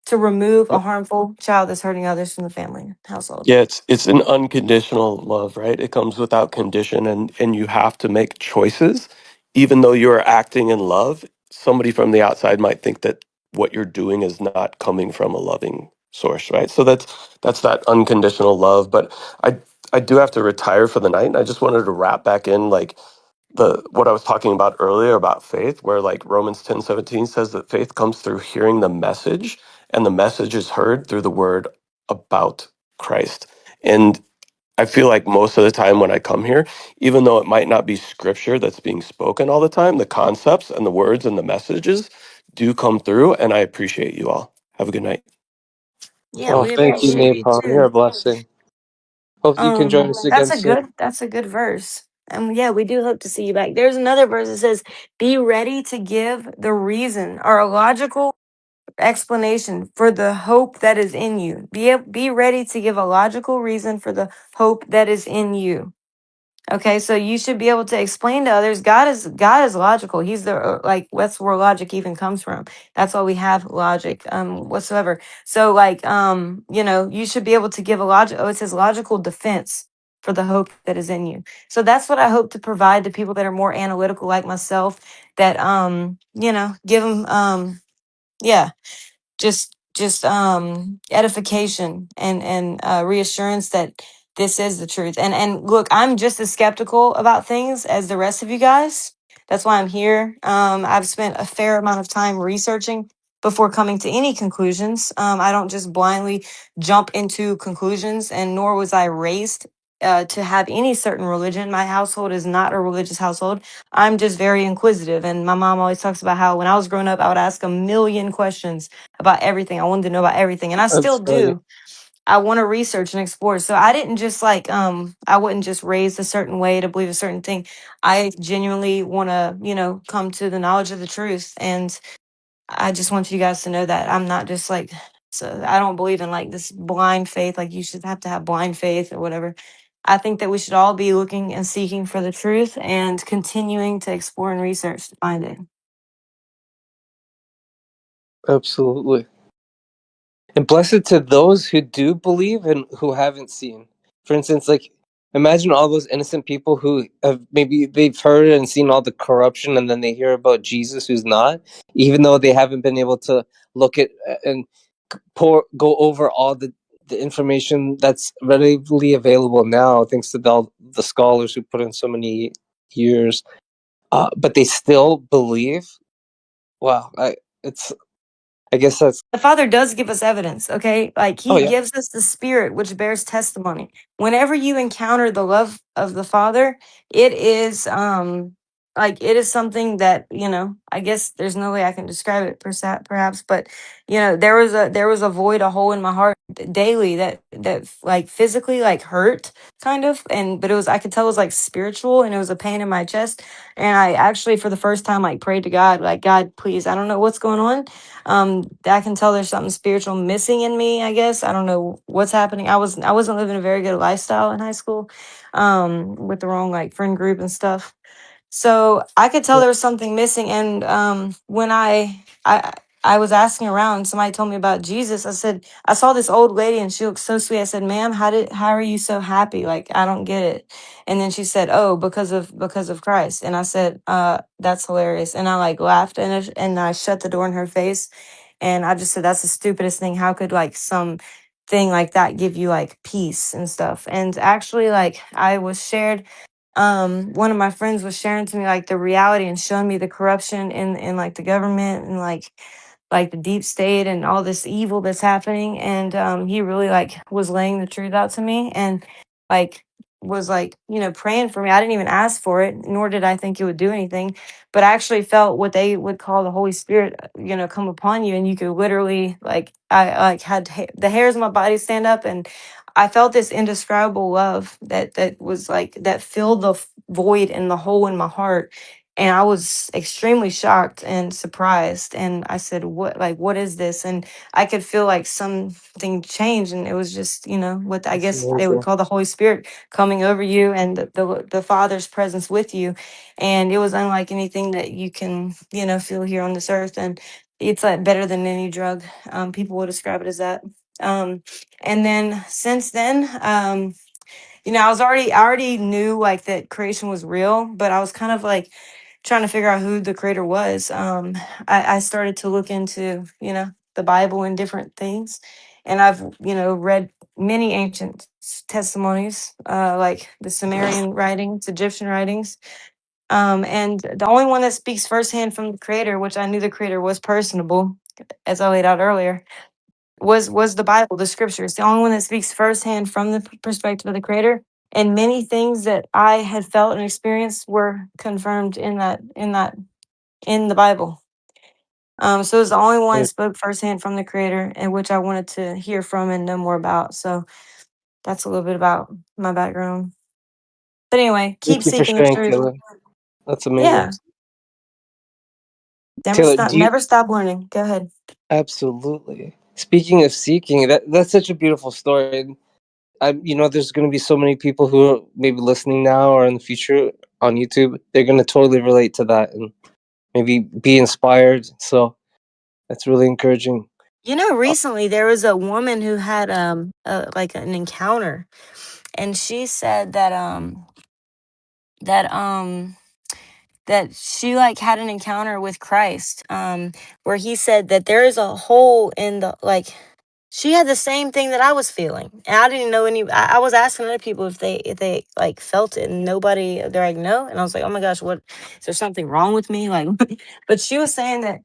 to remove a harmful child that's hurting others from the family household. Yeah, it's an unconditional love, right? It comes without condition, and you have to make choices. Even though you're acting in love, somebody from the outside might think that what you're doing is not coming from a loving source, right? So that's that unconditional love. But I do have to retire for the night, and I just wanted to wrap back in like the what I was talking about earlier about faith, where like Romans 10:17 says that faith comes through hearing the message, and the message is heard through the word about Christ. And I feel like most of the time when I come here, even though it might not be scripture that's being spoken all the time, the concepts and the words and the messages do come through, and I appreciate you all. Have a good night. Yeah, Oh, we thank you, appreciate you Napalm. You're too. a blessing. Hope you can join us again soon. That's a good verse. And yeah, we do hope to see you back. There's another verse that says, "Be ready to give the reason or a logical explanation for the hope that is in you. Be ready to give a logical reason for the hope that is in you." Okay, so you should be able to explain to others. God is logical. He's the like that's where logic even comes from. That's why we have logic whatsoever. So like you should be able to give a logic. Oh, it says logical defense for the hope that is in you. So that's what I hope to provide to people that are more analytical like myself. That give them yeah just edification and reassurance that this is the truth. And look, I'm just as skeptical about things as the rest of you guys. That's why I'm here. I've spent a fair amount of time researching before coming to any conclusions. I don't just blindly jump into conclusions, and nor was I raised to have any certain religion. My household is not a religious household. I'm just very inquisitive, and my mom always talks about how when I was growing up, I would ask a million questions about everything. I wanted to know about everything, and I still Absolutely. do. I want to research and explore. So I didn't just like I wasn't just raised a certain way to believe a certain thing. I genuinely want to, come to the knowledge of the truth, and I just want you guys to know that I'm not just like so I don't believe in like this blind faith like you should have to have blind faith or whatever. I think that we should all be looking and seeking for the truth and continuing to explore and research to find it. Absolutely. And blessed to those who do believe and who haven't seen. For instance, like imagine all those innocent people who have maybe they've heard and seen all the corruption, and then they hear about Jesus who's not, even though they haven't been able to look at and go over all the information that's readily available now, thanks to all the scholars who put in so many years. But they still believe. Wow, I guess that's The Father does give us evidence, okay? Like oh he yeah. gives us the Spirit, which bears testimony. Whenever you encounter the love of the Father, it is like it is something that, I guess there's no way I can describe it perhaps, but there was a void, a hole in my heart daily that like physically like hurt kind of, and but it was I could tell it was like spiritual, and it was a pain in my chest. And I actually for the first time like prayed to God, like, God, please, I don't know what's going on. I can tell there's something spiritual missing in me, I guess. I don't know what's happening. I wasn't living a very good lifestyle in high school, with the wrong like friend group and stuff. So I could tell there was something missing. And when I was asking around, somebody told me about Jesus. I said, I saw this old lady and she looked so sweet. I said, ma'am, how are you so happy? Like, I don't get it. And then she said, oh, because of Christ. And I said, that's hilarious. And I like laughed and I shut the door in her face. And I just said, that's the stupidest thing. How could like some thing like that give you like peace and stuff? And actually, like I was shared one of my friends was sharing to me like the reality and showing me the corruption in like the government and like the deep state and all this evil that's happening. And he really like was laying the truth out to me and like was like praying for me. I didn't even ask for it, nor did I think it would do anything, but I actually felt what they would call the Holy Spirit come upon you, and you could literally like I like had the hairs on my body stand up, and I felt this indescribable love that was like that filled the void and the hole in my heart. And I was extremely shocked and surprised. And I said, what is this? And I could feel like something change. And it was just, what I That's guess they would amazing. call the Holy Spirit coming over you and the Father's presence with you. And it was unlike anything that you can, feel here on this earth. And it's like better than any drug. People would describe it as that. And then since then, I already knew like that creation was real, but I was kind of like trying to figure out who the creator was. I started to look into, the Bible and different things. And I've, read many ancient testimonies, like the Sumerian writings, Egyptian writings. And the only one that speaks firsthand from the creator, which I knew the creator was personable, as I laid out earlier, was the Bible, the scriptures. The only one that speaks firsthand from the perspective of the creator. And many things that I had felt and experienced were confirmed in the Bible. So it was the only one that spoke firsthand from the creator, and which I wanted to hear from and know more about. So that's a little bit about my background. But anyway, keep Thank you for seeking the sharing, truth. Taylor. That's amazing. Yeah. Never Taylor, stop never stop learning. Go ahead. absolutely. Speaking of seeking, that's such a beautiful story. And there's going to be so many people who are maybe listening now or in the future on YouTube. They're going to totally relate to that and maybe be inspired. So that's really encouraging. Recently there was a woman who had like an encounter, and she said that that she like had an encounter with Christ, where he said that there is a hole in the like she had the same thing that I was feeling. And I didn't know I was asking other people if they like felt it, and nobody, they're like no. And I was like, oh my gosh, what is there something wrong with me? Like but she was saying that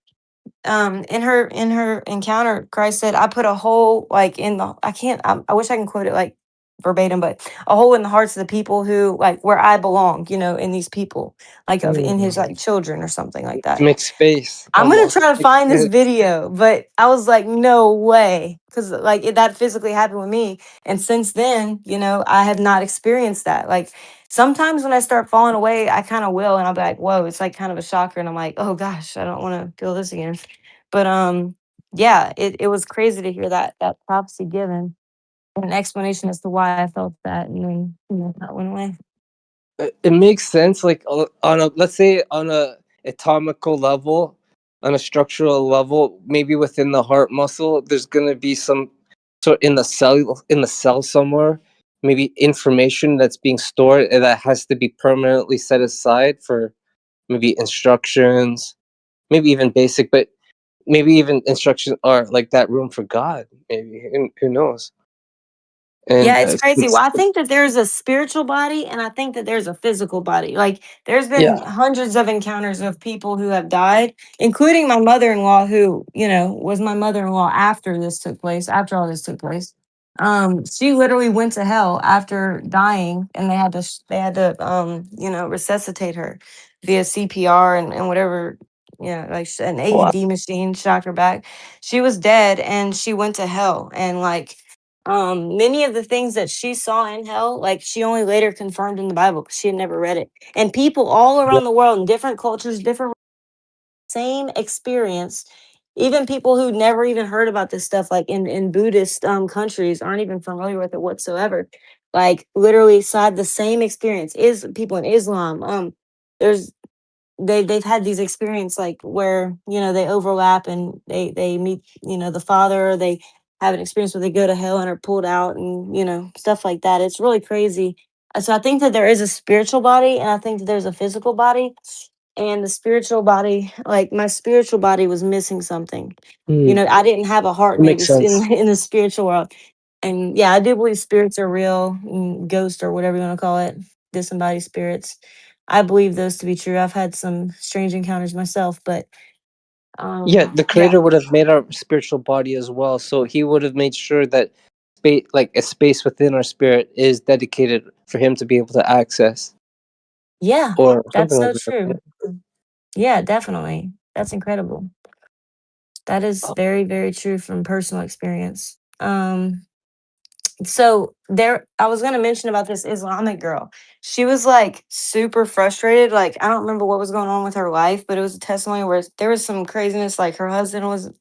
in her encounter, Christ said, I put a hole like in the I wish I can quote it like verbatim, but a hole in the hearts of the people who like where I belong, in these people, like in his like children or something like To that. make space, I'm gonna almost. try to find this video, but I was like, no way, because like that physically happened with me, and since then, I have not experienced that. Like sometimes when I start falling away, I kind of will, and I'll be like, whoa, it's like kind of a shocker, and I'm like, oh gosh, I don't want to feel this again. But yeah, it was crazy to hear that prophecy given, and an explanation as to why I felt that, and then that went away. It makes sense, like on a, let's say, on a atomical level, on a structural level, maybe within the heart muscle there's going to be some sort in the cell somewhere, maybe information that's being stored and that has to be permanently set aside for maybe instructions, maybe even basic, but maybe even instructions are like that room for God, maybe. Who knows? Yeah, And it's crazy. Well, I think that there's a spiritual body and I think that there's a physical body. Like there's been yeah. hundreds of encounters of people who have died, including my mother-in-law who, was my mother-in-law after this took place, after all this took place. She literally went to hell after dying, and they had to resuscitate her via CPR and whatever, like an Wow. AED machine shocked her back. She was dead and she went to hell, and like many of the things that she saw in hell, like she only later confirmed in the Bible because she had never read it. And people all Yeah. around the world in different cultures, different same experience. Even people who never even heard about this stuff, like in Buddhist countries, aren't even familiar with it whatsoever. Like literally had the same experience. Is people in Islam. There's they've had these experience like where they overlap and they meet the father. They have an experience where they go to hell and are pulled out, and stuff like that. It's really crazy. So I think that there is a spiritual body, and I think that there's a physical body. And the spiritual body, like my spiritual body was missing something. Mm, I didn't have a heart it maybe makes sense. in the spiritual world. And yeah, I do believe spirits are real, ghosts or whatever you want to call it, disembodied spirits. I believe those to be true. I've had some strange encounters myself, but Yeah, the yeah. creator would have made our spiritual body as well, so he would have made sure that space, like a space within our spirit, is dedicated for him to be able to access, Yeah, or that's something like so that. true. Yeah, definitely. That's incredible. That is Oh, very, very true from personal experience. So there, I was gonna mention about this Islamic girl. She was like super frustrated. Like I don't remember what was going on with her life, but it was a testimony where there was some craziness. Like her husband was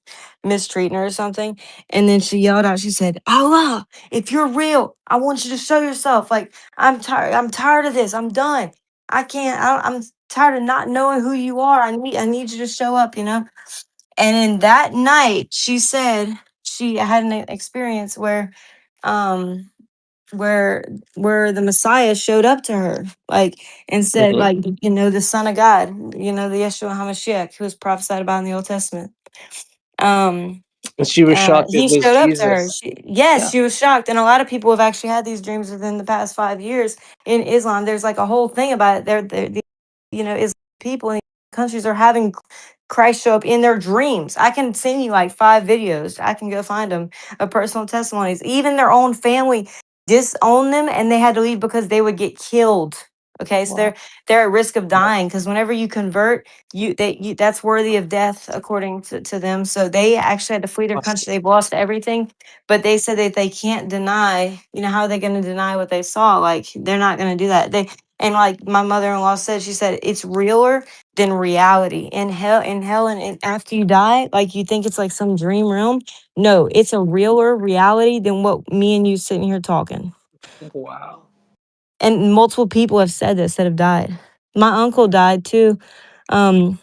mistreating her or something, and then she yelled out. She said, "Allah, if you're real, I want you to show yourself. Like I'm tired. I'm tired of this. I'm done. I can't. I'm tired of not knowing who you are. I need you to show up. You know." And in that night, she said she had an experience um where the Messiah showed up to her, like, and said, Mhm. like, you know, the Son of God, you know, the Yeshua HaMashiach, who was prophesied about in the Old Testament. Um, And she was shocked it he was showed up to her. Jesus. Yes, Yeah. she was shocked, and a lot of people have actually had these dreams within the past 5 years in Islam. There's like a whole thing about it. You know, Islam people in countries are having Christ show up in their dreams. I can send you like 5 videos. I can go find them of personal testimonies. Even their own family disowned them, and they had to leave because they would get killed. Okay, so Wow. they're at risk of dying because whenever you convert, that's worthy of death according to them. So they actually had to flee their country. They've lost everything, but they said that they can't deny. You know, how are they going to deny what they saw? Like they're not going to do that. They and like my mother-in-law said, she said it's realer than reality. In hell, and after you die, like you think it's like some dream realm. No, it's a realer reality than what me and you sitting here talking. Wow. And multiple people have said this that have died. My uncle died too. And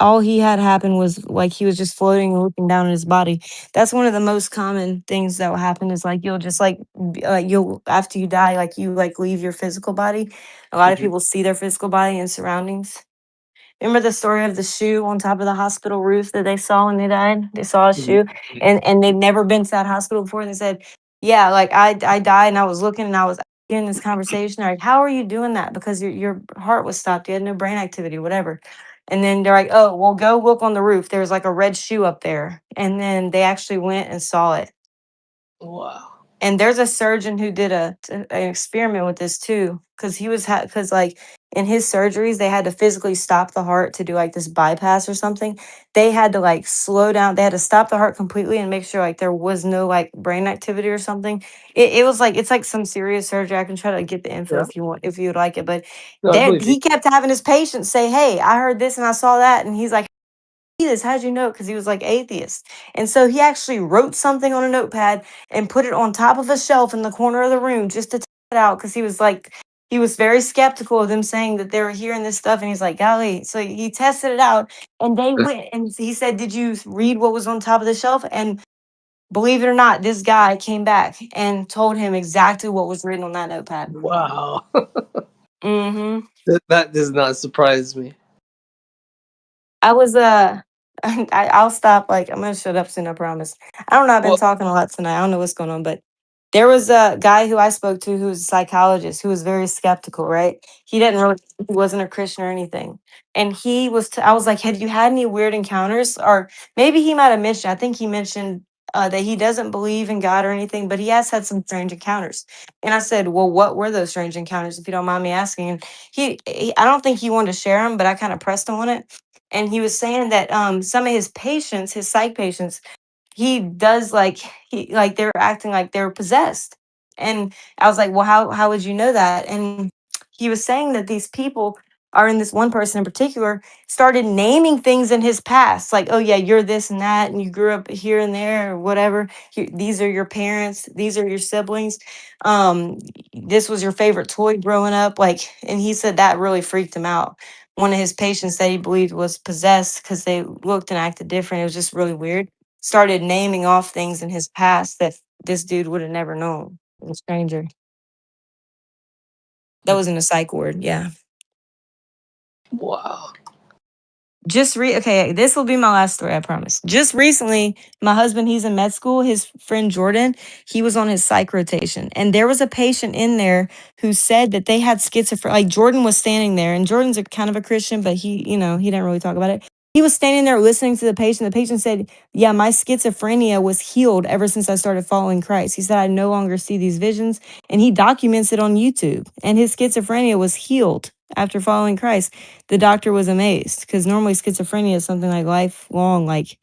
all he had happen was like he was just floating and looking down at his body. That's one of the most common things that will happen is like you'll just like you'll after you die, like you like leave your physical body. A lot of Mhm. people see their physical body and surroundings. Remember the story of the shoe on top of the hospital roof that they saw when they died? They saw a Mhm. shoe, and they'd never been to that hospital before. And they said, "Yeah, like I died, and I was looking, and I was in this conversation. Like, how are you doing that? Because your heart was stopped. You had no brain activity, whatever." And then they're like, "Oh, well, go look on the roof. There's like a red shoe up there." And then they actually went and saw it. Wow. And there's a surgeon who did an experiment with this too, because because like in his surgeries they had to physically stop the heart to do like this bypass or something. They had to like slow down. They had to stop the heart completely and make sure like there was no like brain activity or something. It was like it's like some serious surgery. I can try to get the info Yeah. if you want, if you would like it. But No, I believe you. he kept having his patients say, "Hey, I heard this and I saw that," and he's like, this? How'd you know? Because he was like atheist. And so he actually wrote something on a notepad and put it on top of a shelf in the corner of the room just to test it out. Because he was like, he was very skeptical of them saying that they were hearing this stuff. And he's like, golly. So he tested it out and they went and he said, "Did you read what was on top of the shelf?" And believe it or not, this guy came back and told him exactly what was written on that notepad. Wow. Mm-hmm. That does not surprise me. I was I'll stop. Like I'm gonna shut up soon. I promise. I don't know. I've been Well, talking a lot tonight. I don't know what's going on, but there was a guy who I spoke to who was a psychologist who was very skeptical. Right? He didn't really. He wasn't a Christian or anything, and he was. I was like, "Have you had any weird encounters?" Or maybe he might have mentioned. I think he mentioned. That he doesn't believe in God or anything, but he has had some strange encounters. And I said, "Well, what were those strange encounters, if you don't mind me asking?" And I don't think he wanted to share them, but I kind of pressed him on it, and he was saying that some of his patients, his psych patients, he does like they're acting like they're possessed. And I was like, well, how would you know that? And he was saying that these people are in this one person in particular started naming things in his past, like, oh yeah, you're this and that, and you grew up here and there or whatever. These are your parents, these are your siblings. Um, this was your favorite toy growing up, like, and he said that really freaked him out. One of his patients that he believed was possessed because they looked and acted different. It was just really weird. Started naming off things in his past that this dude would have never known. A stranger. That wasn't a psych ward. Yeah. wow. Okay, this will be my last story, I promise. Just recently, my husband, he's in med school. His friend Jordan, he was on his psych rotation. And there was a patient in there who said that they had schizophrenia. Like Jordan was standing there, and Jordan's a kind of a Christian, but he didn't really talk about it. He was standing there listening to the patient. The patient said, "Yeah, my schizophrenia was healed ever since I started following Christ." He said, "I no longer see these visions." And he documents it on YouTube. And his schizophrenia was healed after following Christ. The doctor was amazed because normally schizophrenia is something like lifelong, like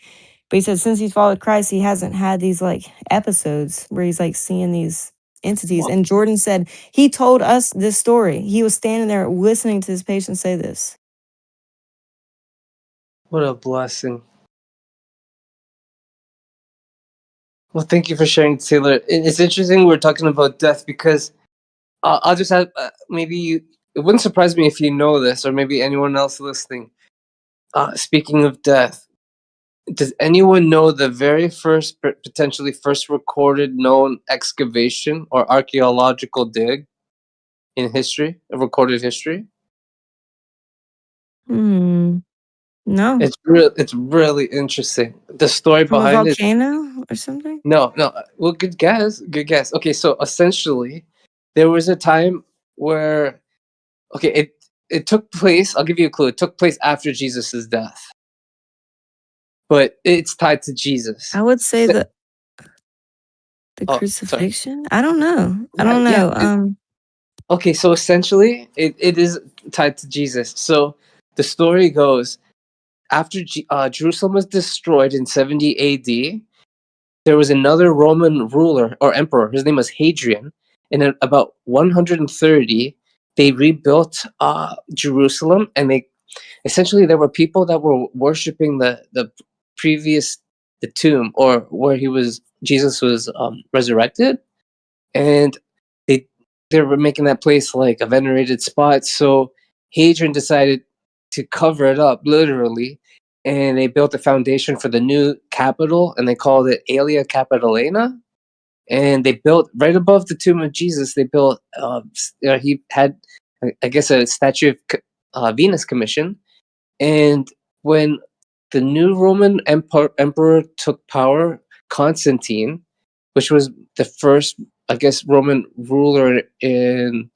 But he said since he's followed Christ, he hasn't had these like episodes where he's like seeing these entities. Well, And Jordan said he told us this story. He was standing there listening to his patient say this. what a blessing. Well, thank you for sharing, Taylor. It's interesting we're talking about death because I'll just have maybe it wouldn't surprise me if you know this or maybe anyone else listening. Speaking of death, does anyone know the very first, potentially first recorded known excavation or archaeological dig in history, recorded history? No. It's really interesting. The story From a behind it. volcano or something? No. Well, good guess. Good guess. Okay, so essentially, there was a time where it took place. I'll give you a clue. It took place after Jesus' death, but it's tied to Jesus. I would say the Oh, sorry. crucifixion? I don't know. I Yeah, don't yeah. know. Okay, so essentially, it is tied to Jesus. So the story goes after Jerusalem was destroyed in 70 AD, there was another Roman ruler or emperor. His name was Hadrian. And in about 130, they rebuilt Jerusalem, and they essentially there were people that were worshiping the previous the tomb or where Jesus was resurrected, and they they were making that place like a venerated spot. So Hadrian decided to cover it up literally, and they built a foundation for the new capital, and they called it Aelia Capitolina. And they built right above the tomb of Jesus. They built he had I guess a statue of Venus commission. And when the new Roman emperor took power, Constantine, which was the first, I guess, Roman ruler in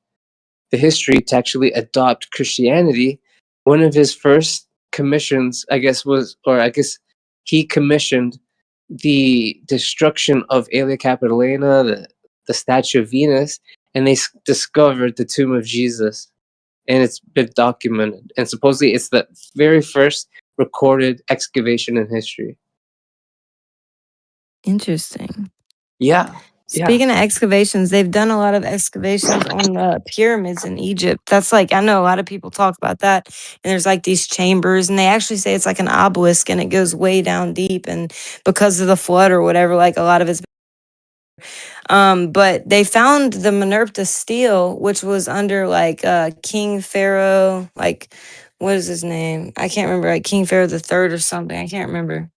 the history to actually adopt Christianity, one of his first commissions, I guess, he commissioned the destruction of Aelia Capitolina, the statue of Venus, and they discovered the tomb of Jesus, and it's been documented. And supposedly, it's the very first recorded excavation in history. Interesting. Yeah. Speaking of excavations, they've done a lot of excavations on the pyramids in Egypt. That's like, I know a lot of people talk about that. And there's like these chambers, and they actually say it's like an obelisk and it goes way down deep. And because of the flood or whatever, like a lot of it's. But they found the Meneptah stele, which was under like King Pharaoh, like, what is his name? I can't remember, like King Pharaoh the Third or something. I can't remember.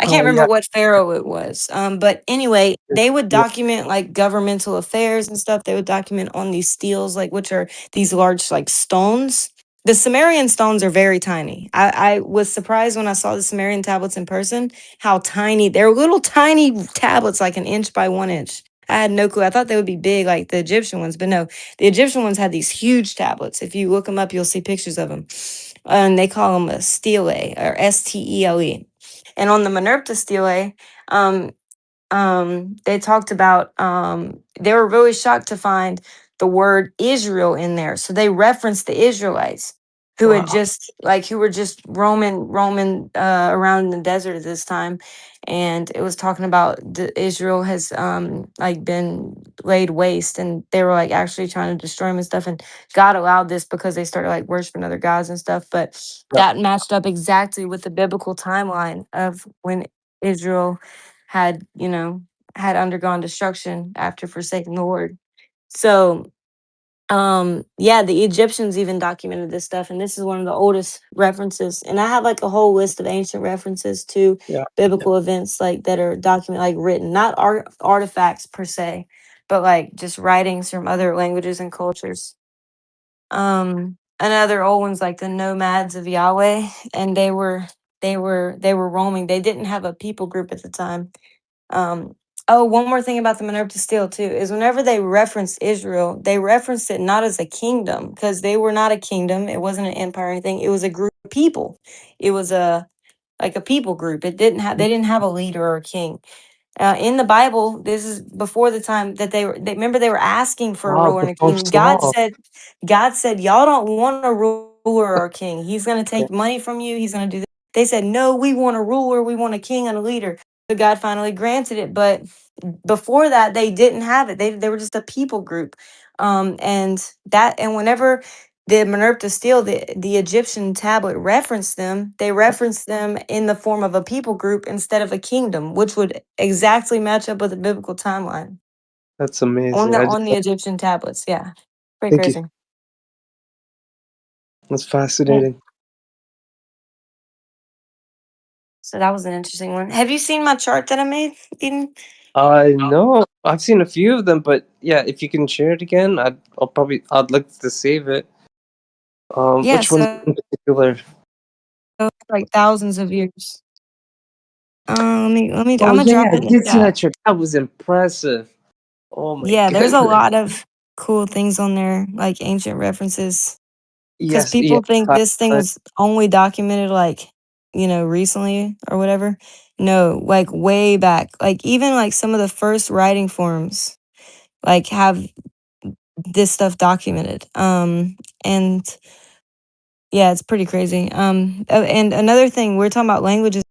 I can't remember Yeah. what pharaoh it was. But anyway, they would Yeah. document like governmental affairs and stuff. They would document on these steels, like which are these large like stones. The Sumerian stones are very tiny. I was surprised when I saw the Sumerian tablets in person, how tiny. They're little tiny tablets, like an inch by 1 inch. I had no clue. I thought they would be big like the Egyptian ones, but no, the Egyptian ones had these huge tablets. If you look them up, you'll see pictures of them. And they call them a stele or Stele. And on the Meneptah stele, they talked about they were really shocked to find the word Israel in there. So they referenced the Israelites who had just who were just roaming around in the desert at this time. And it was talking about Israel has like been laid waste, and they were like actually trying to destroy them and stuff. And God allowed this because they started like worshiping other gods and stuff. But that matched up exactly with the biblical timeline of when Israel had, had undergone destruction after forsaking the Lord. So, yeah, the Egyptians even documented this stuff, and this is one of the oldest references. And I have like a whole list of ancient references to biblical events, like that are documented, like written, not artifacts per se, but like just writings from other languages and cultures. Another old one's like the nomads of Yahweh, and they were roaming. They didn't have a people group at the time. One more thing about the Meneptah stele too is whenever they referenced Israel, they referenced it not as a kingdom, because they were not a kingdom. It wasn't an empire or anything. It was a group of people. It was a people group. They didn't have a leader or a king. In the Bible, this is before the time that they remember they were asking for a ruler and a king. God said, y'all don't want a ruler or a king. He's going to take money from you. He's going to do this. They said, no, we want a ruler, we want a king and a leader. So God finally granted it. But before that, they didn't have it. They were just a people group. And whenever the Menerpta stele, the Egyptian tablet referenced them, they referenced them in the form of a people group instead of a kingdom, which would exactly match up with the biblical timeline That's amazing. on the Egyptian tablets. Yeah. Pretty Thank you. crazy. That's fascinating. So that was an interesting one. Have you seen my chart that I made, Eden? No, I've seen a few of them, but yeah, if you can share it again, I'd like to save it. Yeah, Which one so in particular? like thousands of years. Let me I'm Oh gonna yeah, drop I it in the did see chat. that chart. That was impressive. Oh my Yeah, there's a goodness. lot of cool things on there, like ancient references. Because Yes, yeah. people think this thing was only documented like, recently or whatever. No, like way back. Like even like some of the first writing forms like have this stuff documented. And yeah, it's pretty crazy. And another thing, we're talking about languages.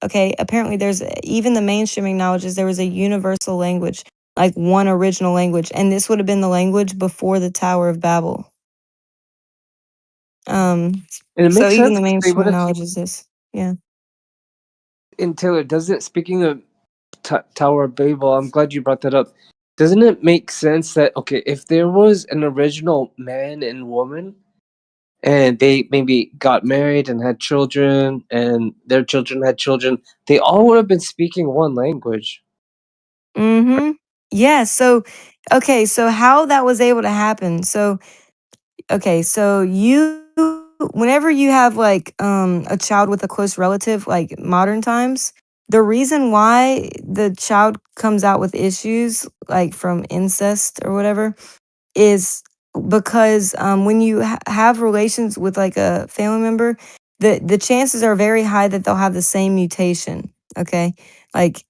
Okay, apparently there's even the mainstream acknowledges there was a universal language, like one original language, and this would have been the language before the Tower of Babel. And it So makes even sense the 'cause they mainstream would have. acknowledges this. Yeah. And Taylor, does it? Speaking of Tower of Babel, I'm glad you brought that up. Doesn't it make sense that okay, if there was an original man and woman, and they maybe got married and had children, and their children had children, they all would have been speaking one language. Mm-hmm. Yeah. So, okay. So how that was able to happen. So, okay. So whenever you have like a child with a close relative, like modern times, the reason why the child comes out with issues like from incest or whatever is because when you have relations with like a family member, the chances are very high that they'll have the same mutation. Okay. Like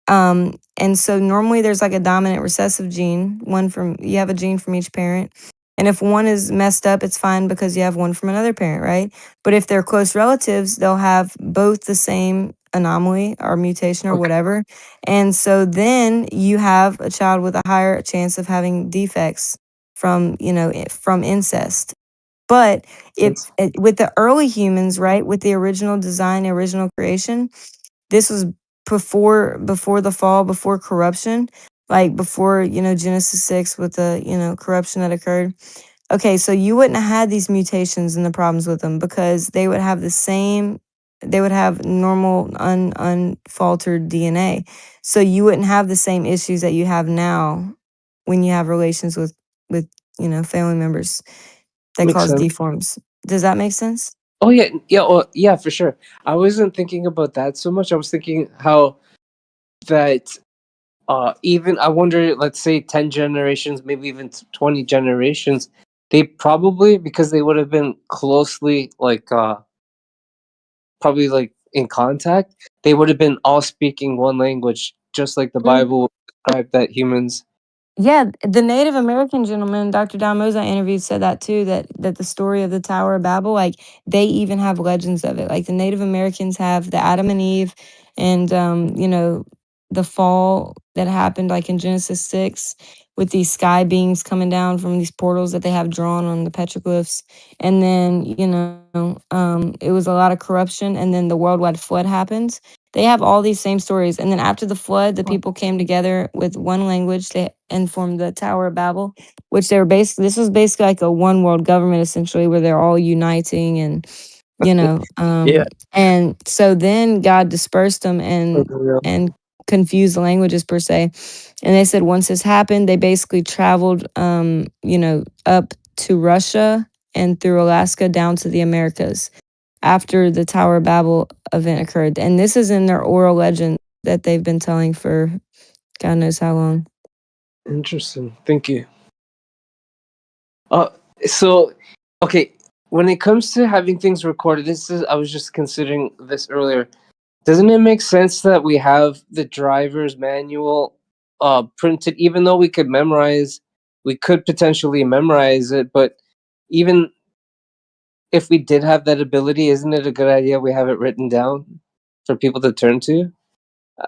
and so normally there's like a dominant recessive gene, you have a gene from each parent. And if one is messed up, it's fine because you have one from another parent, right? But if they're close relatives, they'll have both the same anomaly or mutation or Okay. whatever. And so then you have a child with a higher chance of having defects from incest. But if with the early humans, right, with the original design, original creation, this was before the fall, before corruption, like before, Genesis 6 with the, corruption that occurred. Okay, so you wouldn't have had these mutations and the problems with them because they would have normal unfaltered DNA. So you wouldn't have the same issues that you have now when you have relations with, family members that Makes cause sense. deforms. Does that make sense? Oh yeah, yeah, yeah, for sure. I wasn't thinking about that so much. I was thinking how that even I wonder, let's say 10 generations, maybe even 20 generations, they probably because they would have been closely like probably like in contact, they would have been all speaking one language, just like the Bible described that humans. Yeah, the Native American gentleman, Dr. Damo's I interviewed, said that too, that the story of the Tower of Babel, like they even have legends of it. Like the Native Americans have the Adam and Eve and the fall that happened like in Genesis 6 with these sky beings coming down from these portals that they have drawn on the petroglyphs. And then, it was a lot of corruption and then the worldwide flood happens. They have all these same stories. And then after the flood, the people came together with one language and formed the Tower of Babel, which this was basically like a one world government essentially, where they're all uniting and, Yeah. and so then God dispersed them Unreal. and confused the languages per se. And they said once this happened, they basically traveled, up to Russia and through Alaska down to the Americas after the Tower of Babel event occurred. And this is in their oral legend that they've been telling for God knows how long. Interesting. Thank you. Uh, so, okay, when it comes to having things recorded, I was just considering this earlier. Doesn't it make sense that we have the driver's manual printed, even though we could potentially memorize it, but even if we did have that ability, isn't it a good idea we have it written down for people to turn to?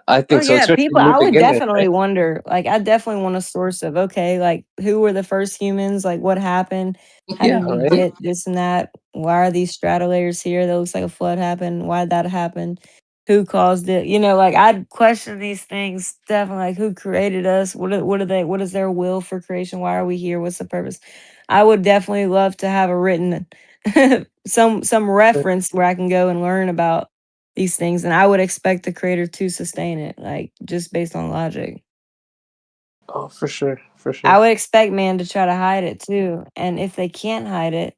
I Oh think so, yeah, especially people. new I would beginners, right? definitely wonder. Like, I definitely want a source of okay, like who were the first humans? Like, what happened? How Yeah, did we right. get this and that? Why are these strato layers here? That looks like a flood happened. Why did that happen? Who caused it? You know, like I'd question these things definitely. Like, who created us? What are they? What is their will for creation? Why are we here? What's the purpose? I would definitely love to have a written some reference where I can go and learn about these things, and I would expect the creator to sustain it, like just based on logic. Oh, for sure, for I sure. would expect man to try to hide it too, and if they can't hide it,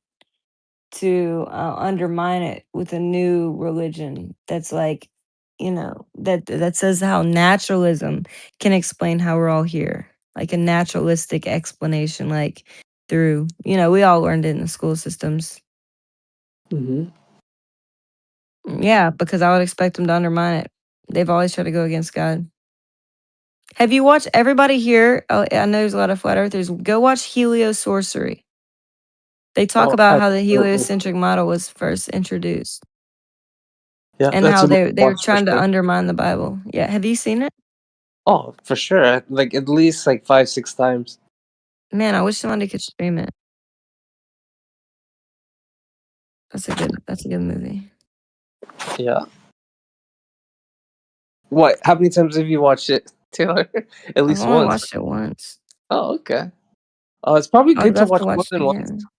to undermine it with a new religion that's like, that says how naturalism can explain how we're all here, like a naturalistic explanation, like through, we all learned it in the school systems. Hmm. Yeah, because I would expect them to undermine it. They've always tried to go against God. Have you watched everybody here? Oh, I know there's a lot of flat earthers. Go watch heliosorcery. They talk Oh, about how the absolutely. heliocentric model was first introduced Yeah, and that's how a they were watch for trying to sure. undermine the Bible. Yeah, have you seen it? Oh, for sure. Like at least like 5, 6 times. Man, I wish somebody could stream it. That's a good movie. Yeah. What? How many times have you watched it, Taylor? At I've least only once. watched it once. Oh, okay. It's probably I would good to love to watch more watch it than once. again.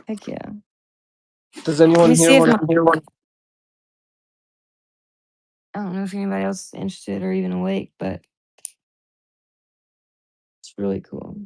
Heck yeah. Does Let me anyone here see if want my to hear one? I don't know if anybody else is interested or even awake, but it's really cool.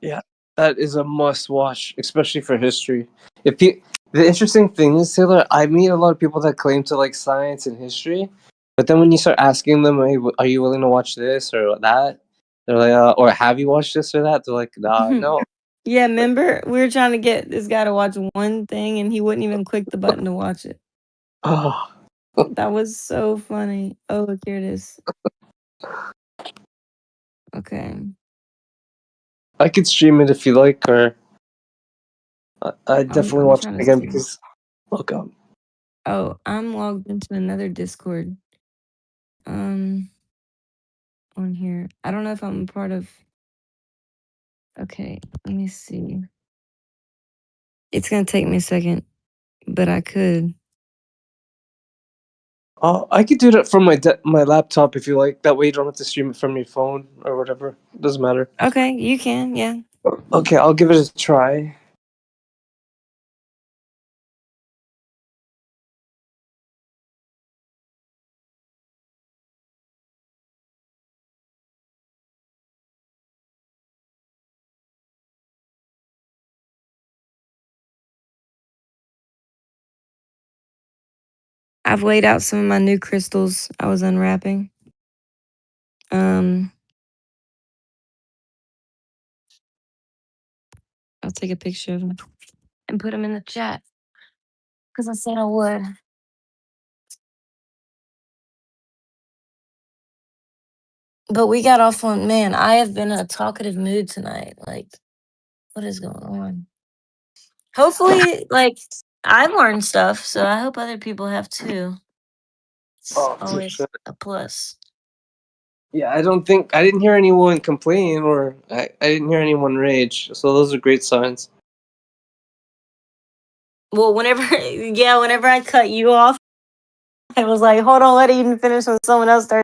Yeah, that is a must watch, especially for history. The interesting thing is, Taylor, I meet a lot of people that claim to like science and history, but then when you start asking them, hey, are you willing to watch this or that? They're like, or have you watched this or that? They're like, nah, no. Yeah, remember we were trying to get this guy to watch one thing and he wouldn't even click the button to watch it. Oh, That was so funny. Oh, look, here it is. Okay. I could stream it if you like, or I definitely I'm watch trying it to again see. because look, Oh, I'm logged into another Discord. Um, on here. I don't know if I'm a part of. Okay, let me see. It's gonna take me a second, but I could. I could do that from my laptop if you like. That way you don't have to stream it from your phone or whatever. Doesn't matter. Okay, you can. Yeah. Okay, I'll give it a try. I've laid out some of my new crystals I was unwrapping. Um, I'll take a picture of them and put them in the chat because I said I would. But we got off on, man, I have been in a talkative mood tonight. Like, what is going on? Hopefully, like, I've learned stuff, so I hope other people have too. It's Oh, for always sure. a plus. Yeah, I didn't hear anyone complain or I didn't hear anyone rage. So those are great signs. Well, whenever I cut you off, I was like, hold on, let Eden finish when someone else started.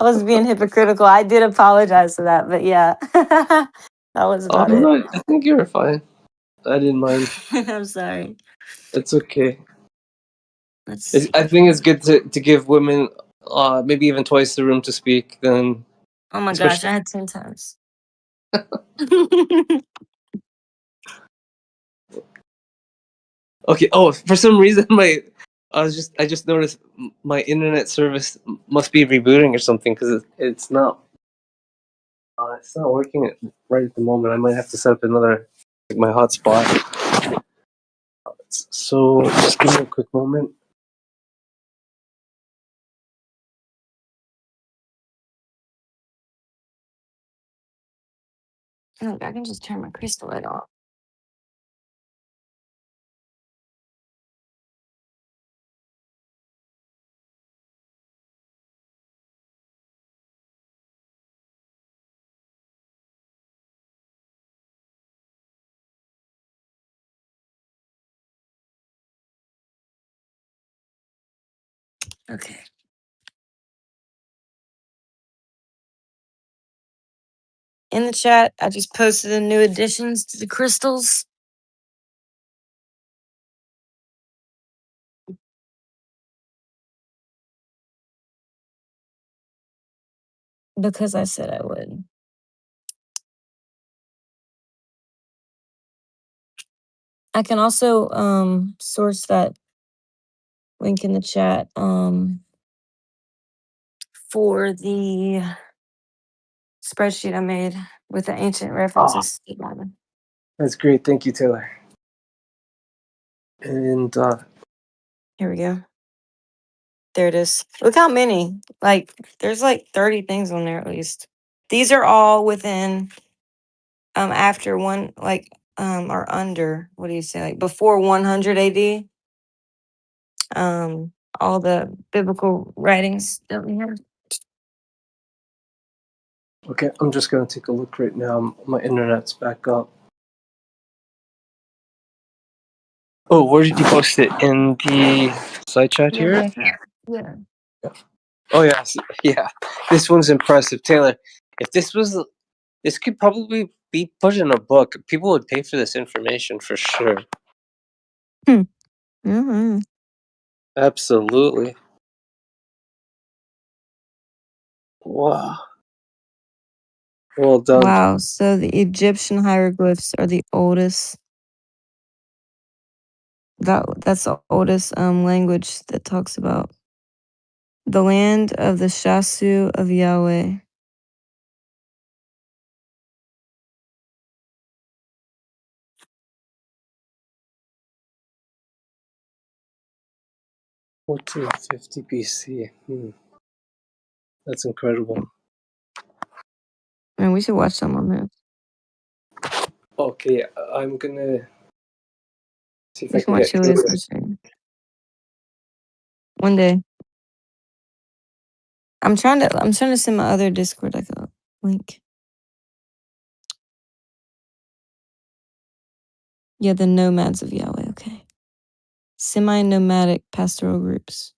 I was being hypocritical. I did apologize for that, but yeah, that was about it. No, I think you were fine. I didn't mind. I'm sorry. It's okay. Let's see. I think it's good to give women maybe even twice the room to speak. Then Oh my gosh, especially I had 10 times. okay. Oh, for some reason I just noticed my internet service must be rebooting or something because it's not working right at the moment. I might have to set up another like my hotspot. So just give me a quick moment. Look, I can just turn my crystal light off. Okay. In the chat, I just posted the new additions to the crystals. Because I said I would. I can also source that link in the chat for the spreadsheet I made with the ancient references. That's great. Thank you, Taylor. And Here we go. There it is. Look how many. Like, there's like 30 things on there at least. These are all within after one, like or under, what do you say, like before 100 AD. All the biblical writings that we have. okay, I'm just gonna take a look right now. My internet's back up. Oh, where did you post it? In the side chat here? Yeah. Oh yes, yeah. This one's impressive, Taylor. If this could probably be put in a book. People would pay for this information for sure. Mm-hmm. Absolutely. Wow. Well done. Wow. So the Egyptian hieroglyphs are the oldest. That's the oldest language that talks about the land of the Shasu of Yahweh. What 1450 BC. That's incredible. Man, we should watch some on this. Okay, I'm gonna see if We I can can watch get Julius through it. Caesar one day. I'm trying to send my other Discord like a link. Yeah, the nomads of Yahweh. Okay. Semi-nomadic pastoral groups.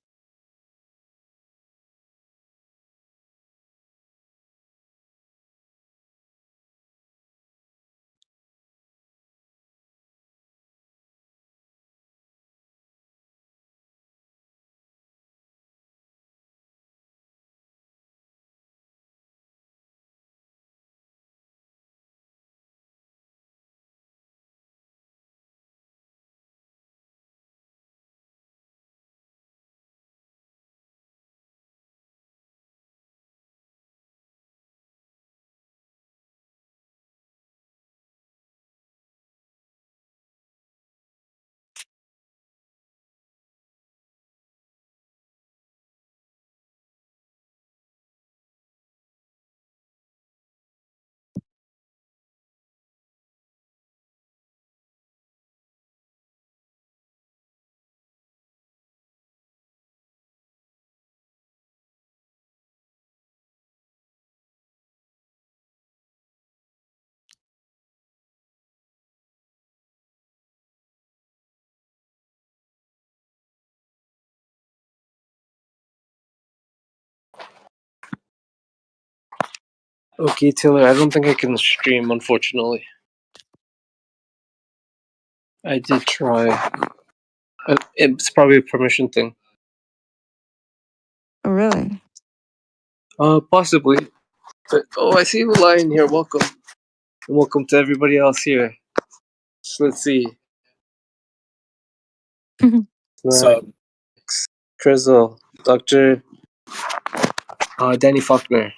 Okay, Taylor, I don't think I can stream, unfortunately. I did try. It's probably a permission thing. Oh, really? Possibly. But, I see you lying here. Welcome. And welcome to everybody else here. So let's see. Snax, Crizzle, Dr. Danny Faulkner.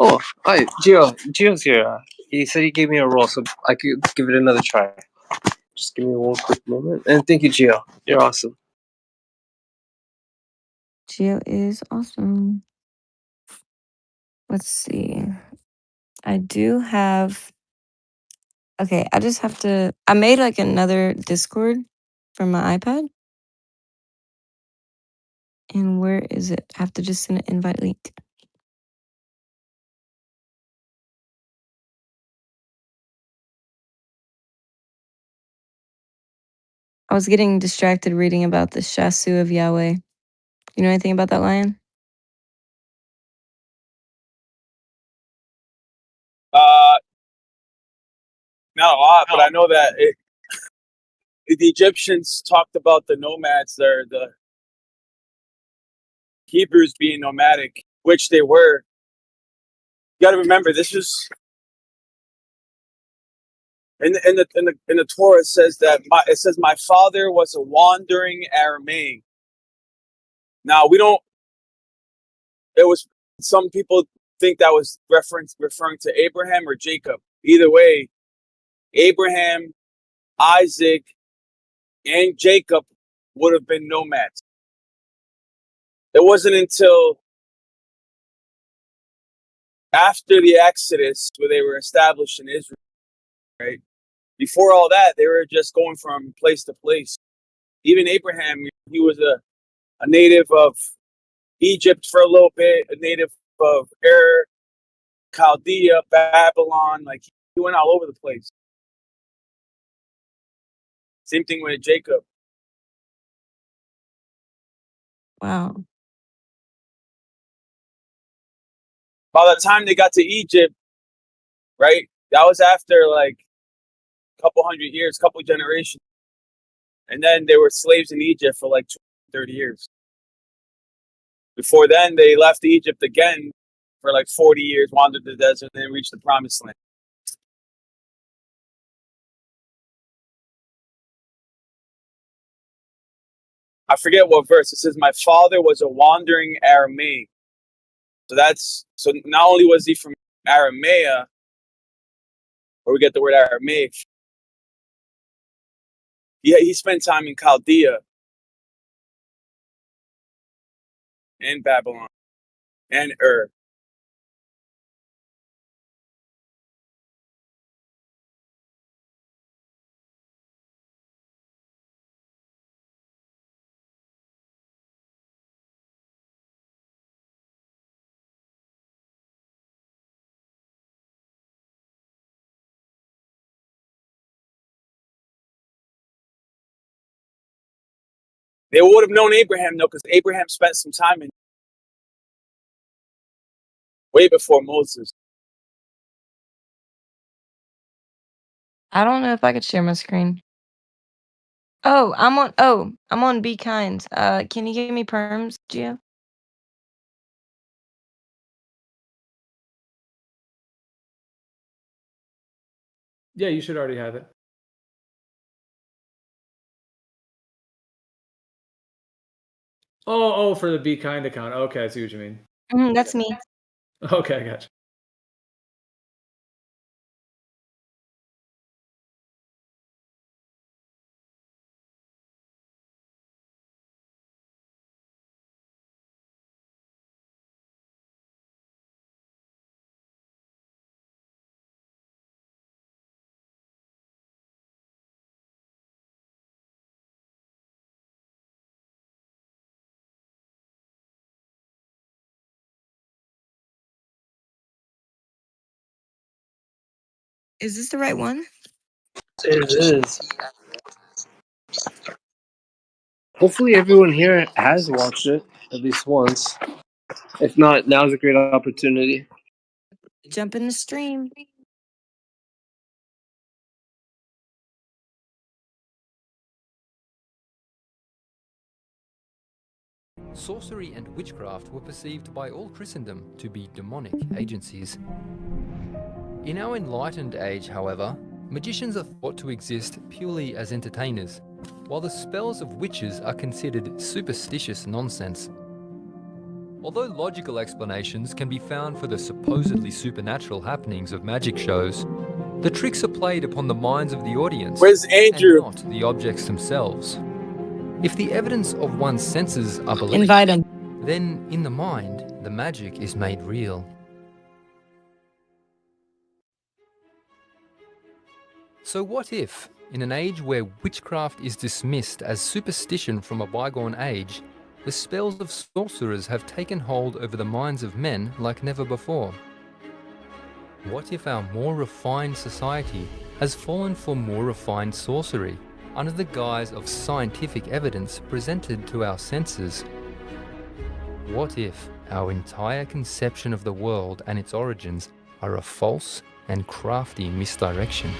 Oh, hi, Gio. Gio's here. He said he gave me a roll, so I could give it another try. Just give me one quick moment. And thank you, Gio. You're awesome. Geo is awesome. Let's see. I do have. Okay, I just have to. I made like another Discord from my iPad. And where is it? I have to just send an invite link. I was getting distracted reading about the Shasu of Yahweh. You know anything about that lion? Not a lot, but I know that the Egyptians talked about the nomads there, the Hebrews being nomadic, which they were. You got to remember, this is in the Torah. It says that my father was a wandering Aramaean. Now we don't. It was some people think that was referring to Abraham or Jacob. Either way, Abraham, Isaac, and Jacob would have been nomads. It wasn't until after the Exodus where they were established in Israel, right? Before all that, they were just going from place to place. Even Abraham, he was a native of Egypt for a little bit, a native of Ur, Chaldea, Babylon. Like, he went all over the place. Same thing with Jacob. Wow. By the time they got to Egypt, right, that was after like a couple hundred years, couple generations. And then they were slaves in Egypt for like 30 years. Before then, they left Egypt again for like 40 years, wandered the desert, and then reached the promised land. I forget what verse. It says, my father was a wandering Aramaean. So not only was he from Aramea, where we get the word Aramaic, he spent time in Chaldea and Babylon and Ur. They would have known Abraham, though, because Abraham spent some time in way before Moses. I don't know if I could share my screen. I'm on Be Kind. Can you give me perms, Gio? Yeah, you should already have it. Oh, for the Be Kind account. Okay, I see what you mean. That's me. Okay, I got you. Is this the right one? It is. Hopefully, everyone here has watched it at least once. If not, now's a great opportunity. Jump in the stream. Sorcery and witchcraft were perceived by all Christendom to be demonic agencies. In our enlightened age, however, magicians are thought to exist purely as entertainers, while the spells of witches are considered superstitious nonsense. Although logical explanations can be found for the supposedly supernatural happenings of magic shows, the tricks are played upon the minds of the audience and not the objects themselves. If the evidence of one's senses are believed, then in the mind, the magic is made real. So what if, in an age where witchcraft is dismissed as superstition from a bygone age, the spells of sorcerers have taken hold over the minds of men like never before? What if our more refined society has fallen for more refined sorcery, under the guise of scientific evidence presented to our senses? what if our entire conception of the world and its origins are a false and crafty misdirection?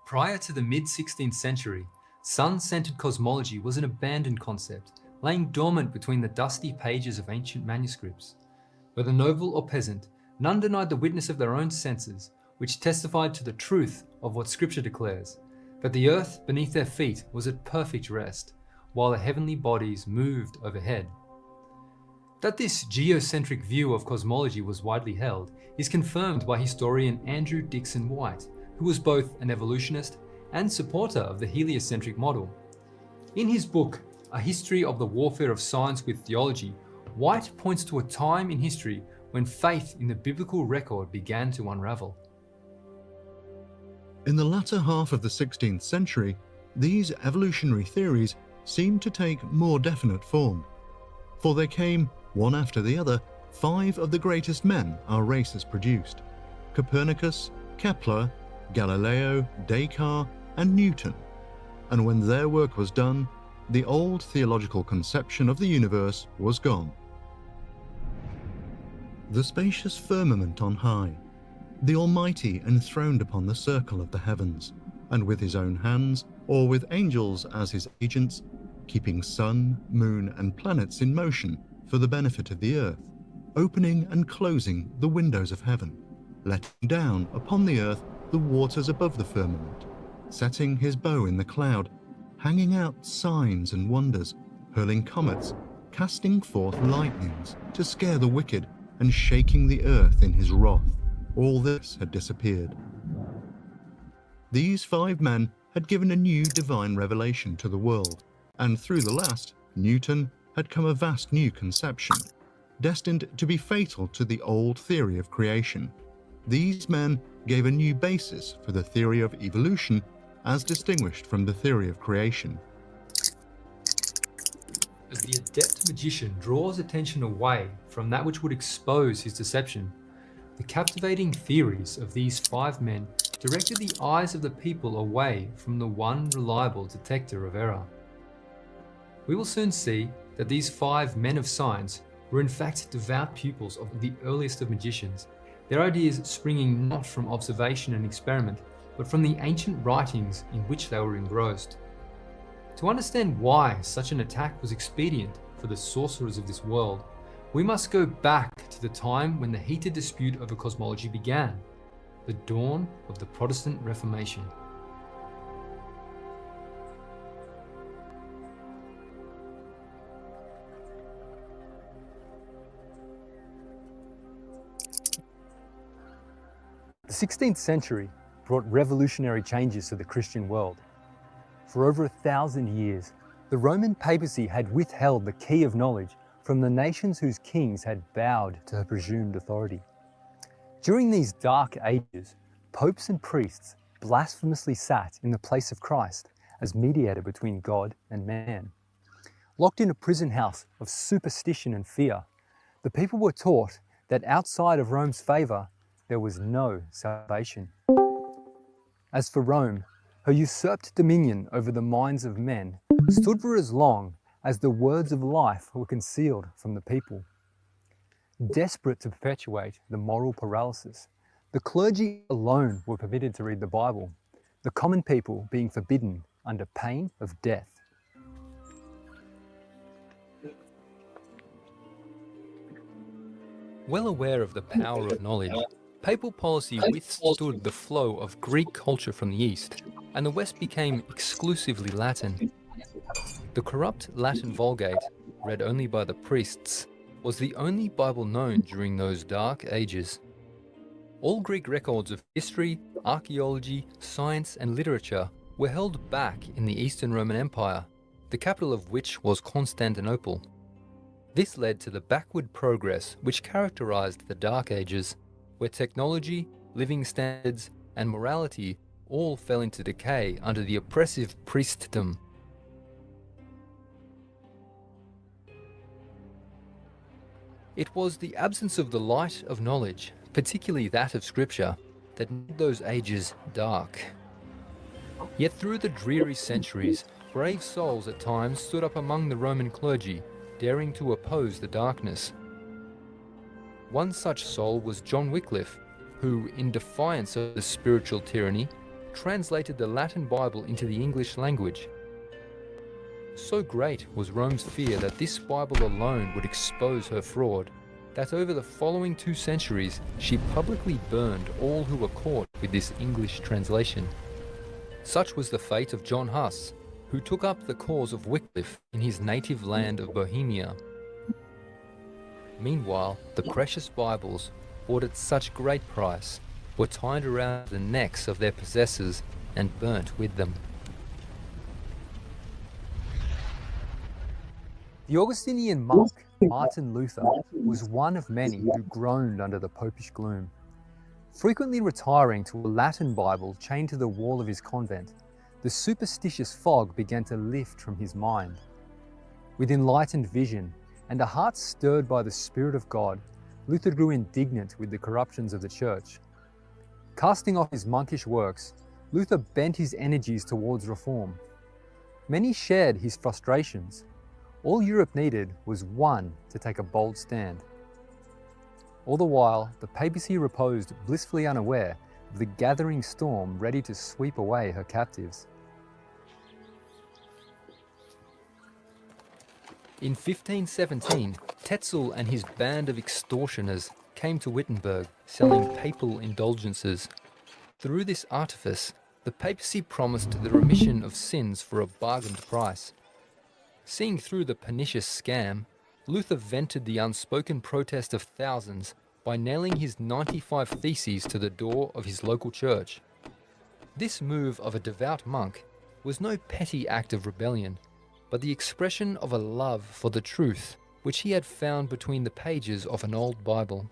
Prior to the mid-16th century, sun-centered cosmology was an abandoned concept, laying dormant between the dusty pages of ancient manuscripts. Whether noble or peasant, none denied the witness of their own senses, which testified to the truth of what Scripture declares, that the earth beneath their feet was at perfect rest, while the heavenly bodies moved overhead. That this geocentric view of cosmology was widely held is confirmed by historian Andrew Dixon White, who was both an evolutionist and supporter of the heliocentric model. In his book, A History of the Warfare of Science with Theology, White points to a time in history when faith in the biblical record began to unravel. In the latter half of the 16th century, these evolutionary theories seemed to take more definite form. For there came, one after the other, 5 of the greatest men our race has produced: Copernicus, Kepler, Galileo, Descartes, and Newton. And when their work was done, the old theological conception of the universe was gone. The spacious firmament on high, the Almighty enthroned upon the circle of the heavens, and with his own hands, or with angels as his agents, keeping sun, moon, and planets in motion for the benefit of the earth, opening and closing the windows of heaven, letting down upon the earth the waters above the firmament, setting his bow in the cloud, hanging out signs and wonders, hurling comets, casting forth lightnings to scare the wicked, and shaking the earth in his wrath. All this had disappeared. These 5 men had given a new divine revelation to the world, and through the last, Newton, had come a vast new conception, destined to be fatal to the old theory of creation. These men gave a new basis for the theory of evolution as distinguished from the theory of creation. As the adept magician draws attention away from that which would expose his deception, the captivating theories of these 5 men directed the eyes of the people away from the one reliable detector of error. We will soon see that these 5 men of science were in fact devout pupils of the earliest of magicians, their ideas springing not from observation and experiment, but from the ancient writings in which they were engrossed. To understand why such an attack was expedient for the sorcerers of this world, we must go back to the time when the heated dispute over cosmology began, the dawn of the Protestant Reformation. The 16th century brought revolutionary changes to the Christian world. For over 1,000 years, the Roman papacy had withheld the key of knowledge from the nations whose kings had bowed to her presumed authority. During these dark ages, popes and priests blasphemously sat in the place of Christ as mediator between God and man. Locked in a prison house of superstition and fear, the people were taught that outside of Rome's favour, there was no salvation. As for Rome, her usurped dominion over the minds of men stood for as long as the words of life were concealed from the people. Desperate to perpetuate the moral paralysis, the clergy alone were permitted to read the Bible, the common people being forbidden under pain of death. Well aware of the power of knowledge, papal policy withstood the flow of Greek culture from the East, and the West became exclusively Latin. The corrupt Latin Vulgate, read only by the priests, was the only Bible known during those dark ages. All Greek records of history, archaeology, science, and literature were held back in the Eastern Roman Empire, the capital of which was Constantinople. This led to the backward progress which characterized the Dark Ages, where technology, living standards, and morality all fell into decay under the oppressive priestdom. It was the absence of the light of knowledge, particularly that of Scripture, that made those ages dark. Yet through the dreary centuries, brave souls at times stood up among the Roman clergy, daring to oppose the darkness. One such soul was John Wycliffe, who, in defiance of the spiritual tyranny, translated the Latin Bible into the English language. So great was Rome's fear that this Bible alone would expose her fraud, that over the following 2 centuries she publicly burned all who were caught with this English translation. Such was the fate of John Huss, who took up the cause of Wycliffe in his native land of Bohemia. Meanwhile, the precious Bibles, bought at such great price, were tied around the necks of their possessors and burnt with them. The Augustinian monk, Martin Luther, was one of many who groaned under the popish gloom. Frequently retiring to a Latin Bible chained to the wall of his convent, the superstitious fog began to lift from his mind. With enlightened vision and a heart stirred by the Spirit of God, Luther grew indignant with the corruptions of the Church. Casting off his monkish works, Luther bent his energies towards reform. Many shared his frustrations. All Europe needed was one to take a bold stand. All the while, the papacy reposed blissfully unaware of the gathering storm ready to sweep away her captives. In 1517, Tetzel and his band of extortioners came to Wittenberg, selling papal indulgences. Through this artifice, the papacy promised the remission of sins for a bargained price. Seeing through the pernicious scam, Luther vented the unspoken protest of thousands by nailing his 95 theses to the door of his local church. This move of a devout monk was no petty act of rebellion, but the expression of a love for the truth which he had found between the pages of an old Bible.